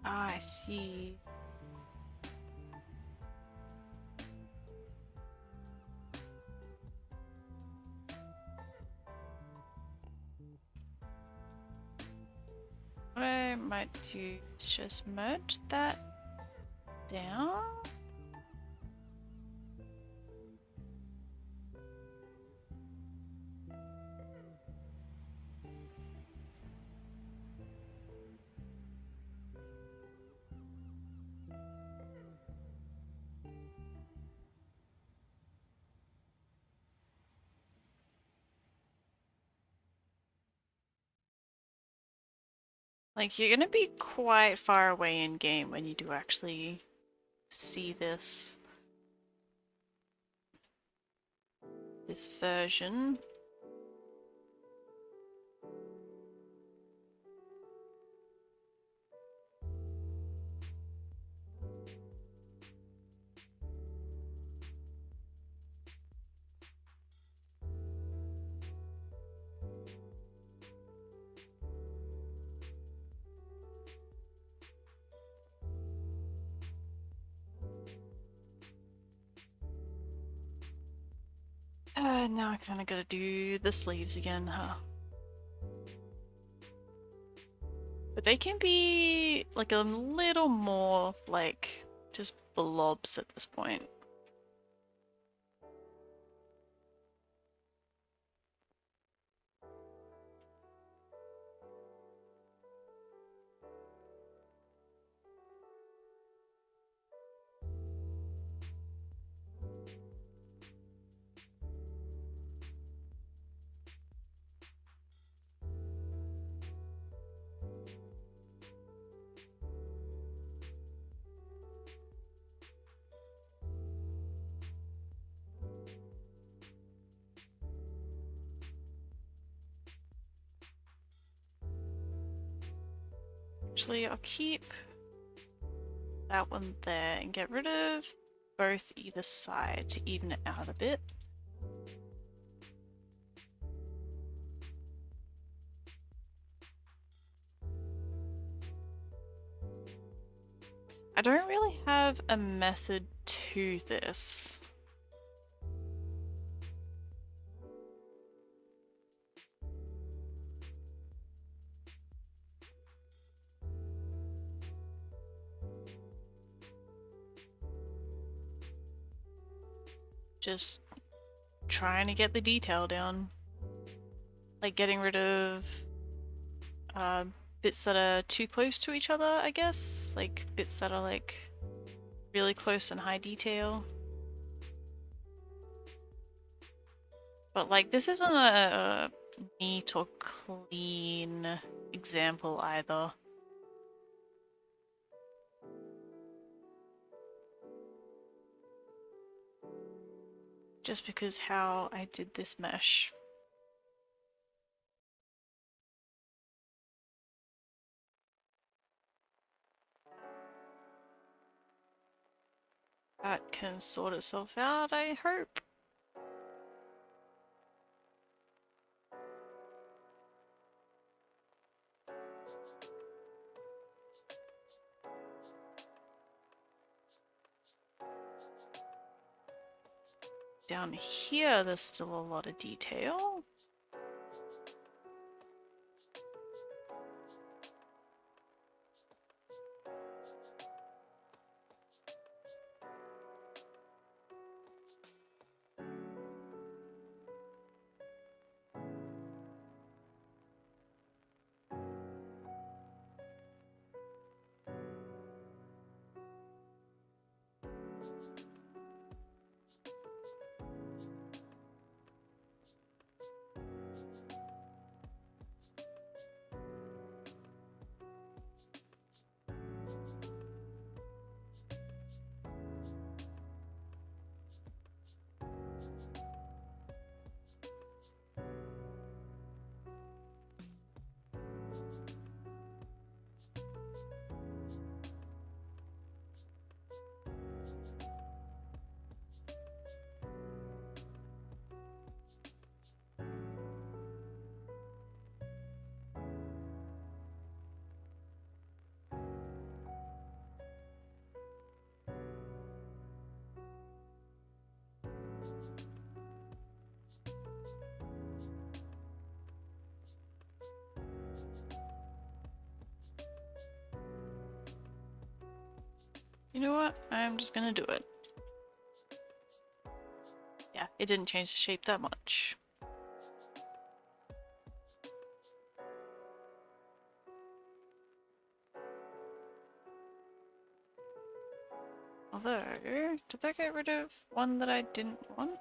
Ah, I see. What I might do is just merge that down. Like, you're gonna be quite far away in game when you do actually see this version. Now I kind of gotta do the sleeves again, huh? But they can be like a little more like just blobs at this point. Actually, I'll keep that one there and get rid of both either side to even it out a bit. I don't really have a method to this. just trying to get the detail down. Like getting rid of bits that are too close to each other, I guess. Like bits that are like really close and high detail. But like this isn't a neat or clean example either. Just because how I did this mesh. That can sort itself out, I hope. Down here, there's still a lot of detail. You know what? I'm just gonna do it. Yeah, it didn't change the shape that much. Although, did I get rid of one that I didn't want?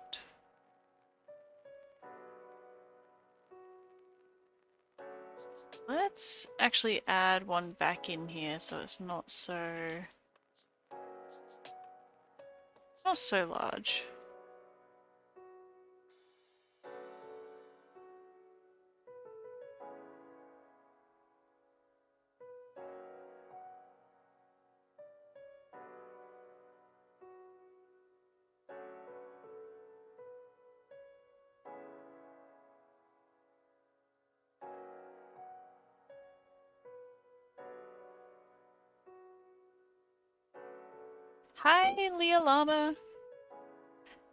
Let's actually add one back in here so it's not so large. Hi, Leah Llama.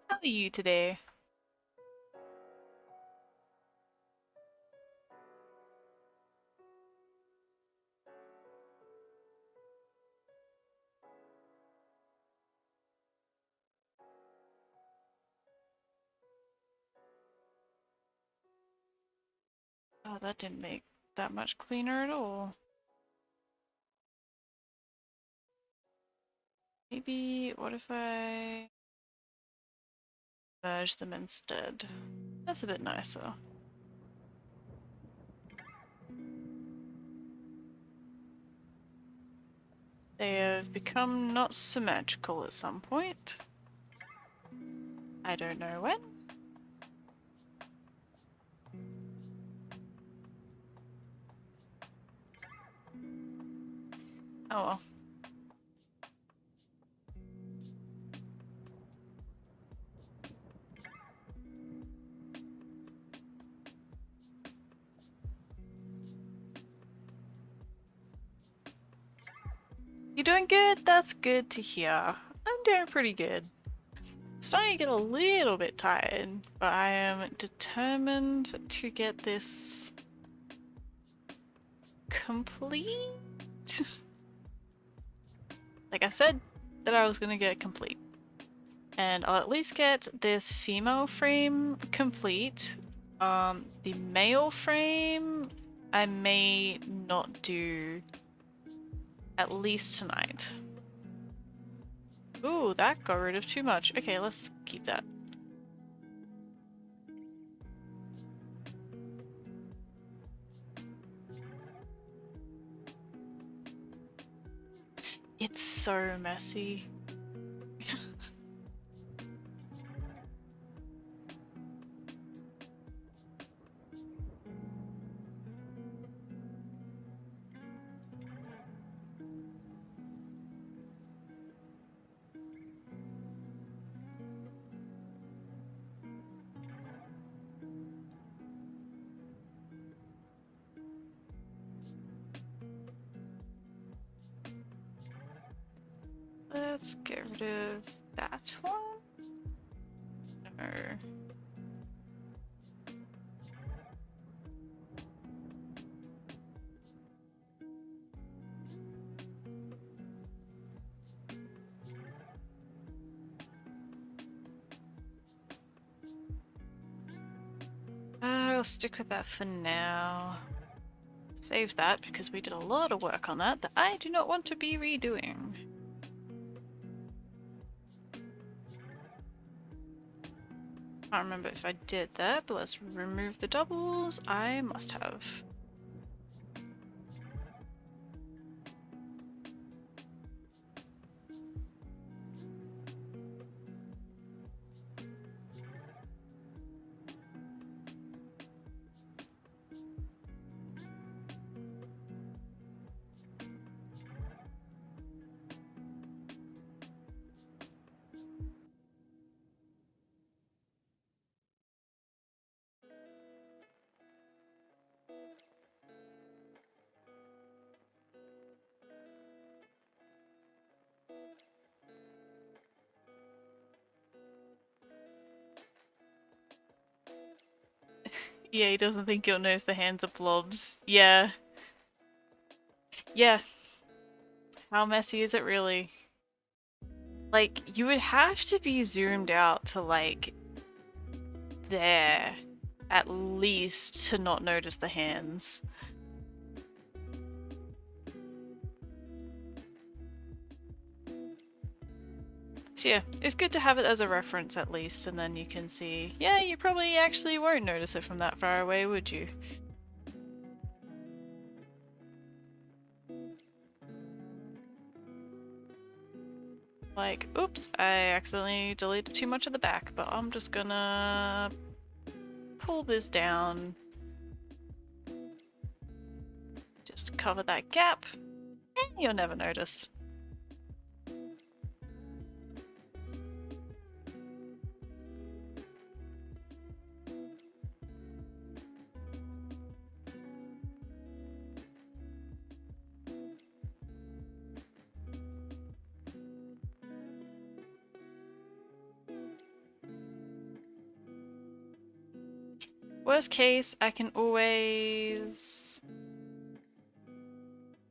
How are you today? Oh, that didn't make that much cleaner at all. Maybe, what if I merge them instead? That's a bit nicer. They have become not symmetrical at some point. I don't know when. Oh well. You're doing good? That's good to hear. I'm doing pretty good. Starting to get a little bit tired, but I am determined to get this complete. Like I said that I was gonna get complete. and I'll at least get this female frame complete. The male frame I may not do at least tonight. Ooh, that got rid of too much. Okay, let's keep that. It's so messy. Let's get rid of that one. No. I'll stick with that for now. Save that because we did a lot of work on that I do not want to be redoing. I can't remember if I did that, but let's remove the doubles. I must have. Yeah, he doesn't think you'll notice the hands are blobs. Yeah. Yeah. How messy is it really? Like, you would have to be zoomed out to, like, there, at least, to not notice the hands. So yeah, it's good to have it as a reference at least, and then you can see, yeah, you probably actually won't notice it from that far away, would you? Like, oops, I accidentally deleted too much of the back, but I'm just gonna pull this down just to cover that gap, and you'll never notice. Worst case, I can always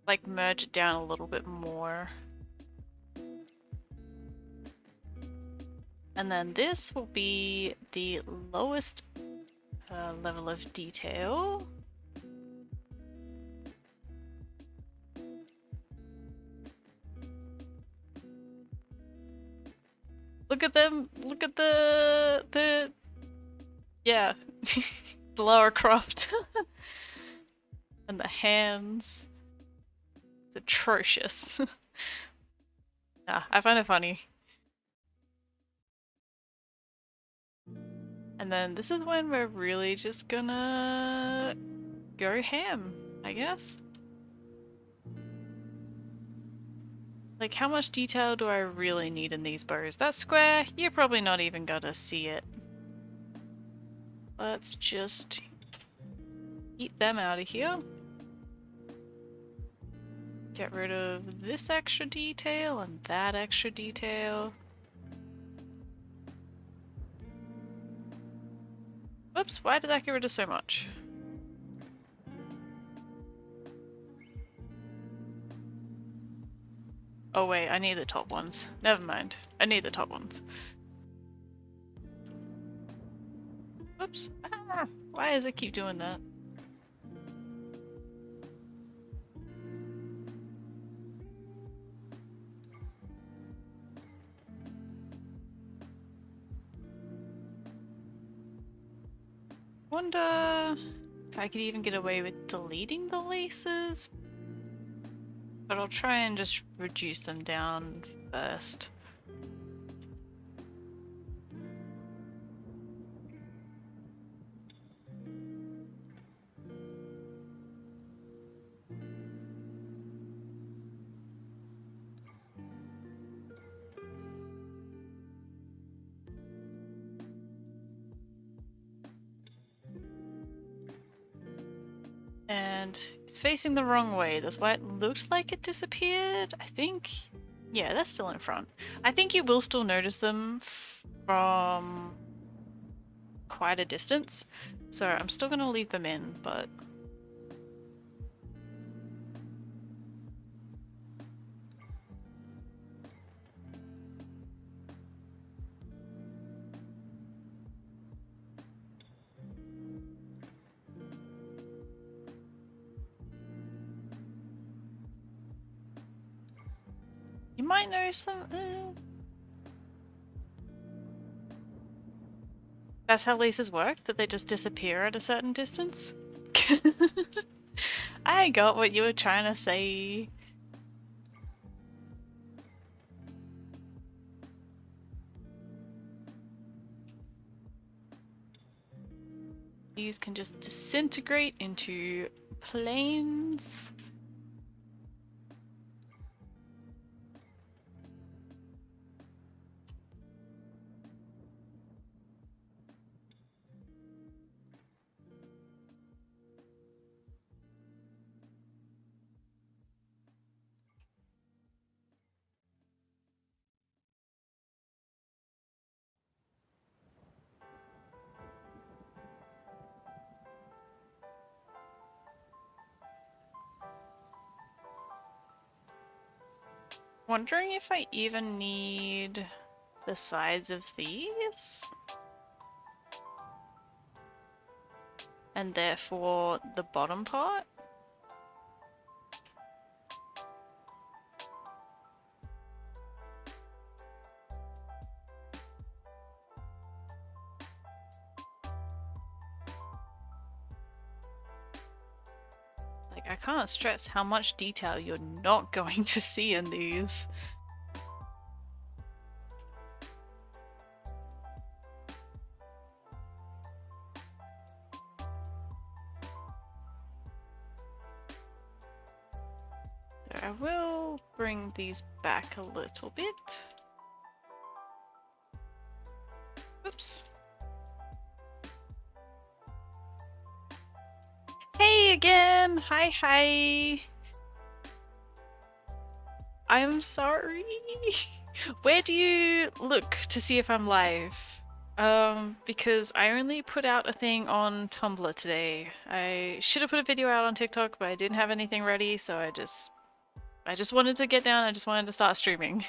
like merge it down a little bit more. And then this will be the lowest level of detail. Look at them, look at the yeah, the lower croft. And the hands. It's atrocious. Nah, I find it funny. And then this is when we're really just gonna go ham, I guess. Like, how much detail do I really need in these bows? That square, you're probably not even gonna see it. Let's just eat them out of here. Get rid of this extra detail and that extra detail. Oops, why did that get rid of so much? Oh wait, I need the top ones. Never mind. I need the top ones. Oops. Ah, why does it keep doing that? Wonder if I could even get away with deleting the laces, but I'll try and just reduce them down first. And it's facing the wrong way. That's why it looked like it disappeared. I think, yeah, that's still in front. I think you will still notice them from quite a distance. So I'm still going to leave them in, but you might notice them. That's how laces work, that they just disappear at a certain distance. I got what you were trying to say. These can just disintegrate into planes. Wondering if I even need the sides of these? And therefore the bottom part? Like, I can't stress how much detail you're not going to see in these. So I will bring these back a little bit. Oops. Hey again! Hi, hi! I'm sorry. Where do you look to see if I'm live? Because I only put out a thing on Tumblr today. I should have put a video out on TikTok, but I didn't have anything ready, so I just wanted to get down, I just wanted to start streaming.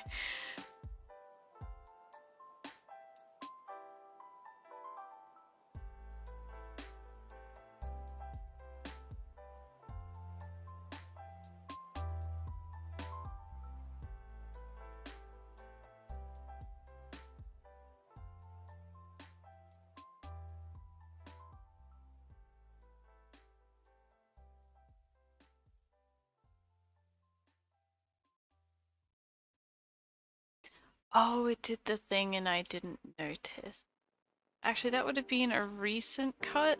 Oh, it did the thing and I didn't notice. Actually, that would have been a recent cut.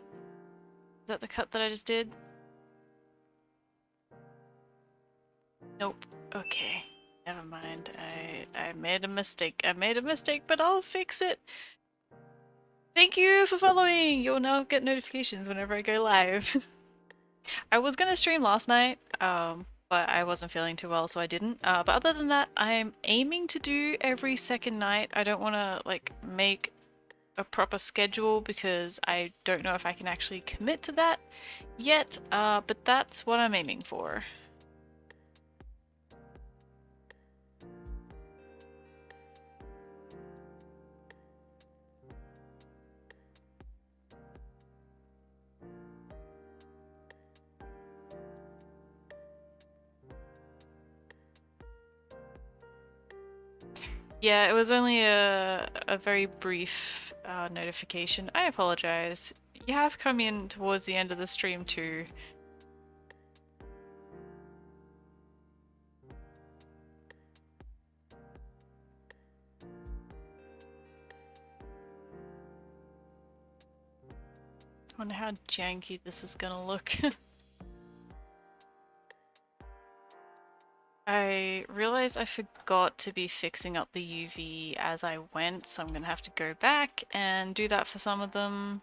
Is that the cut that I just did? Nope. Okay. Never mind. I made a mistake. I made a mistake, but I'll fix it. Thank you for following! You'll now get notifications whenever I go live. I was gonna stream last night, but I wasn't feeling too well, so I didn't. But other than that, I'm aiming to do every second night. I don't want to like make a proper schedule because I don't know if I can actually commit to that yet, but that's what I'm aiming for. Yeah, it was only a very brief notification. I apologize. You have come in towards the end of the stream too. I wonder how janky this is gonna look. I realized I forgot to be fixing up the UV as I went, so I'm gonna have to go back and do that for some of them.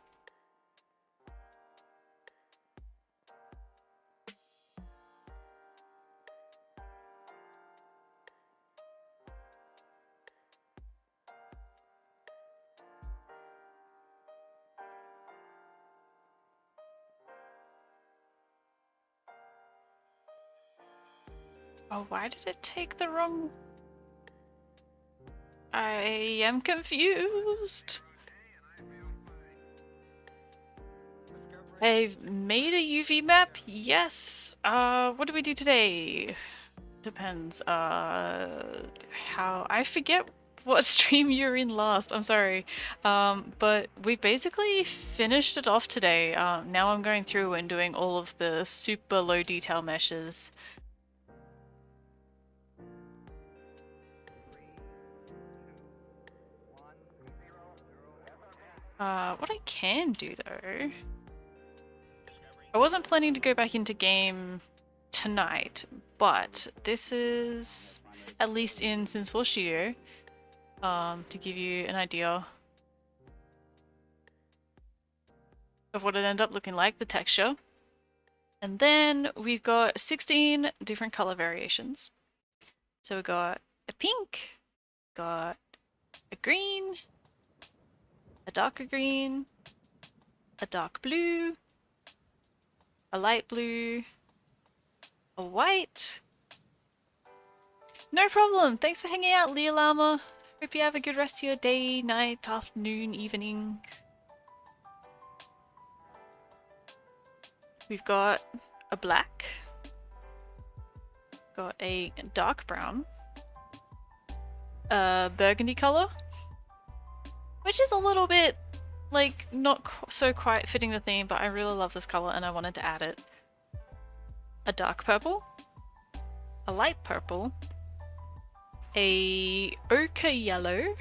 Oh, why did it take the wrong... I am confused. I've made a UV map, yes. What do we do today? Depends. How... I forget what stream you're in last, I'm sorry. But we basically finished it off today. Now I'm going through and doing all of the super low detail meshes. What I can do though... I wasn't planning to go back into game tonight, but this is at least in Sims 4 Studio, to give you an idea of what it ended up looking like, the texture. And then we've got 16 different color variations. So we've got a pink, got a green, a darker green, a dark blue, a light blue, a white. No problem. Thanks for hanging out, Leah Lama. Hope you have a good rest of your day, night, afternoon, evening. We've got a black, got a dark brown, a burgundy color, which is a little bit like not so quite fitting the theme, but I really love this color and I wanted to add it. A dark purple, a light purple, a ochre yellow,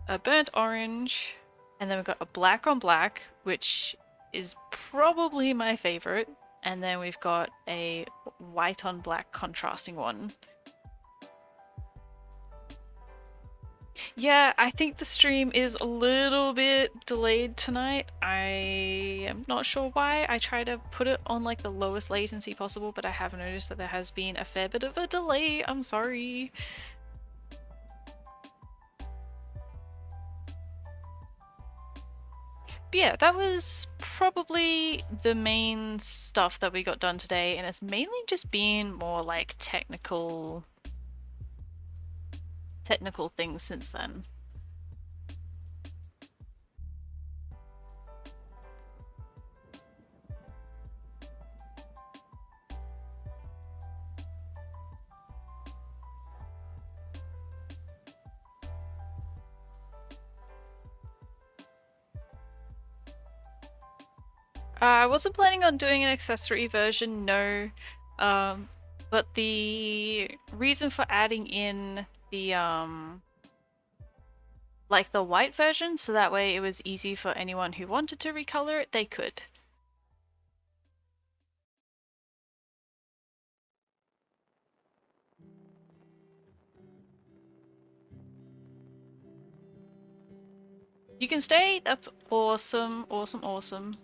a burnt orange, and then we've got a black on black, which is probably my favorite, and then we've got a white on black contrasting one. Yeah, I think the stream is a little bit delayed tonight. I am not sure why. I try to put it on like the lowest latency possible, but I have noticed that there has been a fair bit of a delay. I'm sorry. But yeah, that was probably the main stuff that we got done today, and it's mainly just been more like technical things since then. I wasn't planning on doing an accessory version, no. But the reason for adding in the like the white version, so that way it was easy for anyone who wanted to recolor it, they could. You can stay? That's awesome, awesome, awesome.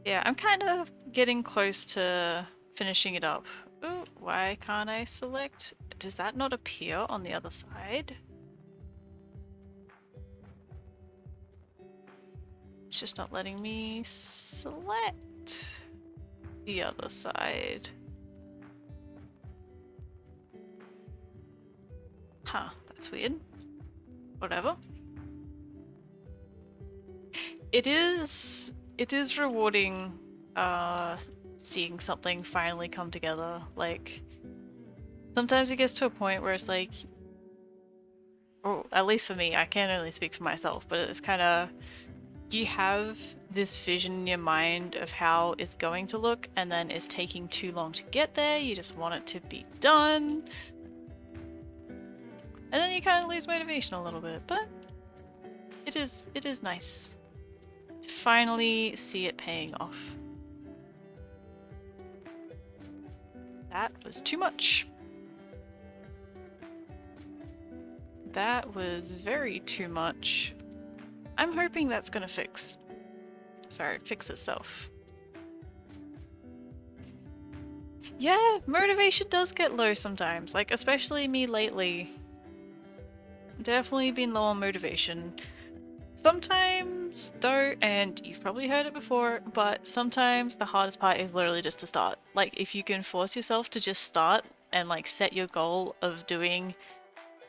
Yeah, I'm kind of getting close to finishing it up. Ooh, why can't I select? Does that not appear on the other side? It's just not letting me select the other side. Huh, that's weird. Whatever. It is rewarding seeing something finally come together. Like, sometimes it gets to a point where it's like, or at least for me, I can't only speak for myself, but it's kind of, you have this vision in your mind of how it's going to look, and then it's taking too long to get there. You just want it to be done. And then you kind of lose motivation a little bit, but it is nice to finally see it paying off. That was too much. That was very too much. I'm hoping that's gonna fix. Sorry, fix itself. Yeah, motivation does get low sometimes, like especially me lately. Definitely been low on motivation. Sometimes though, and you've probably heard it before, but sometimes the hardest part is literally just to start. Like if you can force yourself to just start and like set your goal of doing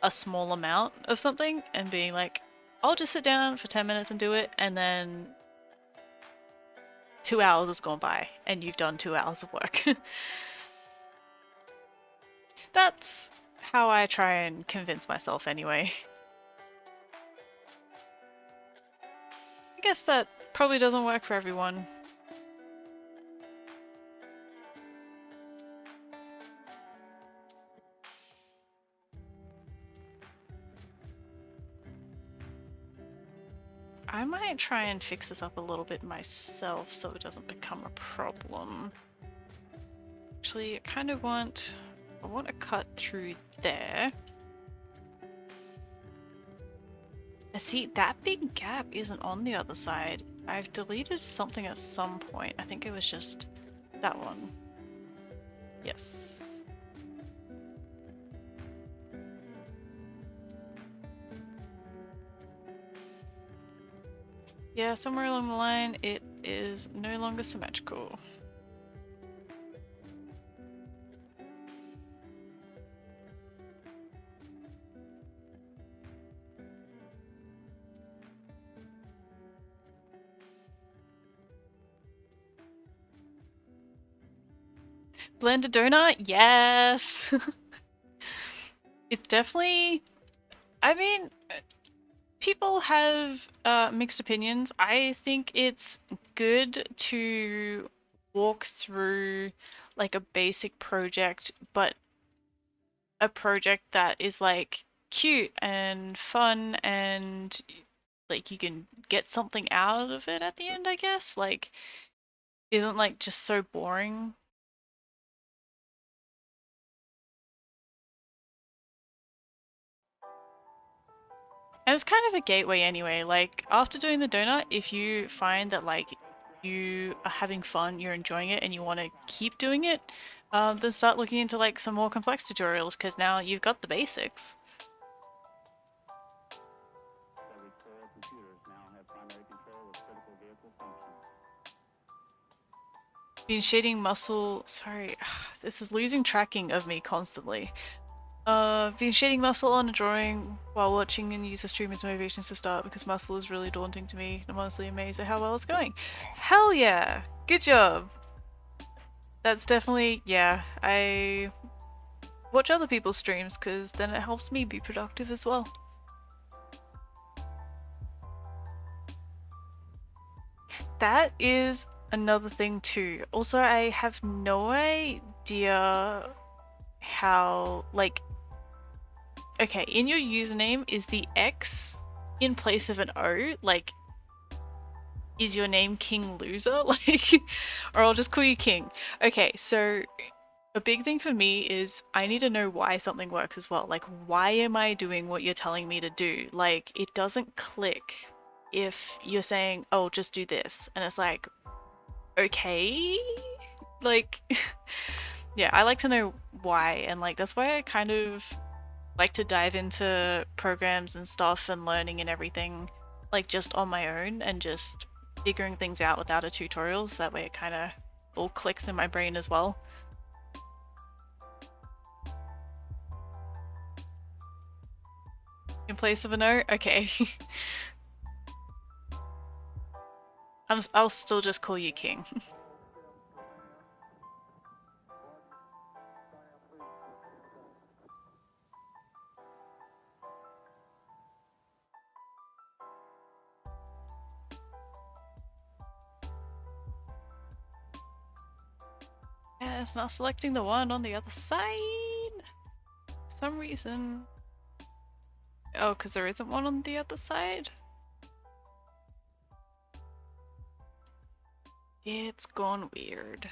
a small amount of something and being like, I'll just sit down for 10 minutes and do it, and then 2 hours has gone by and you've done 2 hours of work. That's how I try and convince myself anyway. I guess that probably doesn't work for everyone. I might try and fix this up a little bit myself so it doesn't become a problem. Actually, I want to cut through there. I see that big gap isn't on the other side. I've deleted something at some point. I think it was just that one. Yes. Yeah, somewhere along the line it is no longer symmetrical. Blended donut? Yes! It's definitely... I mean, people have mixed opinions. I think it's good to walk through like a basic project, but a project that is like cute and fun and like you can get something out of it at the end, I guess. Like, isn't like just so boring. And it's kind of a gateway anyway. Like, after doing the donut, if you find that like you are having fun, you're enjoying it, and you want to keep doing it, then start looking into like some more complex tutorials because now you've got the basics. Every core computers now have primary control of critical vehicle functions. Been shading muscle. Sorry, this is losing tracking of me constantly. Been shading muscle on a drawing while watching and use the stream as motivations to start because muscle is really daunting to me. I'm honestly amazed at how well it's going. Hell yeah! Good job! That's definitely, yeah, I watch other people's streams because then it helps me be productive as well. That is another thing too. Also, I have no idea how, like, okay, in your username, is the X in place of an O? Like, is your name King Loser? Like, or I'll just call you King. Okay, so a big thing for me is I need to know why something works as well. Like, why am I doing what you're telling me to do? Like, it doesn't click if you're saying, oh, just do this. And it's like, okay? Like, yeah, I like to know why. And, like, that's why I kind of like to dive into programs and stuff and learning and everything, like, just on my own and just figuring things out without a tutorial. So that way it kind of all clicks in my brain as well. In place of an O? Okay. I'll still just call you King. Why is it not selecting the one on the other side? For some reason. Oh, because there isn't one on the other side? It's gone weird.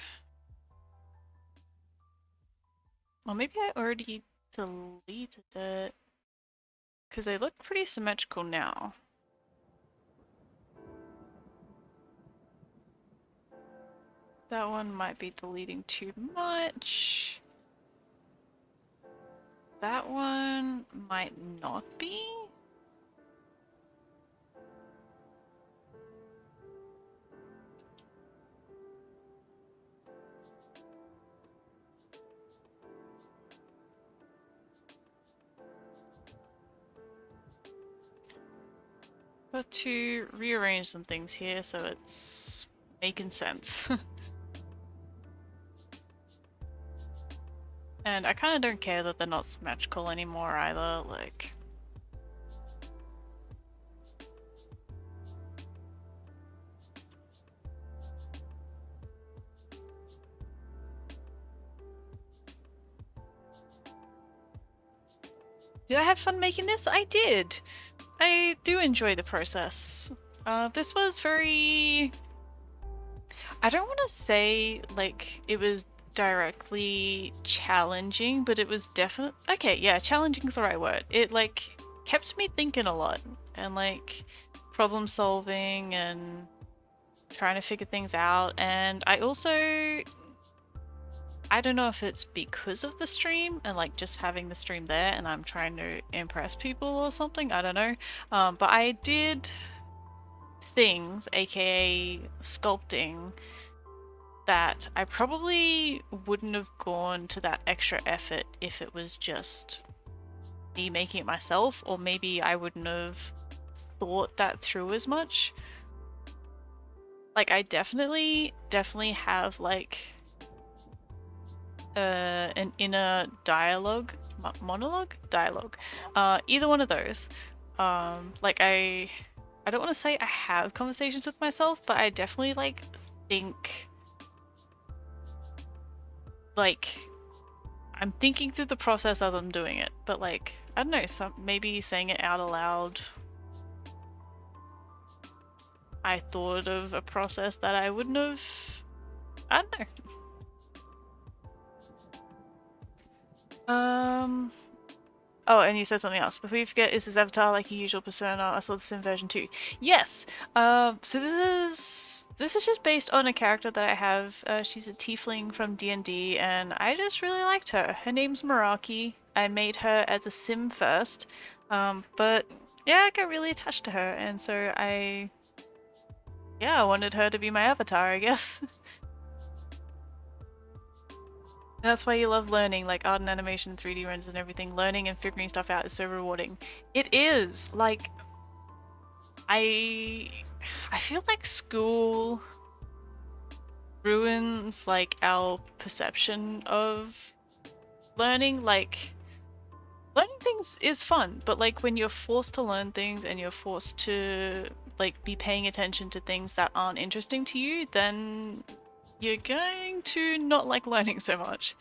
Well, maybe I already deleted it. Because they look pretty symmetrical now. That one might be deleting too much. That one might not be. Got to rearrange some things here so it's making sense. And I kind of don't care that they're not symmetrical anymore either, like... Did I have fun making this? I did! I do enjoy the process. This was very... I don't want to say, like, it was directly challenging, but it was definitely... Okay, yeah, challenging is the right word. It, like, kept me thinking a lot, and, like, problem solving, and trying to figure things out, and I also... I don't know if it's because of the stream and like just having the stream there and I'm trying to impress people or something, I don't know. But I did things, aka sculpting, that I probably wouldn't have gone to that extra effort if it was just me making it myself, or maybe I wouldn't have thought that through as much. Like I definitely have like an inner dialogue, monologue, dialogue, either one of those. Like I don't want to say I have conversations with myself, but I definitely like think, like I'm thinking through the process as I'm doing it, but like I don't know, maybe saying it out aloud, I thought of a process that I wouldn't have. I don't know. Oh, and you said something else. Before you forget, is this avatar like your usual persona? I saw this in version 2. Yes! So this is just based on a character that I have. She's a tiefling from D&D, and I just really liked her. Her name's Meraki. I made her as a sim first, but yeah, I got really attached to her, and so I wanted her to be my avatar, I guess. That's why you love learning, like art and animation, 3D renders and everything. Learning and figuring stuff out is so rewarding. It is! Like, I feel like school ruins, like, our perception of learning. Like, learning things is fun, but, like, when you're forced to learn things and you're forced to, like, be paying attention to things that aren't interesting to you, then you're going to not like learning so much.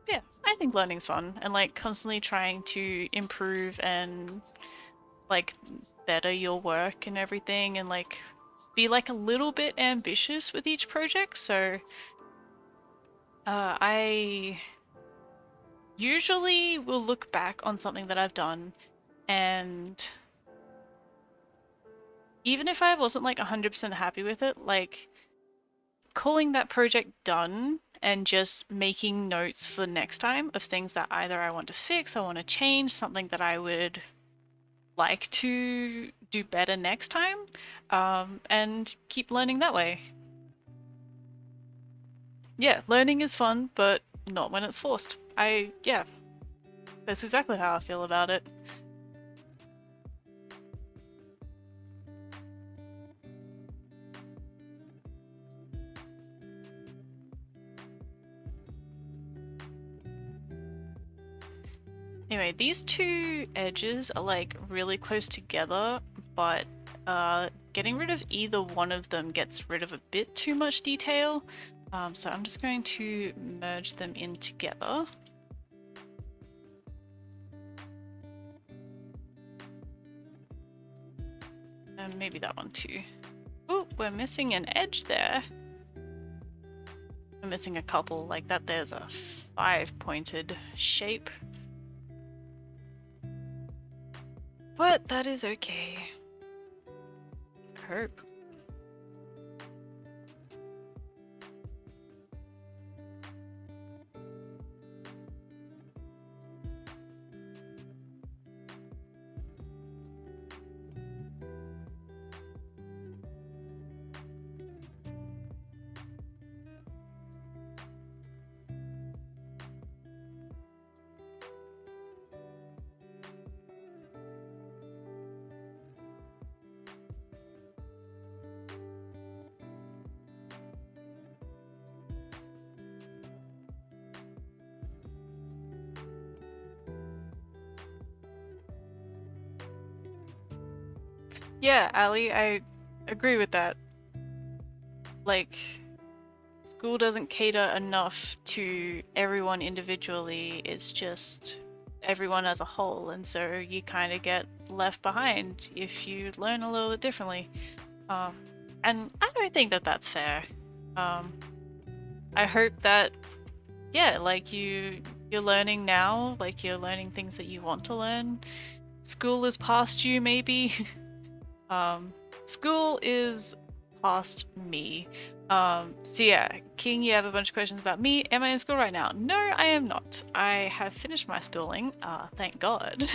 Yeah, I think learning's fun, and like constantly trying to improve and like better your work and everything, and like be like a little bit ambitious with each project. So I usually will look back on something that I've done, and even if I wasn't like 100% happy with it, like calling that project done and just making notes for next time of things that either I want to fix, I want to change, something that I would like to do better next time, and keep learning that way. Yeah, learning is fun, but not when it's forced. Yeah, that's exactly how I feel about it. Anyway, these two edges are like really close together, but getting rid of either one of them gets rid of a bit too much detail. So I'm just going to merge them in together. And maybe that one too. Oh, we're missing an edge there. We're missing a couple, like that there's a 5-pointed shape. But that is okay. I hope. Yeah, Ali, I agree with that. Like, school doesn't cater enough to everyone individually, it's just everyone as a whole, and so you kind of get left behind if you learn a little bit differently. And I don't think that that's fair. I hope that, yeah, like you're learning now, like you're learning things that you want to learn. School is past you, maybe. School is past me. So yeah, King, you have a bunch of questions about me. Am I in school right now? No, I am not. I have finished my schooling. Thank God.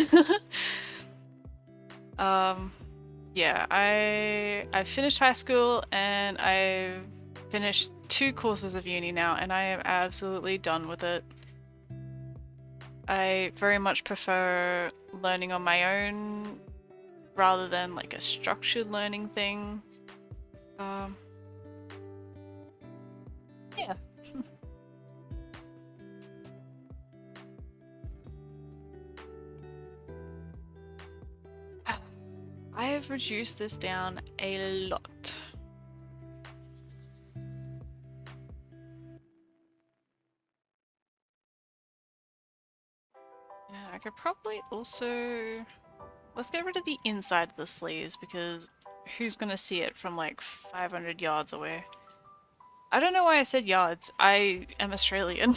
Yeah, I finished high school and I've finished 2 courses of uni now, and I am absolutely done with it. I very much prefer learning on my own rather than like a structured learning thing. Yeah. I have reduced this down a lot. Yeah, I could probably also... Let's get rid of the inside of the sleeves because who's gonna see it from like 500 yards away? I don't know why I said yards. I am Australian.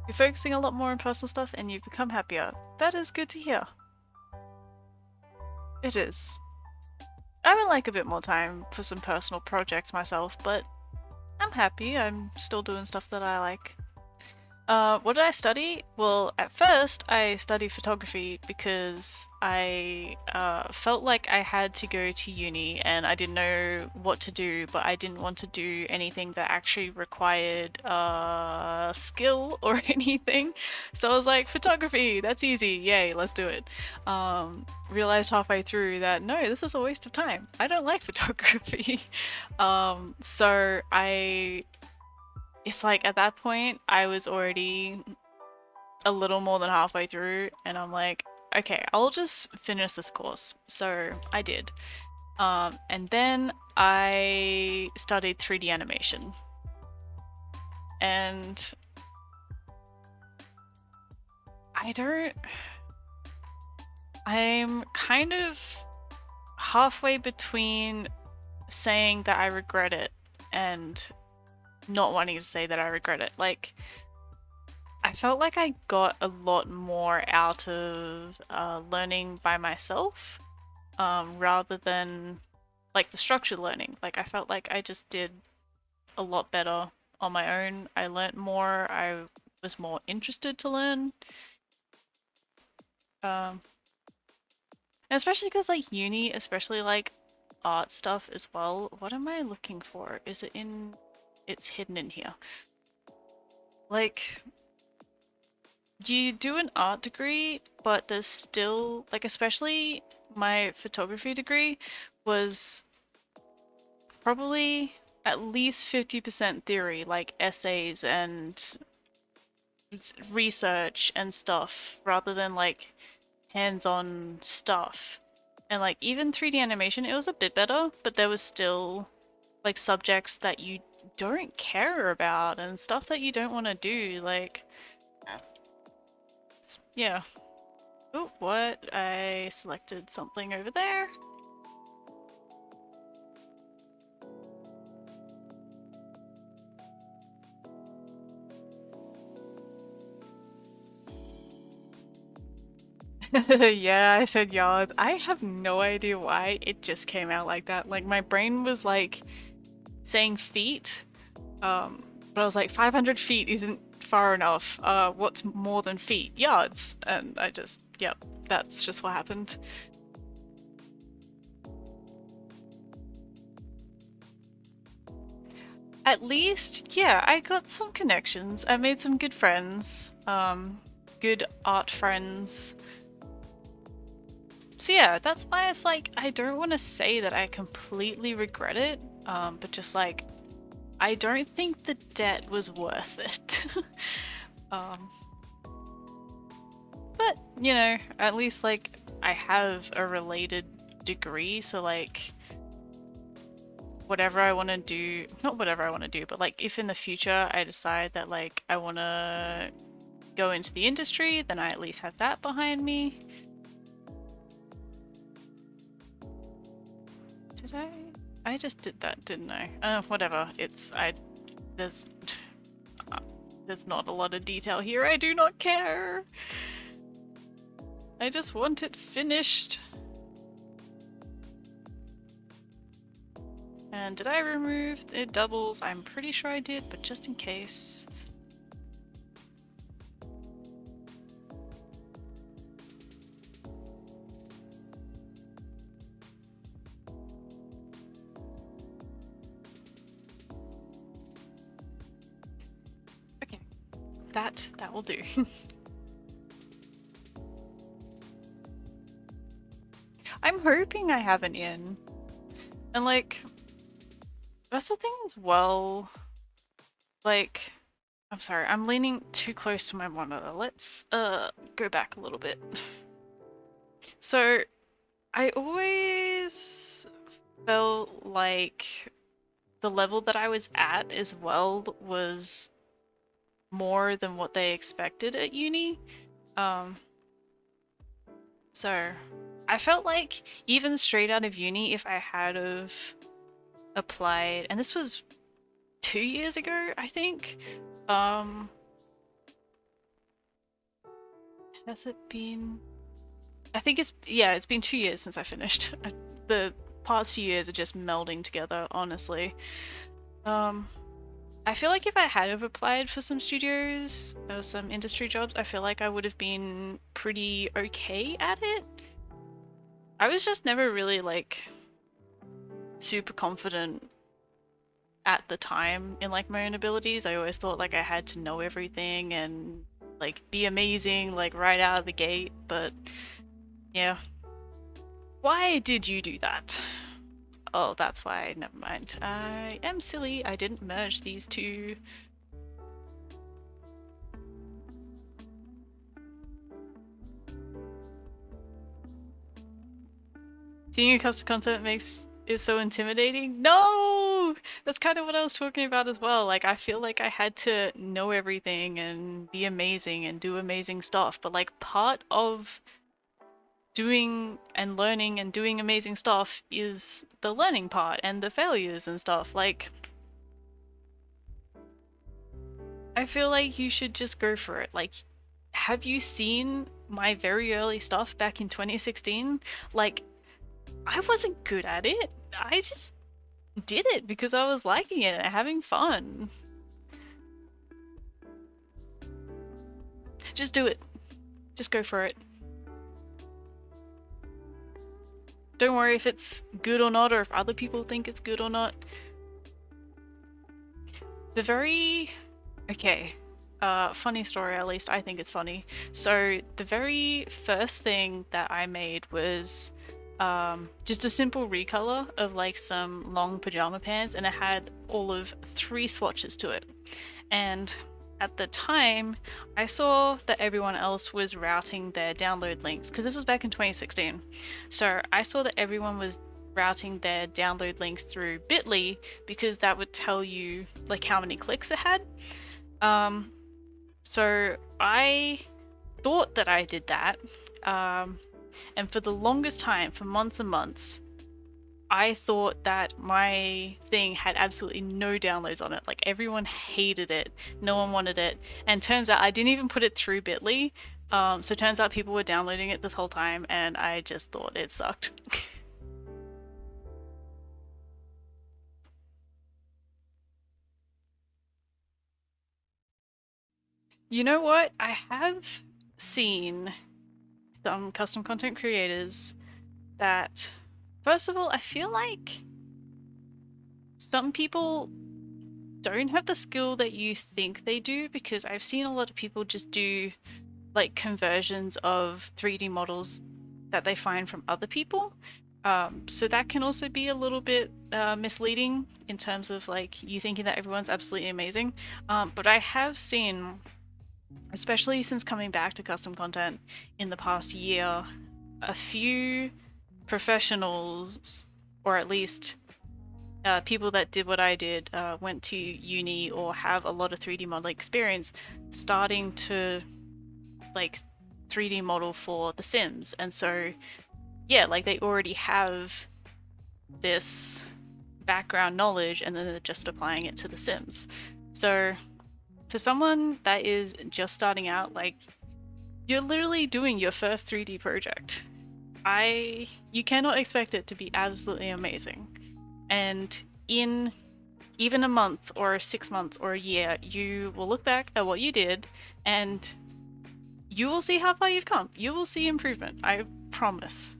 You're focusing a lot more on personal stuff and you've become happier. That is good to hear. It is. I would like a bit more time for some personal projects myself, but I'm happy. I'm still doing stuff that I like. What did I study? Well, at first I studied photography because I felt like I had to go to uni and I didn't know what to do, but I didn't want to do anything that actually required skill or anything. So I was like, photography, that's easy, yay, let's do it. Realized halfway through that no, this is a waste of time. I don't like photography. So it's like at that point I was already a little more than halfway through and I'm like, okay, I'll just finish this course. So I did. And then I studied 3D animation. And I'm kind of halfway between saying that I regret it and not wanting to say that I regret it. Like, I felt like I got a lot more out of learning by myself rather than like the structured learning. Like, I felt like I just did a lot better on my own. I learnt more. I was more interested to learn. And especially because like uni, especially like art stuff as well. What am I looking for? Is it in... It's hidden in here. Like, you do an art degree, but there's still, like, especially my photography degree was probably at least 50% theory, like essays and research and stuff, rather than like hands-on stuff. And like even 3D animation, it was a bit better, but there was still like subjects that you don't care about and stuff that you don't want to do. Like, yeah. Oh, what? I selected something over there. Yeah, I said yards. I have no idea why it just came out like that. Like my brain was like saying feet, but I was like 500 feet isn't far enough. What's more than feet? Yards. And I just, yep, that's just what happened. At least, yeah, I got some connections. I made some good friends, good art friends. So yeah, that's why it's like, I don't want to say that I completely regret it, but just like, I don't think the debt was worth it. But, you know, at least like, I have a related degree, so like, whatever I want to do, not whatever I want to do, but like, if in the future I decide that like, I want to go into the industry, then I at least have that behind me. Did I? I just did that, didn't I? Whatever. There's not a lot of detail here. I do not care. I just want it finished. And did I remove it doubles? I'm pretty sure I did, but just in case. Okay, that will do. I'm hoping I have an in. And like, that's the thing as well. Like, I'm sorry, I'm leaning too close to my monitor. Let's go back a little bit. So, I always felt like the level that I was at as well was more than what they expected at uni. So I felt like even straight out of uni, if I had have applied, and this was 2 years ago, I think. Has it been? I think it's been 2 years since I finished. The past few years are just melding together, honestly. I feel like if I had have applied for some studios or some industry jobs, I feel like I would have been pretty okay at it. I was just never really like super confident at the time in like my own abilities. I always thought like I had to know everything and like be amazing like right out of the gate, but yeah. Why did you do that? Oh, that's why. Never mind. I am silly. I didn't merge these two. Seeing your custom content is so intimidating. No! That's kind of what I was talking about as well. Like, I feel like I had to know everything and be amazing and do amazing stuff. But like, part of doing and learning and doing amazing stuff is the learning part and the failures and stuff. Like, I feel like you should just go for it. Like, have you seen my very early stuff back in 2016? Like, I wasn't good at it. I just did it because I was liking it and having fun. Just do it. Just go for it. Don't worry if it's good or not, or if other people think it's good or not. Okay. Funny story, at least I think it's funny. So the very first thing that I made was just a simple recolor of like some long pajama pants, and it had all of 3 swatches to it. And at the time, I saw that everyone else was routing their download links, because this was back in 2016. So I saw that everyone was routing their download links through Bitly, because that would tell you like how many clicks it had. So I thought that I did that, and for the longest time, for months and months, I thought that my thing had absolutely no downloads on it. Like everyone hated it, no one wanted it, and turns out I didn't even put it through Bitly. So it turns out people were downloading it this whole time, and I just thought it sucked. You know what? I have seen some custom content creators that, first of all, I feel like some people don't have the skill that you think they do, because I've seen a lot of people just do like conversions of 3D models that they find from other people. So that can also be a little bit misleading in terms of like you thinking that everyone's absolutely amazing. But I have seen, especially since coming back to custom content in the past year, a few professionals, or at least people that did what I did, went to uni or have a lot of 3D modeling experience, starting to like 3D model for The Sims. And so, yeah, like they already have this background knowledge and then they're just applying it to The Sims. So, for someone that is just starting out, like you're literally doing your first 3D project. You cannot expect it to be absolutely amazing. And in even a month or 6 months or a year, you will look back at what you did and you will see how far you've come. You will see improvement, I promise.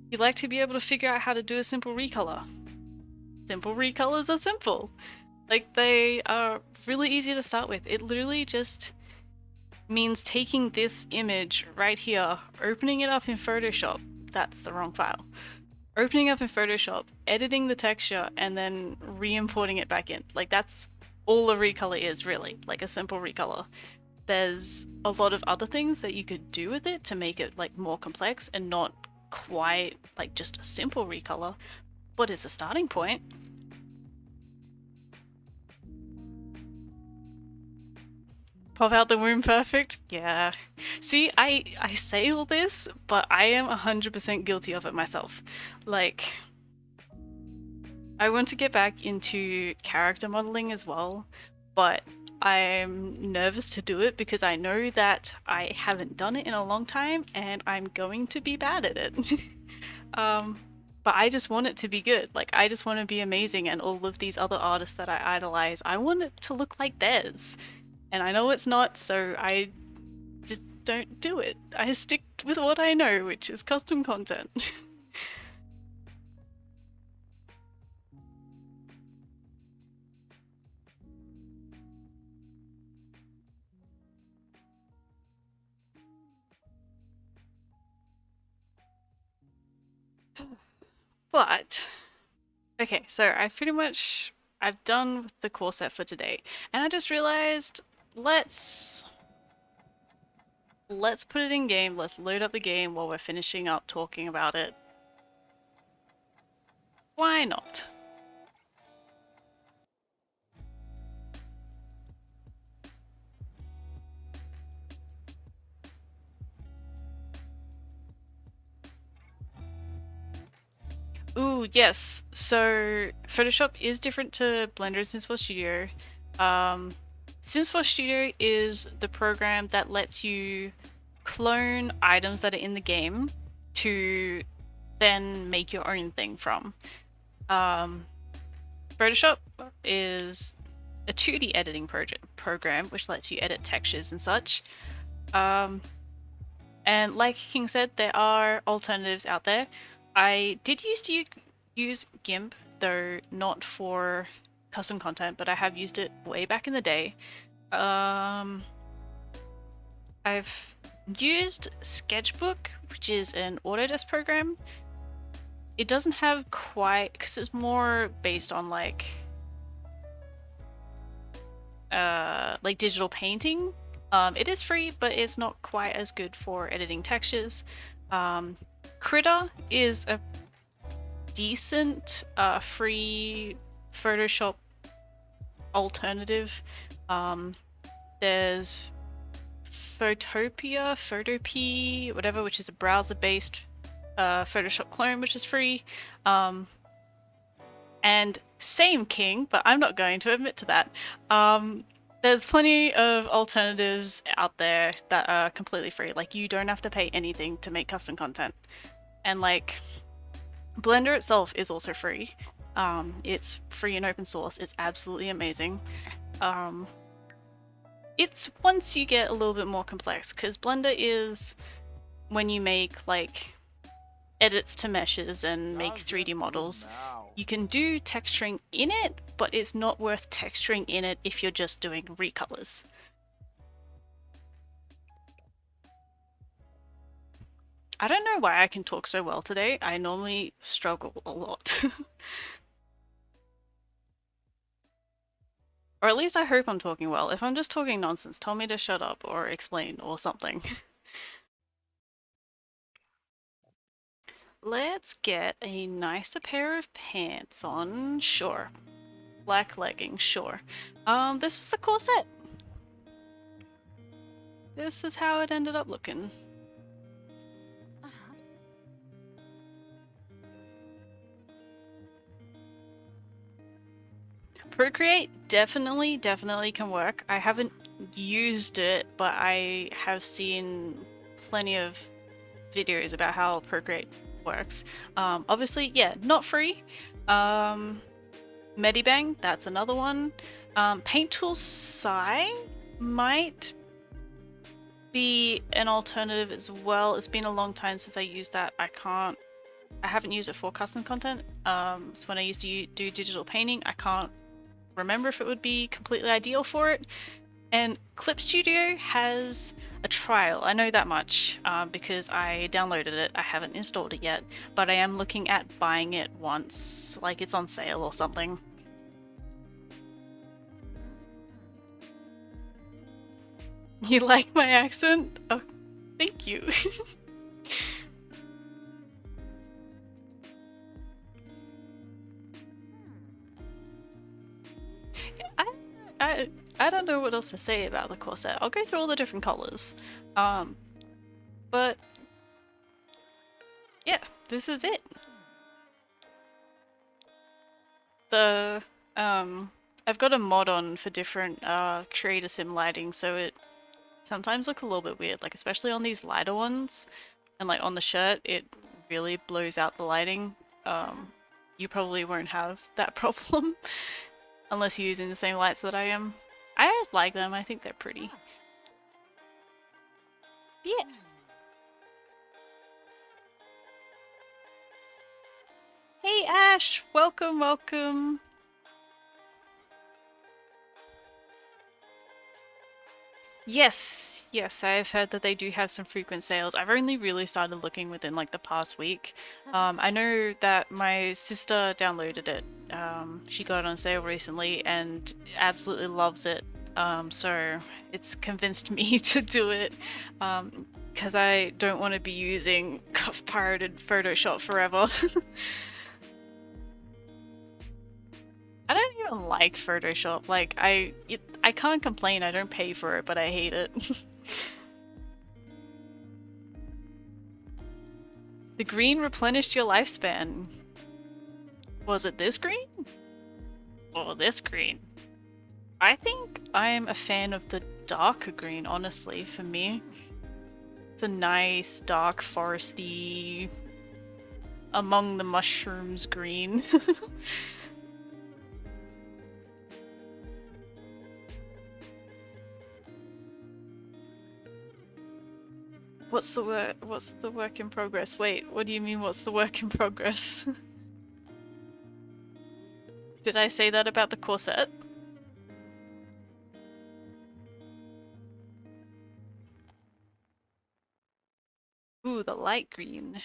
You'd like to be able to figure out how to do a simple recolor. Simple recolors are simple. Like, they are really easy to start with. It literally just means taking this image right here, opening it up in Photoshop. That's the wrong file. Opening up in Photoshop, editing the texture, and then re-importing it back in. Like, that's all a recolor is, really. Like a simple recolor. There's a lot of other things that you could do with it to make it like more complex and not quite like just a simple recolor, but it's a starting point. Pop out the womb perfect? Yeah. See, I say all this, but I am 100% guilty of it myself. Like, I want to get back into character modeling as well, but I'm nervous to do it because I know that I haven't done it in a long time and I'm going to be bad at it. But I just want it to be good. Like, I just want to be amazing, and all of these other artists that I idolize, I want it to look like theirs. And I know it's not, so I just don't do it. I stick with what I know, which is custom content. But, okay, so I've done with the corset for today, and I just realized, let's put it in game, let's load up the game while we're finishing up talking about it. Why not? Ooh, yes. So Photoshop is different to Blender and Sims 4 Studio. Sims 4 Studio is the program that lets you clone items that are in the game to then make your own thing from. Photoshop is a 2D editing program which lets you edit textures and such. And like King said, there are alternatives out there. I did used to use GIMP, though not for custom content, but I have used it way back in the day. I've used Sketchbook, which is an Autodesk program. It doesn't have quite, because it's more based on like digital painting. It is free, but it's not quite as good for editing textures. Critter is a decent free Photoshop alternative. There's Photopea, whatever, which is a browser-based Photoshop clone, which is free. And same king, but I'm not going to admit to that. There's plenty of alternatives out there that are completely free. Like, you don't have to pay anything to make custom content. And like, Blender itself is also free. It's free and open source. It's absolutely amazing. It's once you get a little bit more complex, because Blender is when you make like edits to meshes and make 3D models. You can do texturing in it, but it's not worth texturing in it if you're just doing recolors. I don't know why I can talk so well today. I normally struggle a lot. Or at least I hope I'm talking well. If I'm just talking nonsense, tell me to shut up or explain or something. Let's get a nicer pair of pants on. Sure. Black leggings, sure. This is the corset. This is how it ended up looking. Procreate definitely can work. I haven't used it, but I have seen plenty of videos about how Procreate works. Obviously, yeah, not free. Medibang, that's another one. Paint Tool Sai might be an alternative as well. It's been a long time since I used that. I haven't used it for custom content. So when I used to do digital painting, I can't remember if it would be completely ideal for it. And Clip Studio has a trial. I know that much because I downloaded it. I haven't installed it yet, but I am looking at buying it once, like it's on sale or something. You like my accent? Oh, thank you. I don't know what else to say about the corset. I'll go through all the different colors. But yeah, this is it. I've got a mod on for different creator sim lighting, so it sometimes looks a little bit weird, like especially on these lighter ones, and like on the shirt, it really blows out the lighting. You probably won't have that problem unless you're using the same lights that I am. I always like them. I think they're pretty. Yeah. Hey Ash, welcome, welcome. Yes, I've heard that they do have some frequent sales. I've only really started looking within like the past week. I know that my sister downloaded it. She got it on sale recently and absolutely loves it. So it's convinced me to do it because I don't want to be using pirated Photoshop forever. I don't even like Photoshop. Like I can't complain. I don't pay for it, but I hate it. The green replenished your lifespan. Was it this green? Or this green? I think I'm a fan of the darker green, honestly, for me. It's a nice, dark, foresty, among the mushrooms green. What's the work in progress? Wait, what do you mean what's the work in progress? Did I say that about the corset? Ooh, the light green.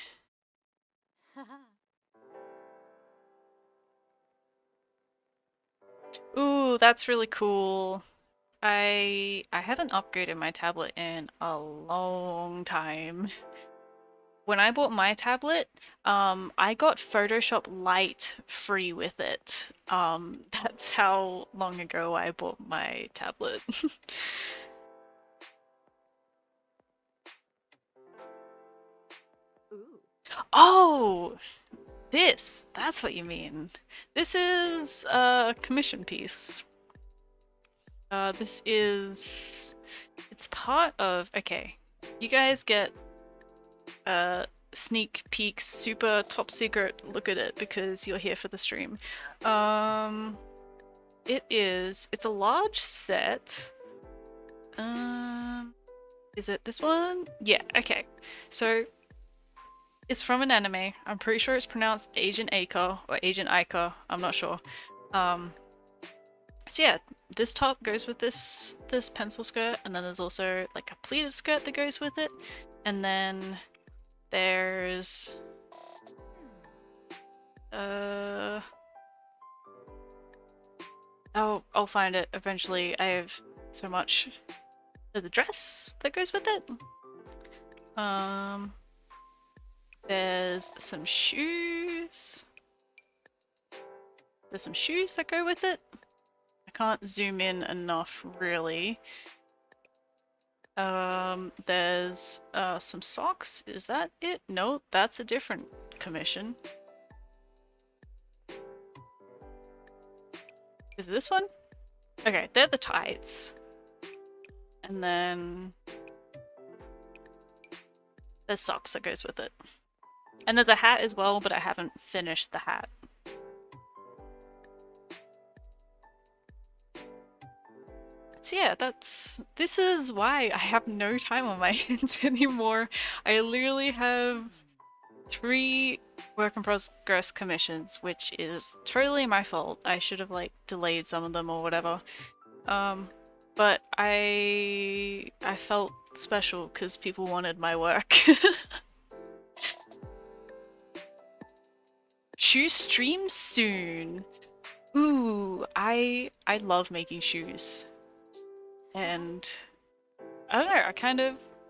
Ooh, that's really cool. I haven't upgraded my tablet in a long time. When I bought my tablet, I got Photoshop Lite free with it. That's how long ago I bought my tablet. Ooh. Oh, that's what you mean. This is a commission piece. It's part of, okay, you guys get a sneak peek, super top secret look at it because you're here for the stream. It's a large set. Is it this one? Yeah, okay. So it's from an anime. I'm pretty sure it's pronounced Agent Aika or Agent Aika. I'm not sure. So yeah, this top goes with this pencil skirt, and then there's also like a pleated skirt that goes with it, and then there's I'll find it eventually. I have so much. There's a dress that goes with it. There's some shoes. There's some shoes that go with it. I can't zoom in enough, really. There's some socks. Is that it? No, that's a different commission. Is it this one? Okay, they're the tights. And then there's socks that goes with it. And there's a hat as well, but I haven't finished the hat. So yeah, this is why I have no time on my hands anymore. I literally have 3 work in progress commissions, which is totally my fault. I should have like delayed some of them or whatever. But I felt special because people wanted my work. Shoe stream soon. Ooh, I love making shoes. And I don't know,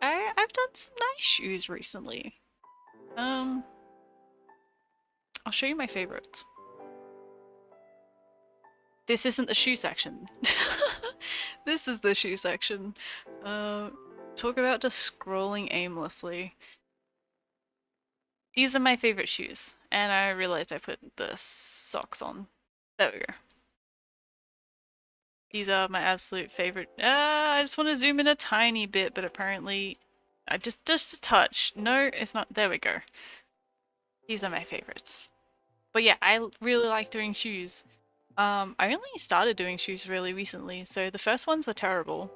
I've done some nice shoes recently. I'll show you my favorites. This isn't the shoe section. This is the shoe section. Talk about just scrolling aimlessly. These are my favorite shoes, and I realized I put the socks on. There we go. These are my absolute favorite. I just want to zoom in a tiny bit, but apparently, just a touch. No, it's not. There we go. These are my favorites. But yeah, I really like doing shoes. I only started doing shoes really recently, so the first ones were terrible.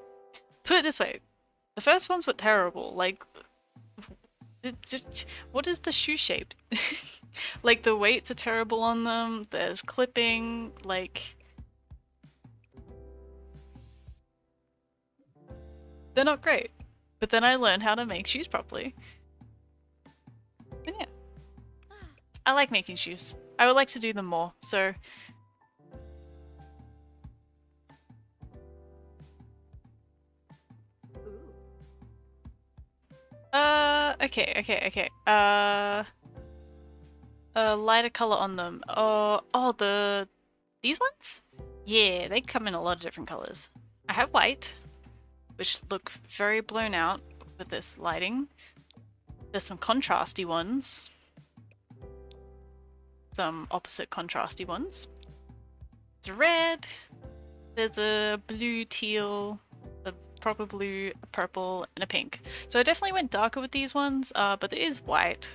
Put it this way, the first ones were terrible. Like, what is the shoe shape? Like the weights are terrible on them. There's clipping. Like, they're not great. But then I learned how to make shoes properly. But yeah, I like making shoes. I would like to do them more. So. Okay. Lighter color on them. These ones? Yeah, they come in a lot of different colors. I have white, which look very blown out with this lighting. There's some contrasty ones. Some opposite contrasty ones. There's a red. There's a blue, teal, a proper blue, a purple, and a pink. So I definitely went darker with these ones, but there is white.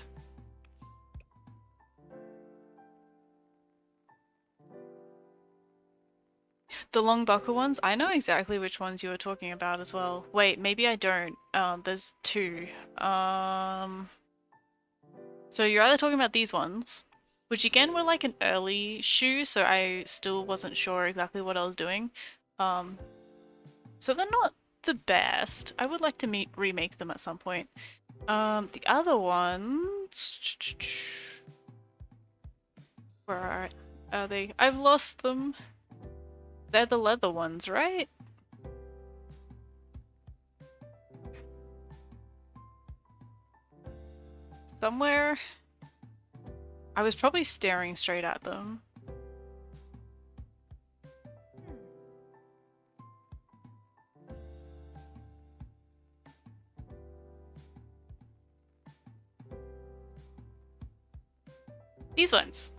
The long buckle ones, I know exactly which ones you were talking about as well. Wait, maybe I don't. There's 2. So you're either talking about these ones, which again were like an early shoe, so I still wasn't sure exactly what I was doing. So they're not the best. I would like to remake them at some point. The other ones, where are they? I've lost them. They're the leather ones, right? Somewhere. I was probably staring straight at them. These ones.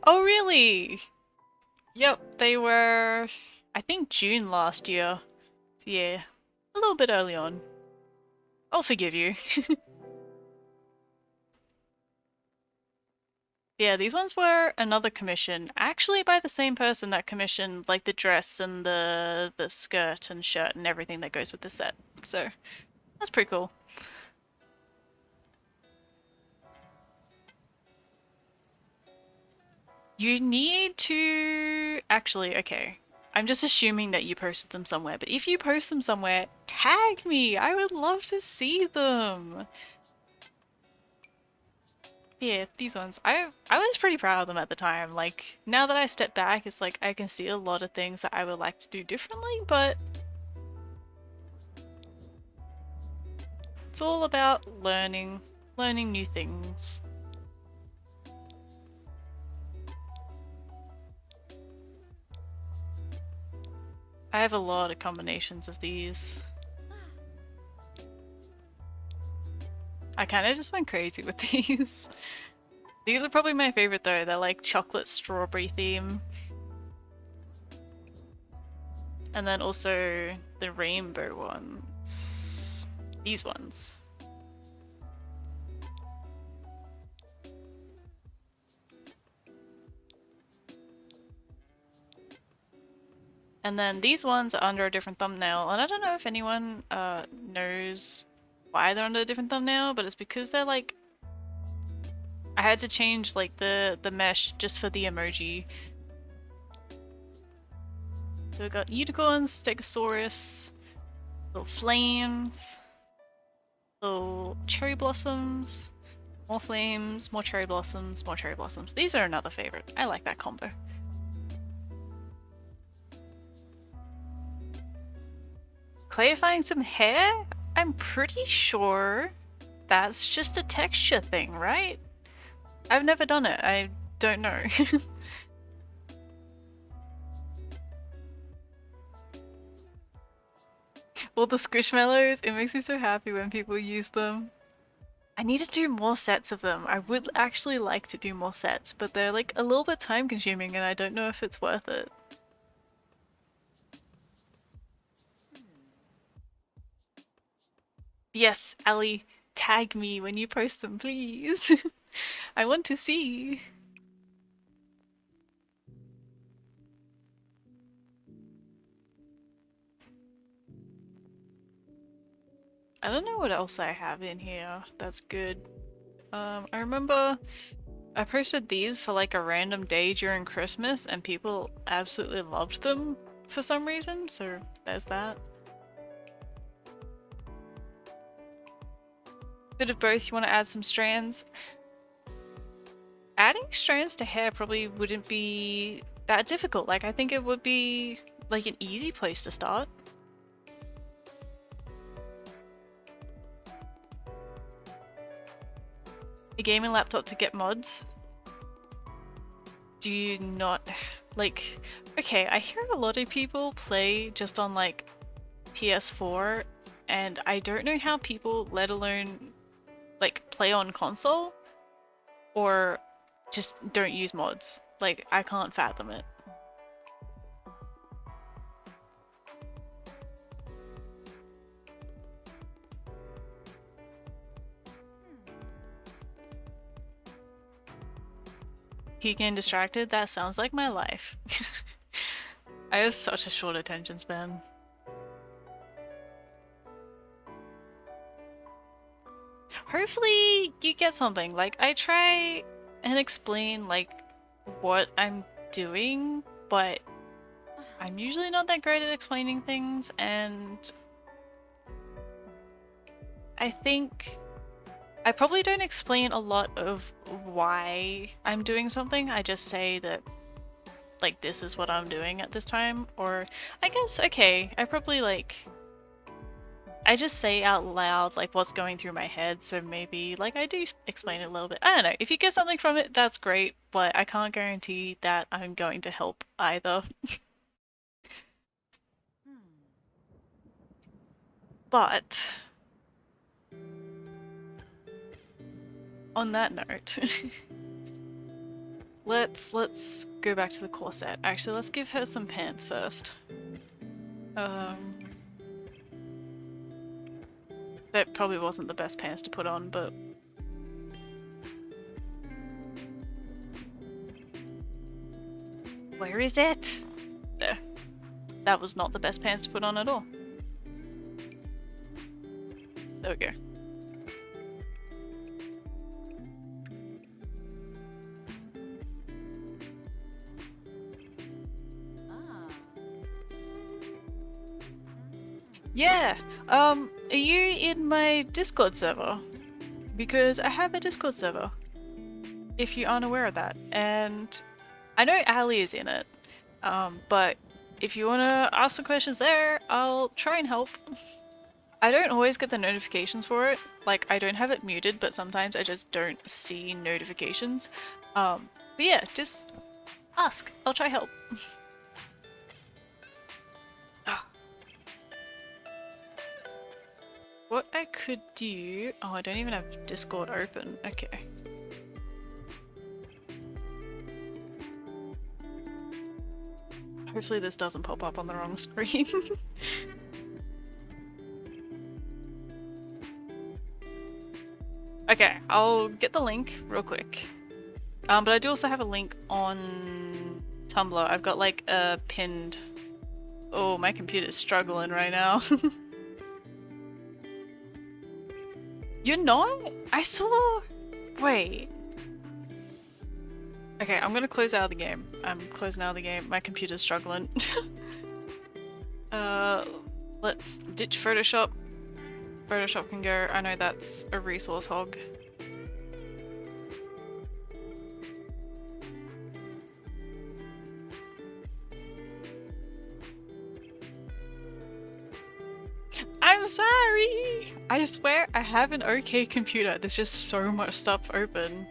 Oh, really? Yep, they were, I think, June last year. So yeah, a little bit early on. I'll forgive you. Yeah, these ones were another commission, actually by the same person that commissioned like the dress and the skirt and shirt and everything that goes with the set. So that's pretty cool. You need to actually, okay. I'm just assuming that you posted them somewhere, but if you post them somewhere, tag me. I would love to see them. Yeah, these ones. I was pretty proud of them at the time. Like, now that I step back, it's like I can see a lot of things that I would like to do differently, but it's all about learning new things. I have a lot of combinations of these. I kind of just went crazy with these. These are probably my favorite though. They're like chocolate strawberry theme. And then also the rainbow ones. These ones. And then these ones are under a different thumbnail, and I don't know if anyone knows why they're under a different thumbnail, but it's because they're like, I had to change like the mesh just for the emoji. So we got unicorns, stegosaurus, little flames, little cherry blossoms, more flames, more cherry blossoms, more cherry blossoms. These are another favorite. I like that combo. Clarifying some hair? I'm pretty sure that's just a texture thing, right? I've never done it. I don't know. All the squishmallows, it makes me so happy when people use them. I need to do more sets of them. I would actually like to do more sets, but they're like a little bit time consuming and I don't know if it's worth it. Yes, Ali, tag me when you post them, please. I want to see. I don't know what else I have in here that's good. I remember I posted these for like a random day during Christmas and people absolutely loved them for some reason, so there's that. Bit of both, you want to add some strands? Adding strands to hair probably wouldn't be that difficult. Like, I think it would be like an easy place to start. A gaming laptop to get mods? Do you not like, okay, I hear a lot of people play just on like PS4 and I don't know how people, let alone like play on console or just don't use mods. Like, I can't fathom it. Keep getting distracted? That sounds like my life. I have such a short attention span. Hopefully you get something. Like, I try and explain, like, what I'm doing, but I'm usually not that great at explaining things, and I think I probably don't explain a lot of why I'm doing something. I just say that, like, this is what I'm doing at this time, or I guess, okay, I probably, like, I just say out loud, like, what's going through my head, so maybe, like, I do explain it a little bit. I don't know, if you get something from it, that's great, but I can't guarantee that I'm going to help either. But on that note, let's go back to the corset. Actually, let's give her some pants first. That probably wasn't the best pants to put on, but where is it? There. That was not the best pants to put on at all. There we go. Yeah, are you in my Discord server? Because I have a Discord server, if you aren't aware of that. And I know Ali is in it, but if you want to ask some questions there, I'll try and help. I don't always get the notifications for it. Like, I don't have it muted, but sometimes I just don't see notifications. But yeah, just ask. I'll try help. What I could do... Oh, I don't even have Discord open. Okay. Hopefully this doesn't pop up on the wrong screen. Okay, I'll get the link real quick. But I do also have a link on Tumblr. I've got like a pinned... Oh, my computer's struggling right now. You're not? I saw... Wait. Okay, I'm gonna close out of the game. I'm closing out of the game. My computer's struggling. Let's ditch Photoshop. Photoshop can go. I know that's a resource hog. I'm sorry! I swear I have an okay computer. There's just so much stuff open.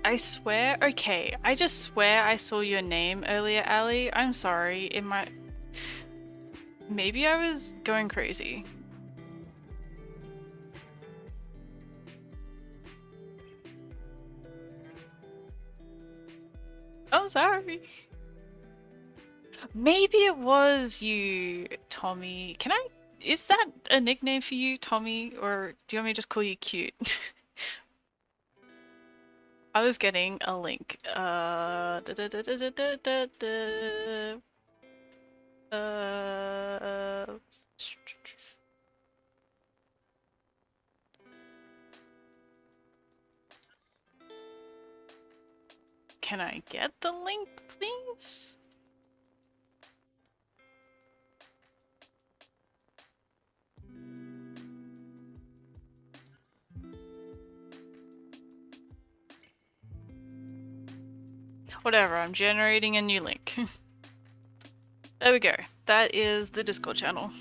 I swear? Okay, I just swear I saw your name earlier, Ali. I'm sorry. It might... Maybe I was going crazy. I'm sorry. Maybe it was you, Tommy. Can I... Is that a nickname for you, Tommy? Or do you want me to just call you Cute? I was getting a link. Can I get the link, please? Whatever, I'm generating a new link. There we go. That is the Discord channel.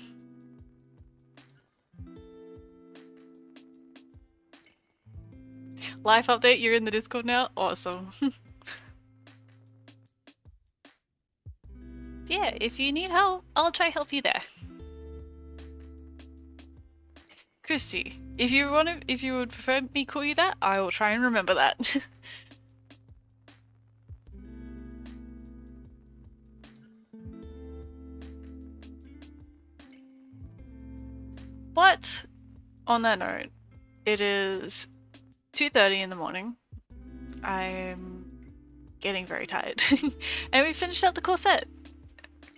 Life update, you're in the Discord now? Awesome. Yeah, if you need help, I'll try help you there. Christy, if you would prefer me call you that, I will try and remember that. But on that note, it is 2:30 in the morning. I'm getting very tired. And we finished out the corset.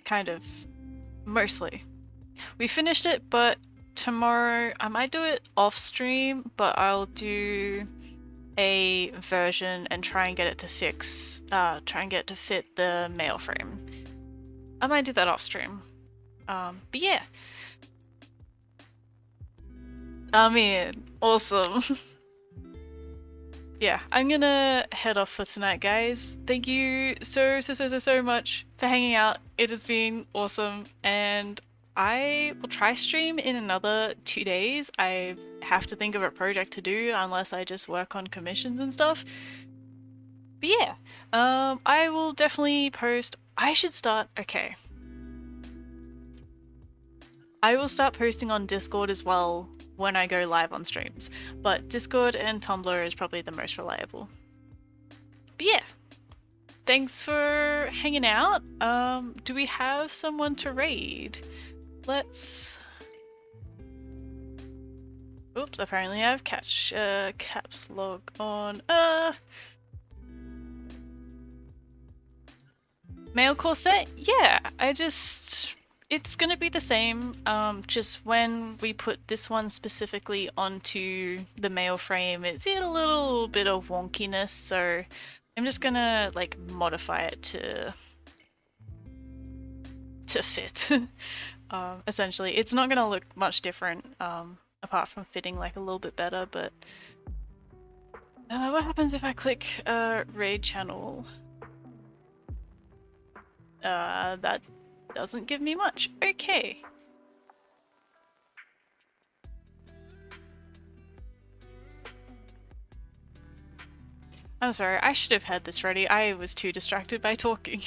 Kind of. Mostly. We finished it, but tomorrow I might do it off stream, but I'll do a version and try and get it to fit the mail frame. I might do that off stream. But yeah. I mean, awesome. Yeah, I'm gonna head off for tonight, guys. Thank you so much for hanging out. It has been awesome, and I will try stream in another 2 days. I have to think of a project to do unless I just work on commissions and stuff. But yeah, I will definitely post. I should start. Okay. I will start posting on Discord as well when I go live on streams, but Discord and Tumblr is probably the most reliable. But yeah, thanks for hanging out. Do we have someone to raid? Let's... Oops, apparently I have caps log on. Mail corset? Yeah, it's gonna be the same, just when we put this one specifically onto the mail frame, it's a little bit of wonkiness, so I'm just gonna like modify it to fit. Essentially, it's not gonna look much different, apart from fitting like a little bit better, but what happens if I click raid channel? That doesn't give me much. Okay. I'm sorry, I should have had this ready. I was too distracted by talking.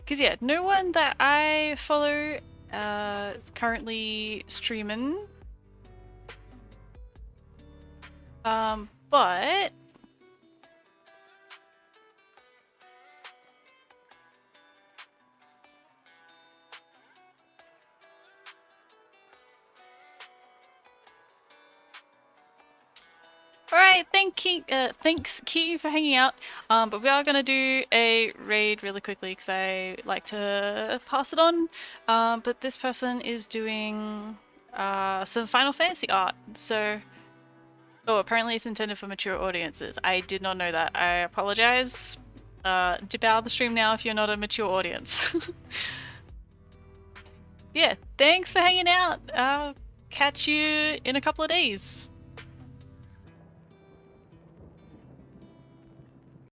Cause yeah, no one that I follow is currently streaming. But alright, thanks Key for hanging out. But we are gonna do a raid really quickly because I like to pass it on. But this person is doing some Final Fantasy art, so apparently it's intended for mature audiences. I did not know that. I apologize. Dip out of the stream now if you're not a mature audience. Yeah, thanks for hanging out. I'll catch you in a couple of days.